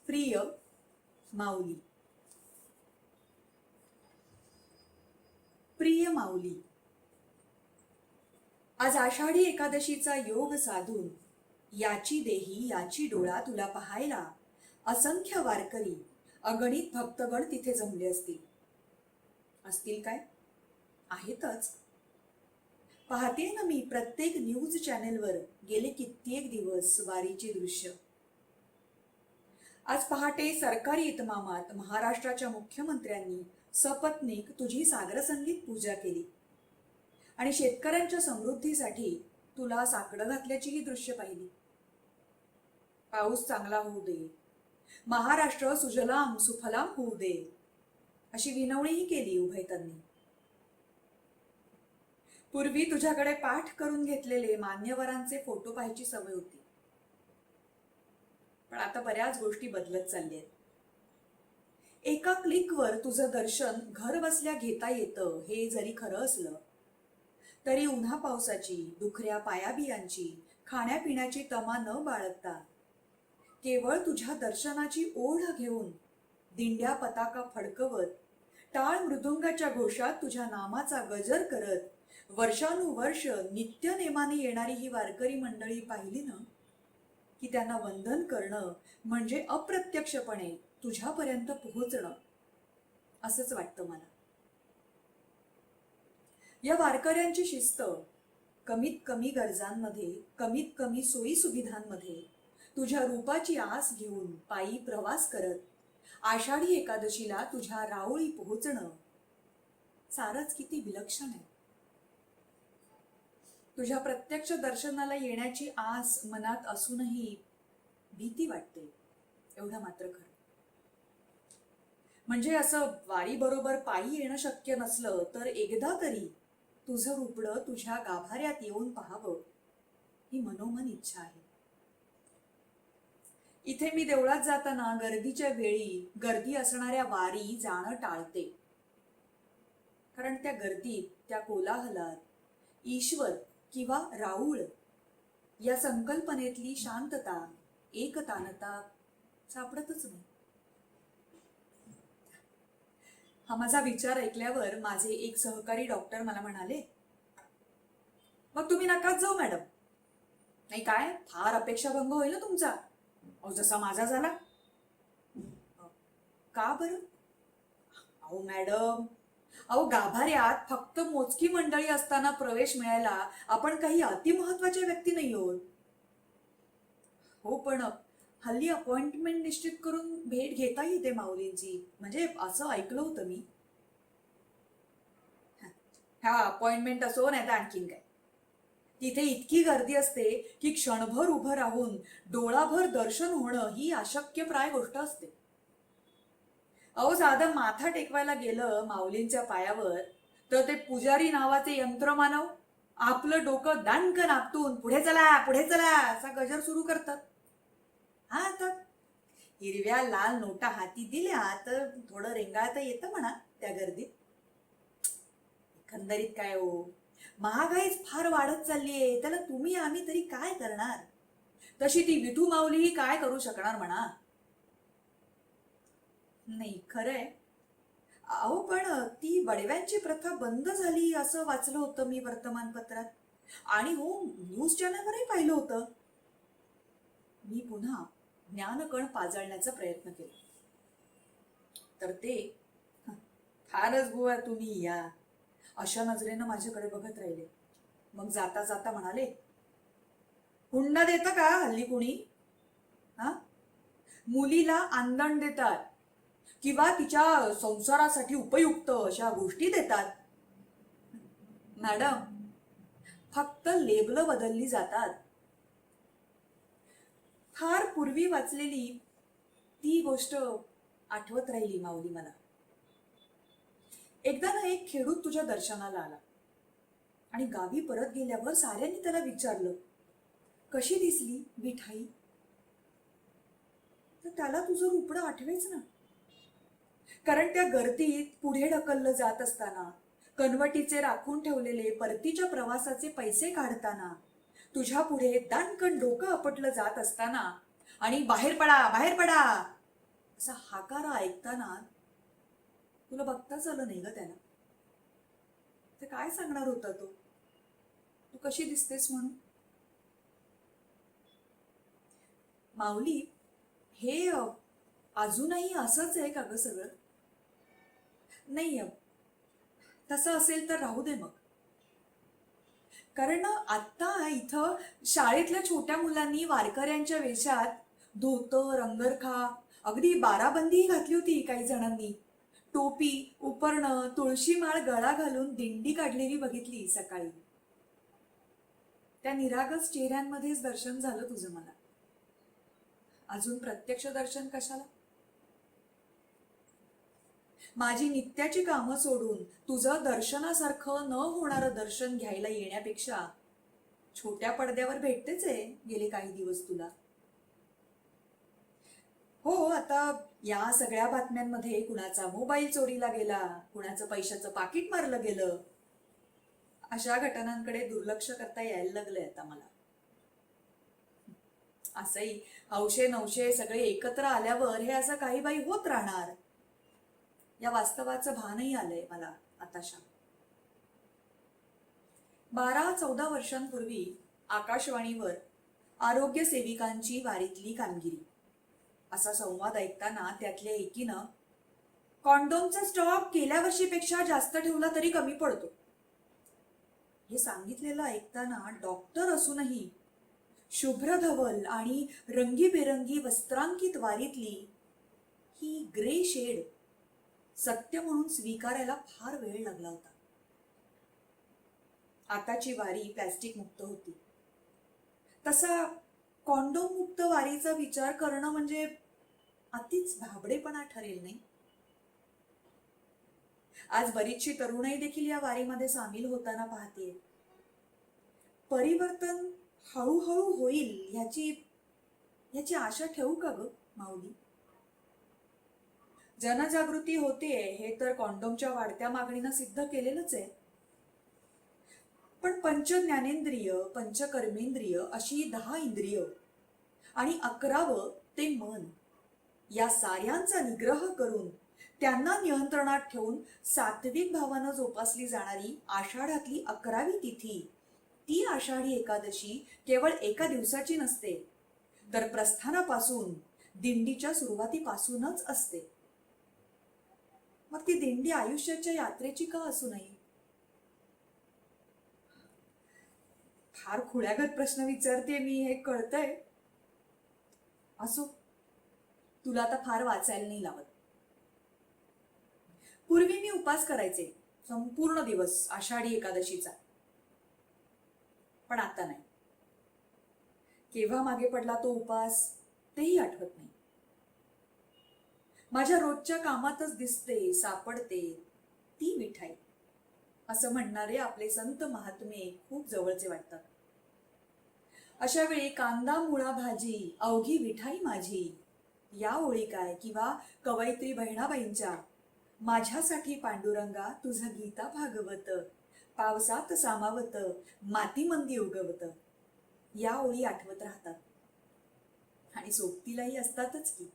प्रिय माऊली. प्रिय माऊली, आज आषाढी एकादशीचा योग साधून याची देही याची डोळा तुला पाहायला असंख्य वारकरी, अगणित भक्तगण तिथे जमले असतील काय? आहेतच. पाहते ना मी प्रत्येक न्यूज चॅनेलवर गेले कित्येक दिवस वारीची दृश्य. आज पहाटे सरकारी इतमामात महाराष्ट्राच्या मुख्यमंत्र्यांनी सपत्नीक तुझी सागरसंगीत पूजा केली आणि शेतकऱ्यांच्या समृद्धीसाठी तुला साकडं घातल्याचीही दृश्य पाहिली. पाऊस चांगला होऊ दे, महाराष्ट्र सुजलाम सुफलाम होऊ दे, अशी विनवणीही केली उभयतांनी. पूर्वी तुझ्याकडे पाठ करून घेतलेले मान्यवरांचे फोटो पाहायची सवय होती, पण आता बऱ्याच गोष्टी बदलत चालल्या आहेत. एका क्लिकवर तुझं दर्शन घर बसल्या घेता येतं हे जरी खरं असलं तरी उन्हा पावसाची, दुखऱ्या पायाबियांची, खाण्यापिण्याची तमा न बाळगता केवळ तुझ्या दर्शनाची ओढ घेऊन दिंड्या पताका फडकवत, टाळ मृदुंगाच्या घोषात तुझ्या नामाचा गजर करत वर्षानुवर्ष नित्य नेमाने येणारी ही वारकरी मंडळी पाहिली ना, की त्यांना वंदन करणं म्हणजे अप्रत्यक्षपणे तुझ्यापर्यंत पोहोचणं असंच वाटतं मला. या वारकऱ्यांची शिस्त कमीत कमी गरजांमध्ये, कमीत कमी सोयी सुविधांमध्ये तुझ्या रूपाची आस घेऊन पायी प्रवास करत आषाढी एकादशीला तुझ्या राऊळी पोहोचणं सारच किती विलक्षण आहे. तुझ्या प्रत्यक्ष दर्शनाला येण्याची आस मनात असूनही भीती वाटते, एवढं मात्र खरं. म्हणजे असं वारी बरोबर पायी येणं शक्य नसलं तर एकदा तरी तुझं रुपडं तुझ्या गाभाऱ्यात येऊन पाहावं ही मनोमन इच्छा आहे. इथे मी देवळात जाताना गर्दीच्या वेळी गर्दी असणाऱ्या वारी जाणं टाळते. कारण त्या गर्दीत, त्या कोलाहलात ईश्वर किंवा राऊळ या संकल्पनेतली शांतता, एकतानता सापडतच नाही. हा माझा विचार ऐकल्यावर माझे एक सहकारी डॉक्टर मला म्हणाले, मग तुम्ही नकाच जाऊ मॅडम. नाही काय, फार अपेक्षाभंग होईल ना तुमचा, जसा माझा झाला. का बरं? अहो मॅडम, अहो गाभाऱ्यात फक्त मोजकी मंडळी असताना प्रवेश मिळायला आपण काही अतिमहत्वाच्या व्यक्ती नाही आहोत. हो पण हल्ली अपॉइंटमेंट निश्चित करून भेट घेता येते माऊलींची, म्हणजे असं ऐकलं होतं मी. हा अपॉइंटमेंट असो नाही तर आणखीन काय, तिथे इतकी गर्दी असते की क्षणभर उभं राहून डोळाभर दर्शन होणं ही अशक्यप्राय गोष्ट असते. अहो साधं माथा टेकवायला गेलं माऊलींच्या पायावर तर ते पुजारी नावाचे यंत्रमानव आपलं डोकं दाणकन आपटून पुढे चला पुढे चला असा गजर सुरू करतात. हा तर हिरव्या लाल नोटा हाती दिल्या तर थोडं रेंगाळता येतं म्हणा त्या गर्दीत. एकंदरीत काय हो, महागाईच फार वाढत चाललीये, त्याला तुम्ही आम्ही तरी काय करणार. तशी ती विठू माऊलीही काय करू शकणार म्हणा. नाही खरंय. अहो पण ती बडव्यांची प्रथा बंद झाली असं वाचलं होतं मी वर्तमानपत्रात, आणि हो न्यूज चॅनलवरही पाहिलं होतं. मी पुन्हा ज्ञानकण पाजळण्याचा प्रयत्न केला तर ते फारच बुवा तुम्ही या अशा नजरेनं माझ्याकडे बघत राहिले. मग जाता जाता म्हणाले, हुंडा देतं का हल्ली कुणी? हा, मुलीला आंदण देतात किंवा तिच्या संसारासाठी उपयुक्त अशा गोष्टी देतात. मॅडम, फक्त लेबलं बदलली जातात. फार पूर्वी वाचलेली ती गोष्ट आठवत राहिली माऊली मला. एकदा ना एक खेडूत तुझ्या दर्शनाला आला आणि गावी परत गेल्यावर साऱ्यांनी त्याला विचारलं, कशी दिसली विठाई? तर त्याला तुझं रुपडं आठवेच ना. कारण त्या गर्दीत पुढे ढकललं जात असताना, कनवटीचे राखून ठेवलेले परतीच्या प्रवासाचे पैसे काढताना, तुझ्या पुढे दाणकन डोकं आपटलं जात असताना आणि बाहेर पडा बाहेर पडा असा हाकारा ऐकताना तुला बघताच आलं नाही ग त्याला. ते काय सांगणार होता तो, तू कशी दिसतेस म्हणून. माऊली, हे अजूनही असंच आहे का ग सगळं? नाही, तसं असेल तर राहू दे मग. कारण आत्ता इथं शाळेतल्या छोट्या मुलांनी वारकऱ्यांच्या वेशात धोतर, अंगरखा, अगदी बाराबंदीही घातली होती काही जणांनी. टोपी, उपरणं, तुळशी माळ गळा घालून दिंडी काढलेली बघितली सकाळी. त्या निरागस चेहऱ्यांमध्येच दर्शन झालं तुझं मला. अजून प्रत्यक्ष दर्शन कशाला? माझी नित्याची कामं सोडून तुझं दर्शनासारखं न होणारं दर्शन घ्यायला येण्यापेक्षा छोट्या पडद्यावर भेटतेच आहे गेले काही दिवस तुला. हो, आता या सगळ्या बातम्यांमध्ये कुणाचा मोबाईल चोरीला गेला, कुणाचं पैशाचं पाकिट मारलं गेलं, अशा घटनांकडे दुर्लक्ष करता यायला लागलंय आता मला. असंही हौशे नवशे सगळे एकत्र आल्यावर हे असं काही बाई होत राहणार या वास्तवाचं भानही आलंय मला आताशा. 12-14 वर्षांपूर्वी आकाशवाणीवर आरोग्य सेविकांची वारीतली कामगिरी असा संवाद ऐकताना त्यातल्या एकीनं कॉन्डोमचा स्टॉक गेल्या वर्षीपेक्षा जास्त ठेवला तरी कमी पडतो हे सांगितलेलं ऐकताना डॉक्टर असूनही शुभ्र धवल आणि रंगीबेरंगी वस्त्रांकित वारीतली ही ग्रे शेड सत्य म्हणून स्वीकारायला फार वेळ लागला होता. आताची वारी प्लॅस्टिक मुक्त होती, तसा कॉन्डोम मुक्त वारीचा विचार करणं म्हणजे अतिच भाबडेपणा ठरेल नाही. आज बरीचशी तरुणाई देखील या वारीमध्ये सामील होताना पाहते. परिवर्तन हळूहळू होईल ह्याची आशा ठेवू का ग माऊली? जनजागृती होतेय हे तर कॉन्डोमच्या वाढत्या मागणीनं सिद्ध केलेलंच आहे. पण पंचज्ञानेंद्रिय, पंचकर्मेंद्रिय अशी 10 इंद्रिय आणि 11वं ते मन या साऱ्यांचा निग्रह करून त्यांना नियंत्रणात ठेवून सात्विक भावानं जोपासली जाणारी आषाढातली 11वी तिथी, ती आषाढी एकादशी केवळ एका दिवसाची नसते, तर प्रस्थानापासून दिंडीच्या सुरुवातीपासूनच असते. मग ती दिंडी आयुष्याच्या यात्रेची का असू नये? फार खुळ्यागत प्रश्न विचारते मी, हे कळतंय. असो, तुला आता फार वाचायला नाही लावत. पूर्वी मी उपास करायचे संपूर्ण दिवस आषाढी एकादशीचा, पण आता नाही. केव्हा मागे पडला तो उपास तेही आठवत नाही. माझ्या रोजच्या कामातच दिसते, सापडते ती मिठाई असं म्हणणारे आपले संत महात्मे खूप जवळचे वाटतात. अशा वेळी कांदा मुळा भाजी अवघी मिठाई माझी या ओळी काय, किंवा कवयित्री बहिणाबाईंच्या माझ्यासाठी पांडुरंगा तुझं गीता भागवत, पावसात सामावत मातीमंदी उगवत या ओळी आठवत राहतात. आणि सोबतीलाही असतातच की.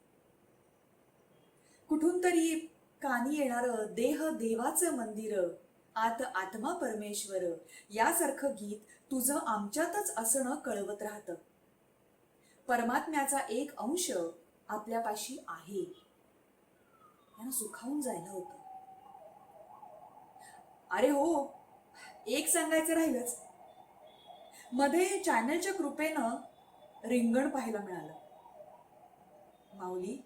कुठून तरी कानी येणारं देह देवाचं मंदिर, आत आत्मा परमेश्वर यासारखं गीत तुझं आमच्यातच असणं कळवत राहतं. परमात्म्याचा एक अंश आपल्यापाशी आहे, यानं सुखावून जायला होतं. अरे हो, एक सांगायचं राहिलंच. मध्ये चॅनलच्या कृपेनं रिंगण पाहायला मिळालं. माऊली,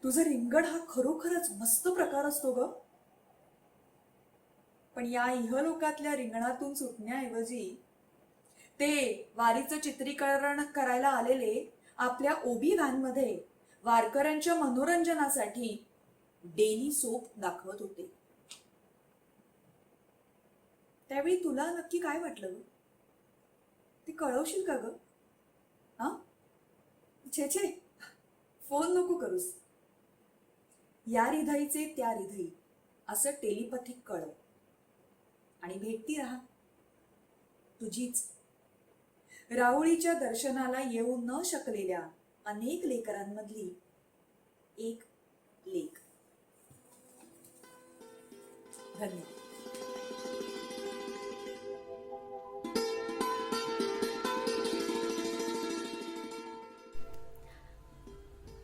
तुझं रिंगण हा खरोखरच मस्त प्रकार असतो ग. पण या इहलोकातल्या रिंगणातून सुटण्याऐवजी ते वारीचं चित्रीकरण करायला आलेले आपल्या ओबी व्हॅनमध्ये वारकऱ्यांच्या मनोरंजनासाठी डेली सोप दाखवत होते. त्यावेळी तुला नक्की काय वाटलं ग? ते कळवशील का ग? हा, छे छे, फोन नको करूस. या हृदयचे त्या हृदयी असं टेलिपॅथिक कळव आणि भेटती राहा. तुझीच राऊळीच्या दर्शनाला येऊ न शकलेल्या अनेक लेकरांमधली एक लेक. धन्यवाद.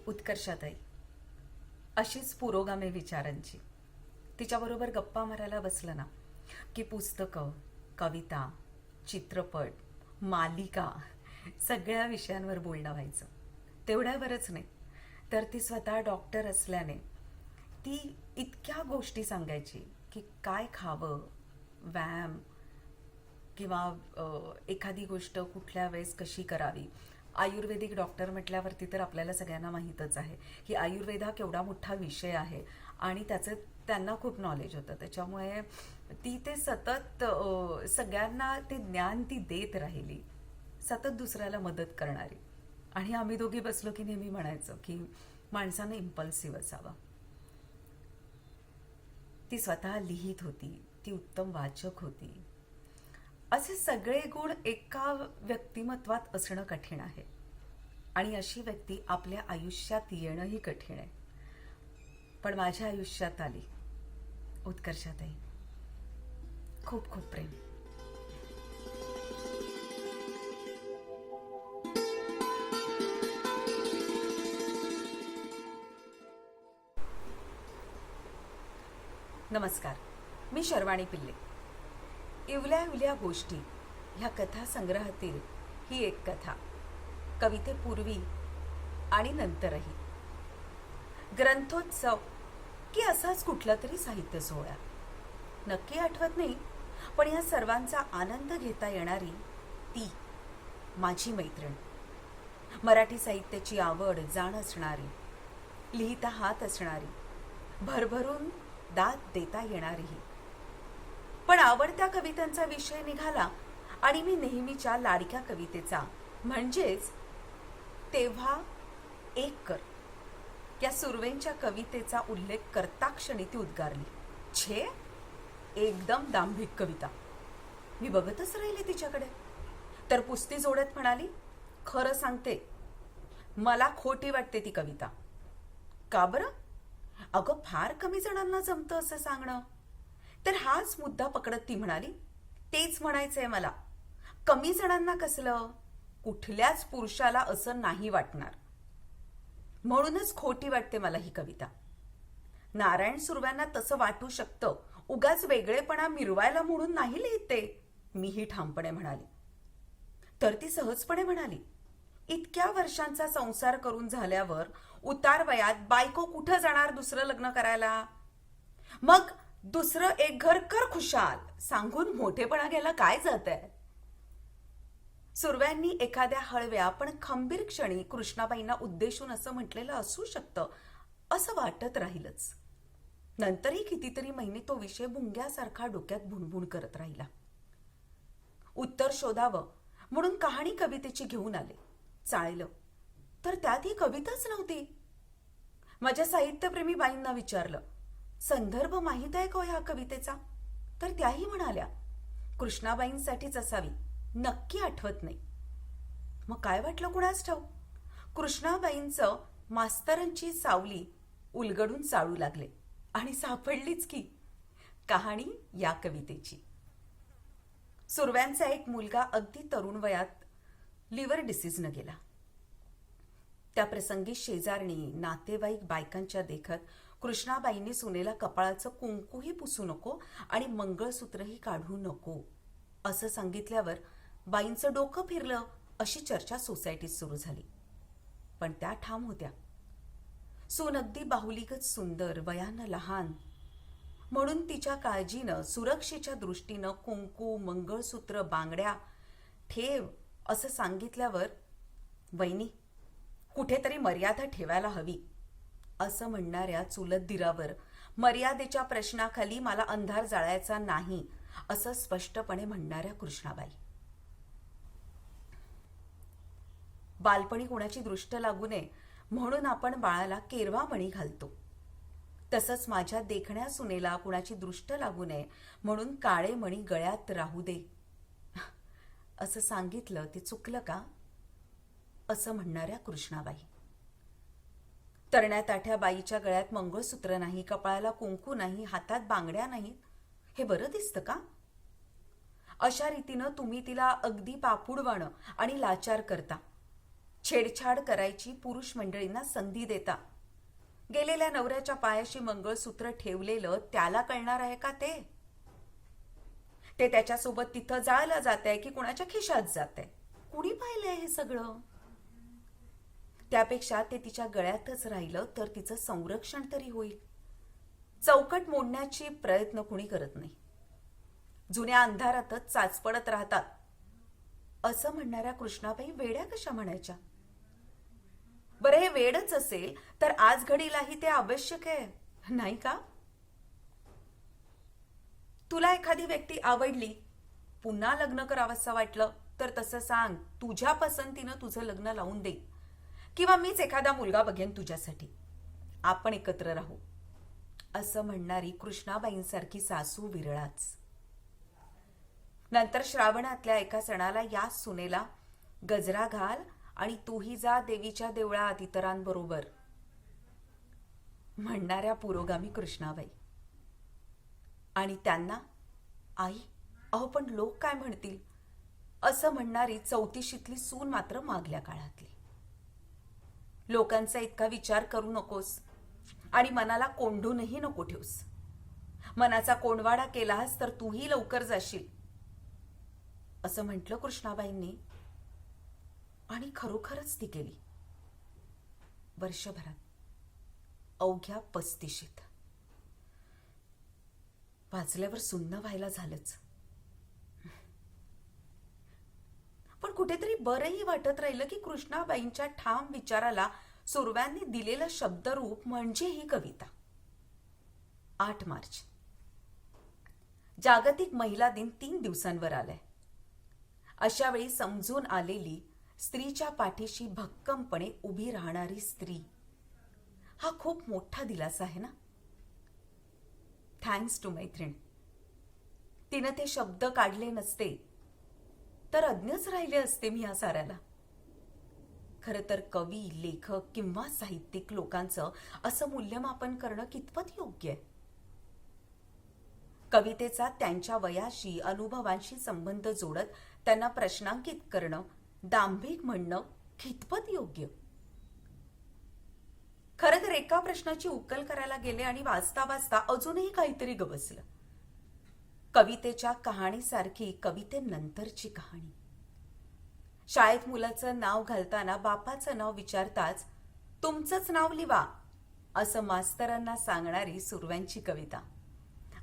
उत्कर्षाताई अशीच पुरोगामी विचारांची. तिच्याबरोबर गप्पा मारायला बसलं ना की पुस्तकं, कविता, चित्रपट, मालिका सगळ्या विषयांवर बोलणं व्हायचं. तेवढ्यावरच नाही तर ती स्वतः डॉक्टर असल्याने ती इतक्या गोष्टी सांगायची की काय खावं, व्यायाम किंवा एखादी गोष्ट कुठल्या वेळेस कशी करावी. आयुर्वेदिक डॉक्टर म्हटल्यावरती तर आपल्याला सगळ्यांना माहीतच आहे की आयुर्वेद हा केवढा मोठा विषय आहे आणि त्याचं त्यांना खूप नॉलेज होतं. त्याच्यामुळे ती ते सतत सगळ्यांना ते ज्ञान ती देत राहिली, सतत दुसऱ्याला मदत करणारी. आणि आम्ही दोघी बसलो की नेहमी म्हणायचं की माणसानं इम्पल्सिव्ह असावं. ती स्वतः लिहित होती, ती उत्तम वाचक होती. असे सगळे गुण एका व्यक्तिमत्वात असणं कठीण आहे आणि अशी व्यक्ती आपल्या आयुष्यात येणंही कठीण आहे. पण माझ्या आयुष्यात आली उत्कर्षाताई. खूप खूप प्रेम. नमस्कार, मी शर्वाणी पिल्ले. इवल्या इवल्या गोष्टी ह्या कथा संग्रहातील ही एक कथा, कवितेपूर्वी आणि नंतरही. ग्रंथोत्सव की असाच कुठला तरी साहित्य सोहळा, नक्की आठवत नाही, पण या सर्वांचा आनंद घेता येणारी ती माझी मैत्रीण. मराठी साहित्याची आवड, जाण असणारी, लिहिता हात असणारी, भरभरून दाद देता येणारीही. पण आवडत्या कवितांचा विषय निघाला आणि मी नेहमीच्या लाडक्या कवितेचा म्हणजेच तेव्हा एक कर या सुर्वेंच्या कवितेचा उल्लेख करता क्षणी ती उद्गारली, छे, एकदम दांभिक कविता. मी बघतच राहिले तिच्याकडे, तर पुस्ती जोडत म्हणाली, खरं सांगते, मला खोटी वाटते ती कविता. का बरं? अगं, फार कमी जणांना जमतं असं सांगणं. तर हाच मुद्दा पकडत ती म्हणाली, तेच म्हणायचंय मला. कमी जणांना कसलं? कुठल्याच पुरुषाला असं नाही वाटणार, म्हणूनच खोटी वाटते मला ही कविता. नारायण सुर्व्यांना तसं वाटू शकतं, उगाच वेगळेपणा मिरवायला म्हणून नाही लिहिते, मीही ठामपणे म्हणाली. तर ती सहजपणे म्हणाली, इतक्या वर्षांचा संसार करून झाल्यावर उतार वयात बायको कुठं जाणार दुसरं लग्न करायला? मग दुसरं एक घर कर खुशाल सांगून मोठेपणा घ्यायला काय जातंय? सुर्व्यांनी एखाद्या हळव्या पण खंबीर क्षणी कृष्णाबाईंना उद्देशून असं म्हटलेलं असू शकतं असं वाटत राहिलंच. नंतरही कितीतरी महिने तो विषय भुंग्यासारखा डोक्यात भुणभुण करत राहिला. उत्तर शोधावं म्हणून कहाणी कवितेची घेऊन आले, चाळलं, तर त्यात ही कविताच नव्हती. माझ्या साहित्यप्रेमी बाईंना विचारलं, संदर्भ माहीत आहे का ह्या कवितेचा? तर त्याही म्हणाल्या, कृष्णाबाईंसाठीच असावी, नक्की आठवत नाही. मग काय वाटलं कुणास ठाऊक, कृष्णाबाईंचं मास्तरांची सावली उलगडून चाळू लागले आणि सापडलीच की कहाणी या कवितेची. सुर्व्यांचा एक मुलगा अगदी तरुण वयात लिव्हर डिसीजनं गेला. त्या प्रसंगी शेजारणी, नातेवाईक बायकांच्या देखत कृष्णाबाईंनी सुनेला कपाळाचं कुंकूही पुसू नको आणि मंगळसूत्रही काढू नको असं सांगितल्यावर बाईंचं डोकं फिरलं अशी चर्चा सोसायटीत सुरू झाली. पण त्या ठाम होत्या. सून अगदी बाहुलीगत सुंदर, वयानं लहान, म्हणून तिच्या काळजीनं, सुरक्षेच्या दृष्टीनं कुंकू, मंगळसूत्र, बांगड्या ठेव असं सांगितल्यावर, वैनी, कुठेतरी मर्यादा ठेवायला हवी असं म्हणणाऱ्या चुलत दिरावर मर्यादेच्या प्रश्नाखाली मला अंधार जाळायचा नाही असं स्पष्टपणे म्हणणाऱ्या कृष्णाबाई. बालपणी कुणाची दृष्ट लागू नये म्हणून आपण बाळाला केरवा मणी घालतो, तसंच माझ्या देखण्या सुनेला कुणाची दृष्ट लागू नये म्हणून काळे मणी गळ्यात राहू दे असं सांगितलं ते चुकलं का असं म्हणणाऱ्या कृष्णाबाई. तरण्या ताठ्या बाईच्या गळ्यात मंगळसूत्र नाही, कपाळाला कुंकू नाही, हातात बांगड्या नाहीत, हे बरं दिसतं का? अशा रीतीनं तुम्ही तिला अगदी पापुडवाणं आणि लाचार करता, छेडछाड करायची पुरुष मंडळींना संधी देता. गेलेल्या नवऱ्याच्या पायाशी मंगळसूत्र ठेवलेलं त्याला कळणार आहे का ते? ते त्याच्यासोबत तिथं जाळलं जातंय की कुणाच्या खिशात जातंय? कुणी पाहिलंय हे सगळं? त्यापेक्षा ते तिच्या गळ्यातच राहिलं तर तिचं संरक्षण तरी होईल. चौकट मोडण्याची प्रयत्न कुणी करत नाही, जुन्या अंधारातच चाचपडत राहतात असं म्हणणाऱ्या कृष्णाबाई वेड्या कशा म्हणायच्या? बरं, हे वेडच असेल तर आज घडीलाही ते आवश्यक आहे, नाही का? तुला एखादी व्यक्ती आवडली, पुन्हा लग्न करावंसं वाटलं तर तसं सांग, तुझ्या पसंतीनं तुझं लग्न लावून दे, किंवा मीच एखादा मुलगा बघेन तुझ्यासाठी, आपण एकत्र राहू असं म्हणणारी कृष्णाबाईंसारखी सासू विरळाच. नंतर श्रावणातल्या एका सणाला या सुनेला गजरा घाल आणि तूही जा देवीच्या देवळात इतरांबरोबर म्हणणाऱ्या पुरोगामी कृष्णाबाई. आणि त्यांना आई, अहो पण लोक काय म्हणतील असं म्हणणारी चौतीशीतली सून मात्र मागल्या काळातली. लोकांचा इतका विचार करू नकोस आणि मनाला कोंडूनही नको ठेवूस. मनाचा कोंडवाडा केलास तर तूही लवकर जाशील, असं म्हटलं कृष्णाबाईंनी. आणि खरोखरच ती गेली. वर्षभरात, अवघ्या 35शीत. वाचल्यावर सुन्न व्हायला झालंच. पण कुठेतरी बरंही वाटत राहिलं की कृष्णाबाईंच्या ठाम विचाराला सुरव्यांनी दिलेलं शब्दरूप म्हणजे ही कविता. 8 मार्च, जागतिक महिला दिन 3 दिवसांवर आलाय. अशा वेळी समजून आलेली, स्त्रीच्या पाठीशी भक्कमपणे उभी राहणारी स्त्री, हा खूप मोठा दिलासा आहे ना. थँक्स टू मैत्रीण. तिनं ते शब्द काढले नसते तर अज्ञच राहिले असते मी या साऱ्याला. खरं तर कवी, लेखक किंवा साहित्यिक लोकांचं असं मूल्यमापन करणं कितपत योग्य आहे? कवितेचा त्यांच्या वयाशी, अनुभवांशी संबंध जोडत त्यांना प्रश्नांकित करणं, दांभिक म्हणणं कितपत योग्य? खरं तर एका प्रश्नाची उकल करायला गेले आणि वाचता वाचता अजूनही काहीतरी गवसलं. कवितेच्या कहाणीसारखी कवितेनंतरची कहाणी. शाळेत मुलाचं नाव घालताना बापाचं नाव विचारताच तुमचंच नाव लिवा असं मास्तरांना सांगणारी सुरव्यांची कविता.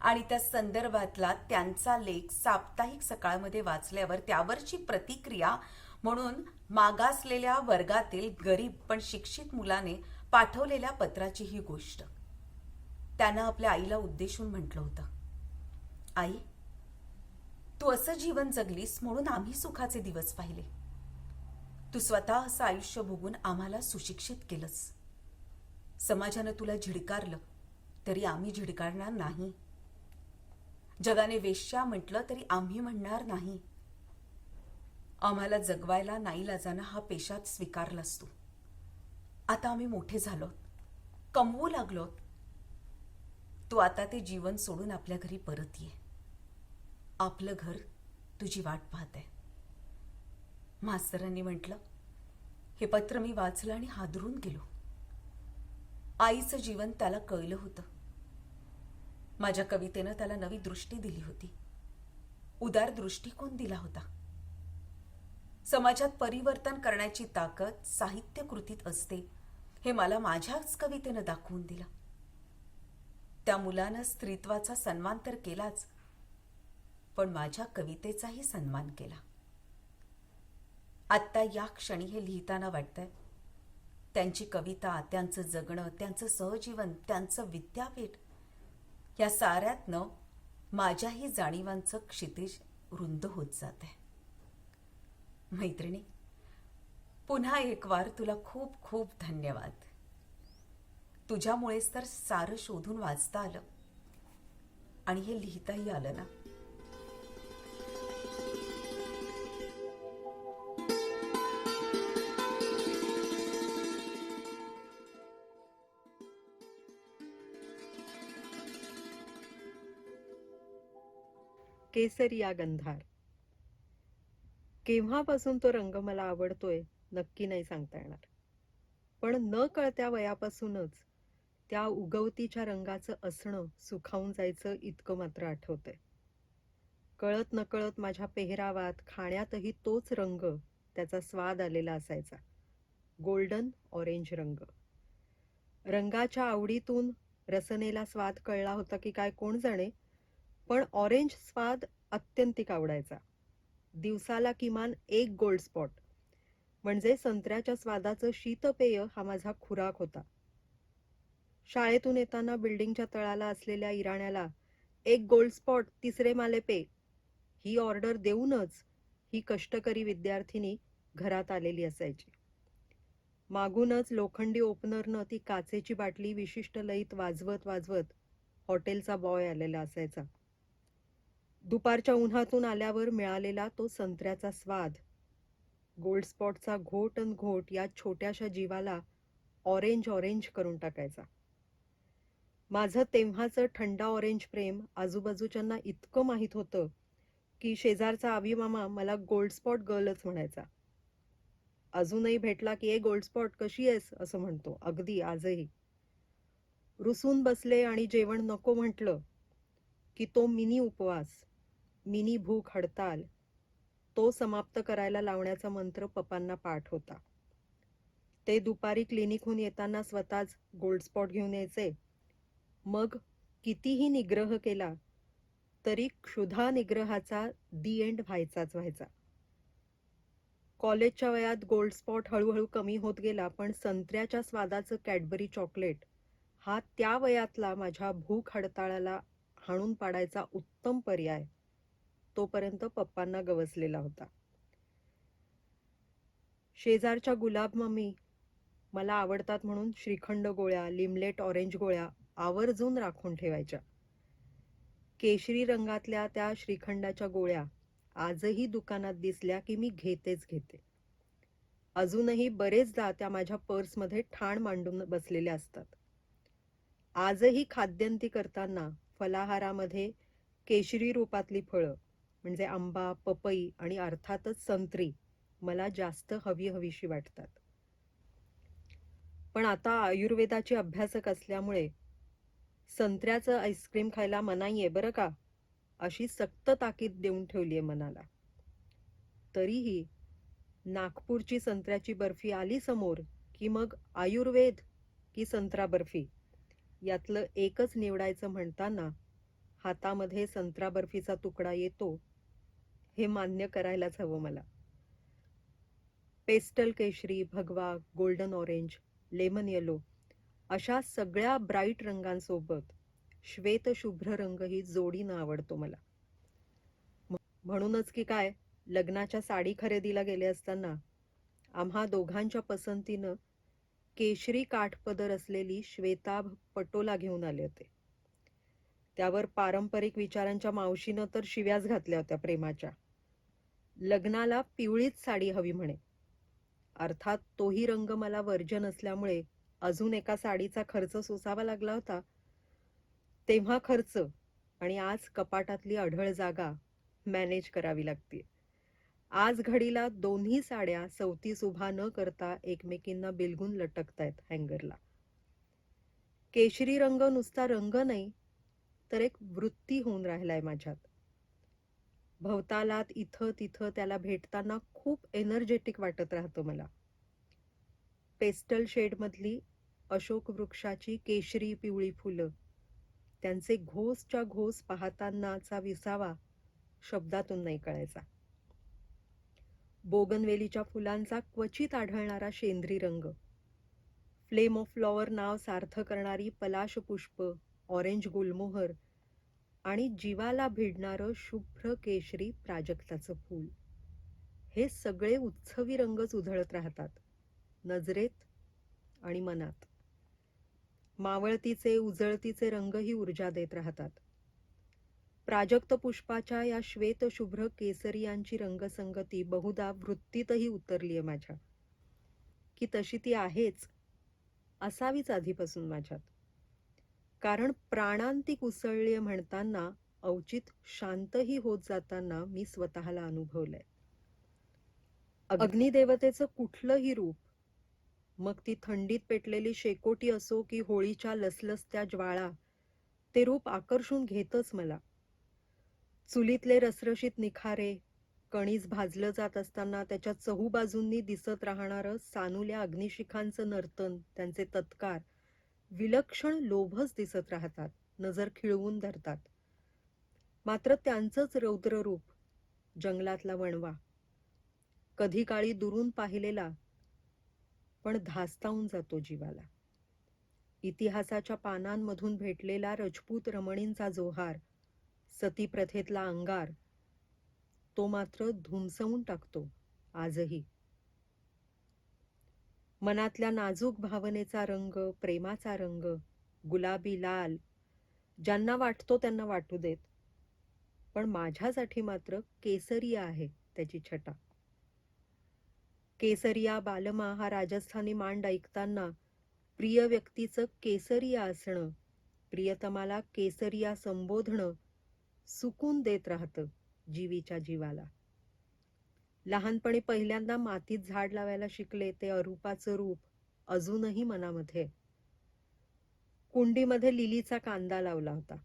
आणि त्या संदर्भातला त्यांचा लेख साप्ताहिक सकाळमध्ये वाचल्यावर त्यावरची प्रतिक्रिया म्हणून मागासलेल्या वर्गातील गरीब पण शिक्षित मुलाने पाठवलेल्या पत्राची ही गोष्ट. त्यानं आपल्या आईला उद्देशून म्हटलं होतं, आई, तू असं जीवन जगलीस म्हणून आम्ही सुखाचे दिवस पाहिले. तू स्वतः असं आयुष्य भोगून आम्हाला सुशिक्षित केलंस. समाजानं तुला झिडकारलं तरी आम्ही झिडकारणार नाही. जगाने वेश्या म्हटलं तरी आम्ही म्हणणार नाही. आम्हाला जगवायला नाईलाजानं हा पेशात स्वीकारलास तू. आता आम्ही मोठे झालोत, कमवू लागलोत. तू आता ते जीवन सोडून आपल्या घरी परत ये. आपलं घर तुझी वाट पाहत आहे. मास्तरांनी म्हटलं, हे पत्र मी वाचलं आणि हादरून गेलो. आईचं जीवन त्याला कळलं होतं. माझ्या कवितेनं त्याला नवी दृष्टी दिली होती, उदार दृष्टिकोन दिला होता. समाजात परिवर्तन करण्याची ताकद साहित्य कृतीत असते हे मला माझ्याच कवितेनं दाखवून दिलं. त्या मुलानं स्त्रीत्वाचा सन्मान तर केलाच, पण माझ्या कवितेचाही सन्मान केला. आत्ता या क्षणी हे लिहिताना वाटतंय, त्यांची कविता, त्यांचं जगणं, त्यांचं सहजीवन, त्यांचं विद्यापीठ, या साऱ्यातनं माझ्याही जाणीवांचं क्षितिज रुंद होत जात आहे. मैत्रिणी, पुन्हा एक वार तुला खूप खूप धन्यवाद. तुझ्यामुळेच तर सारं शोधून वाचता आलं आणि हे लिहिताही आलं ना. केसरिया गंधार. केव्हापासून तो रंग मला आवडतोय नक्की नाही सांगता येणार, पण न कळत्या वयापासूनच त्या उगवतीच्या रंगाचं असणं सुखावून जायचं इतकं मात्र आठवतंय. कळत नकळत माझ्या पेहरावात, खाण्यातही तोच रंग, त्याचा स्वाद आलेला असायचा. गोल्डन ऑरेंज रंग. रंगाच्या आवडीतून रसनेला स्वाद कळला होता की काय कोण जाणे, पण ऑरेंज स्वाद अत्यंतिक आवडायचा. दिवसाला किमान 1 गोल्ड स्पॉट म्हणजे संत्र्याच्या स्वादाचं शीतपेय हा माझा खुराक होता. शाळेतून येताना बिल्डिंगच्या तळाला असलेल्या इराण्याला 1 गोल्ड स्पॉट, 3रे माले पे ही ऑर्डर देऊनच ही कष्टकरी विद्यार्थिनी घरात आलेली असायची. मागूनच लोखंडी ओपनरनं ती काचेची बाटली विशिष्ट लयीत वाजवत वाजवत हॉटेलचा बॉय आलेला असायचा. दुपारच्या उन्हातून आल्यावर मिळालेला तो संत्र्याचा स्वाद, गोल्ड स्पॉटचा घोट अन घोट या छोट्याशा जीवाला ऑरेंज ऑरेंज करून टाकायचा. माझं तेव्हाचं थंडा ऑरेंज प्रेम आजूबाजूच्यांना इतकं माहीत होतं की शेजारचा आवी मामा मला गोल्ड स्पॉट गर्लच म्हणायचा. अजूनही भेटला की, ए गोल्ड स्पॉट कशी आहेस असं म्हणतो, अगदी आजही. रुसून बसले आणि जेवण नको म्हटलं की तो मिनी उपवास, मिनी भूक हडताल तो समाप्त करायला लावण्याचा मंत्र पप्पांना पाठ होता. ते दुपारी क्लिनिकहून येताना स्वतःच गोल्ड स्पॉट घेऊन यायचे. मग कितीही निग्रह केला तरी क्षुधा निग्रहाचा दी एंड व्हायचाच व्हायचा. कॉलेजच्या वयात गोल्ड स्पॉट हळूहळू कमी होत गेला, पण संत्र्याच्या स्वादाचं कॅडबरी चॉकलेट हा त्या वयातला माझ्या भूक हडताळाला हाणून पाडायचा उत्तम पर्याय तोपर्यंत पप्पांना गवसलेला होता. शेजारच्या गुलाब मम्मी मला आवडतात म्हणून श्रीखंड गोळ्या, लिमलेट ऑरेंज गोळ्या आवर्जून राखून ठेवायच्या. केशरी रंगातल्या त्या श्रीखंडाच्या गोळ्या आजही दुकानात दिसल्या की मी घेतेच घेते. अजूनही बरेचदा त्या माझ्या पर्समध्ये ठाण मांडून बसलेल्या असतात. आजही खाद्यंती करताना फलाहारामध्ये केशरी रूपातली फळं म्हणजे आंबा, पपई आणि अर्थातच संत्री मला जास्त हवीशी वाटतात. पण आता आयुर्वेदाची अभ्यासक असल्यामुळे संत्र्याचं आईस्क्रीम खायला मनाई आहे बरं का, अशी सक्त ताकीद देऊन ठेवली आहे मनाला. तरीही नागपूरची संत्र्याची बर्फी आली समोर की मग आयुर्वेद की संत्रा बर्फी यातलं एकच निवडायचं म्हणताना हातामध्ये संत्रा बर्फीचा तुकडा येतो हे मान्य करायलाच हवं मला. पेस्टल केशरी, भगवा, गोल्डन ऑरेंज, लेमन येलो अशा सगळ्या ब्राईट रंगांसोबत श्वेत शुभ्र रंग ही जोडीनं आवडतो मला. म्हणूनच की काय, लग्नाच्या साडी खरेदीला गेले असताना आम्हा दोघांच्या पसंतीनं केशरी काठपदर असलेली श्वेताभ पटोला घेऊन आले होते. त्यावर पारंपरिक विचारांच्या मावशीनं तर शिव्याच घातल्या होत्या प्रेमाच्या. लग्नाला पिवळीच साडी हवी म्हणे. अर्थात तोही रंग मला वर्जन असल्यामुळे अजून एका साडीचा खर्च सोसावा लागला होता. तेव्हा खर्च आणि आज कपाटातली अढळ जागा मॅनेज करावी लागते. आज घडीला दोन्ही साड्या सवतीस उभा न करता एकमेकींना बिलगून लटकतायत हँगरला. केशरी रंग नुसता रंग नाही तर एक वृत्ती होऊन राहिलाय माझ्यात. भवतालात इथं तिथं त्याला भेटताना खूप एनर्जेटिक वाटत राहतं मला. पेस्टल शेडमधली अशोक वृक्षाची केशरी पिवळी फुलं, त्यांचे घोसच्या घोस पाहतानाचा विसावा शब्दातून नाही कळायचा. बोगनवेलीच्या फुलांचा क्वचित आढळणारा शेंद्री रंग, फ्लेम ऑफ फ्लॉवर नाव सार्थ करणारी पलाश पुष्प, ऑरेंज गुलमोहर आणि जीवाला भिडणारं शुभ्र केशरी प्राजक्ताचं फूल, हे सगळे उत्सवी रंगच उधळत राहतात नजरेत आणि मनात. मावळतीचे उजळतीचे रंग ही ऊर्जा देत राहतात. प्राजक्त पुष्पाच्या या श्वेत शुभ्र केसरियांची रंगसंगती बहुधा वृत्तीतही उतरलीये माझ्या, की तशी ती आहेच, असावीच आधीपासून माझ्यात. कारण प्राणांतिक उसळलीये म्हणताना अवचित शांतही होत जाताना मी स्वतःला अनुभवलंय. अग्निदेवतेचं कुठलंही रूप, मग ती थंडीत पेटलेली शेकोटी असो की होळीच्या लसलसत्या ज्वाळा, ते रूप आकर्षून घेतच मला. चुलीतले रसरशीत निखारे, कणीस भाजलं जात असताना त्याच्या चहूबाजूंनी दिसत राहणारं सानुल्या अग्निशिखांचं नर्तन, त्यांचे तत्कार विलक्षण लोभच दिसत राहतात, नजर खिळवून धरतात. मात्र त्यांचंच रौद्र रूप, जंगलातला वणवा, कधी काळी दुरून पाहिलेला पण धास्तावून जातो जीवाला. इतिहासाच्या पानांमधून भेटलेला रजपूत रमणींचा जोहार, सती प्रथेतला अंगार, तो मात्र धुमसवून टाकतो आजही. मनातल्या नाजूक भावनेचा रंग, प्रेमाचा रंग, गुलाबी लाल, ज्यांना वाटतो त्यांना वाटू देत, पण माझ्यासाठी मात्र केसरिया आहे त्याची छटा. केसरिया बालमा हा राजस्थानी मांड ऐकताना प्रिय व्यक्तीचं केसरिया असणं, प्रियतमाला केसरिया संबोधणं सुकून देत राहतं जीवीच्या जीवाला. लहानपणी पहिल्यांदा मातीत झाड लावायला शिकले ते अरूपाचं रूप अजूनही मनामध्ये. कुंडीमध्ये लिलीचा कांदा लावला होता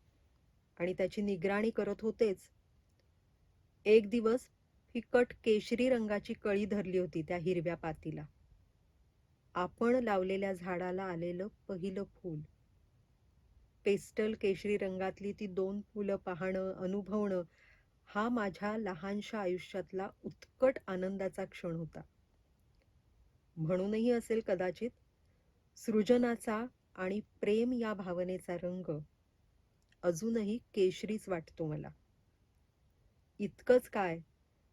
आणि त्याची निगराणी करत होतेच, एक दिवस फिकट केशरी रंगाची कळी धरली होती त्या हिरव्या पातीला. आपण लावलेल्या झाडाला आलेलं पहिलं फूल. पेस्टल केशरी रंगातली ती 2 फुलं पाहणं, अनुभवणं हा माझ्या लहानशा आयुष्यातला उत्कट आनंदाचा क्षण होता. म्हणूनही असेल कदाचित, सृजनाचा आणि प्रेम या भावनेचा रंग अजूनही केशरीच वाटतो मला. इतकंच काय,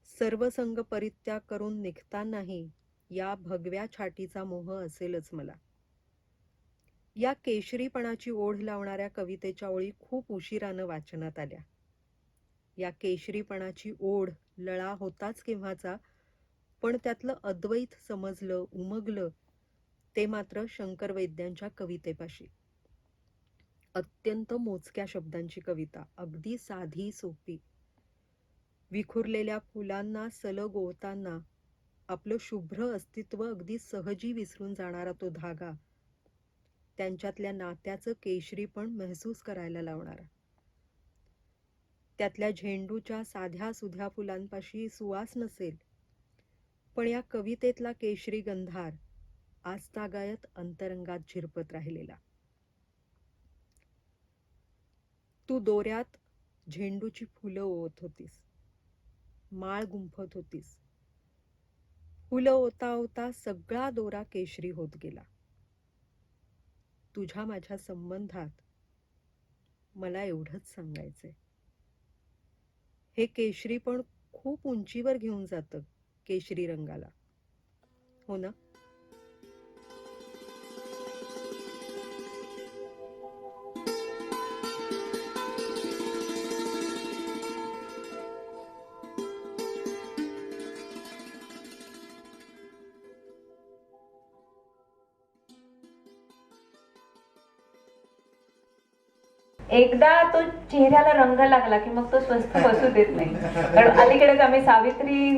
सर्वसंग परित्याग करून निघतानाही या भगव्या छाटीचा मोह असेलच मला. या केशरीपणाची ओढ लावणाऱ्या कवितेच्या ओळी खूप उशिरानं वाचनात आल्या. या केशरीपणाची ओढ लळा होताच केव्हाचा, पण त्यातलं अद्वैत समजलं, उमगलं ते मात्र शंकर वैद्यांच्या कवितेपाशी. अत्यंत मोजक्या शब्दांची कविता, अगदी साधी सोपी. विखुरलेल्या फुलांना सलग ओळताना आपलं शुभ्र अस्तित्व अगदी सहजी विसरून जाणारा तो धागा, त्यांच्यातल्या नात्याचं केशरी पण महसूस करायला लावणारा. त्यातल्या झेंडूच्या साध्या सुध्या फुलांपाशी सुवास नसेल, पण या कवितेतला केशरी गंधार आजतागायत अंतरंगात झिरपत राहिलेला. तू दोऱ्यात झेंडूची फुलं ओवत होतीस, माळ गुंफत होतीस. फुलं ओता ओता सगळा दोरा केशरी होत गेला. तुझ्या माझ्या संबंधात मला एवढंच सांगायचंय, हे केशरी पण खूप उंचीवर घेऊन जातं केशरी रंगाला, हो ना? एकदा तो चेहऱ्याला रंग लागला की मग तो स्वस्थ बसू देत नाही. कारण अलीकडेच आम्ही सावित्री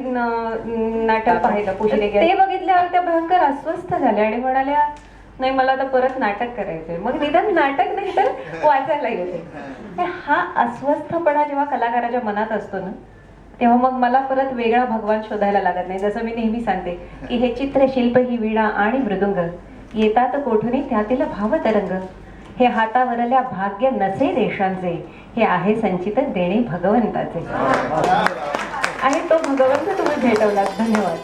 नाटक पाहिलं पुढे ते बघितल्यावर त्या भयंकर अस्वस्थ झाल्या आणि म्हणाल्या नाही मला आता परत नाटक करायचंय. मग निदान नाटक नाही तर वाचायला येते. हा अस्वस्थपणा जेव्हा कलाकाराच्या मनात असतो ना, तेव्हा मग मला परत वेगळा भगवान शोधायला लागत नाही. जसं मी नेहमी सांगते की हे चित्रशिल्प, ही वीणा आणि मृदुंग येतात कोठून त्यातील भावतरंग. हे हातावरल्या भाग्य नसे देशांचे, हे आहे संचित देणे भगवंताचे. आणि तो भगवंत तुम्ही भेटवलात. धन्यवाद.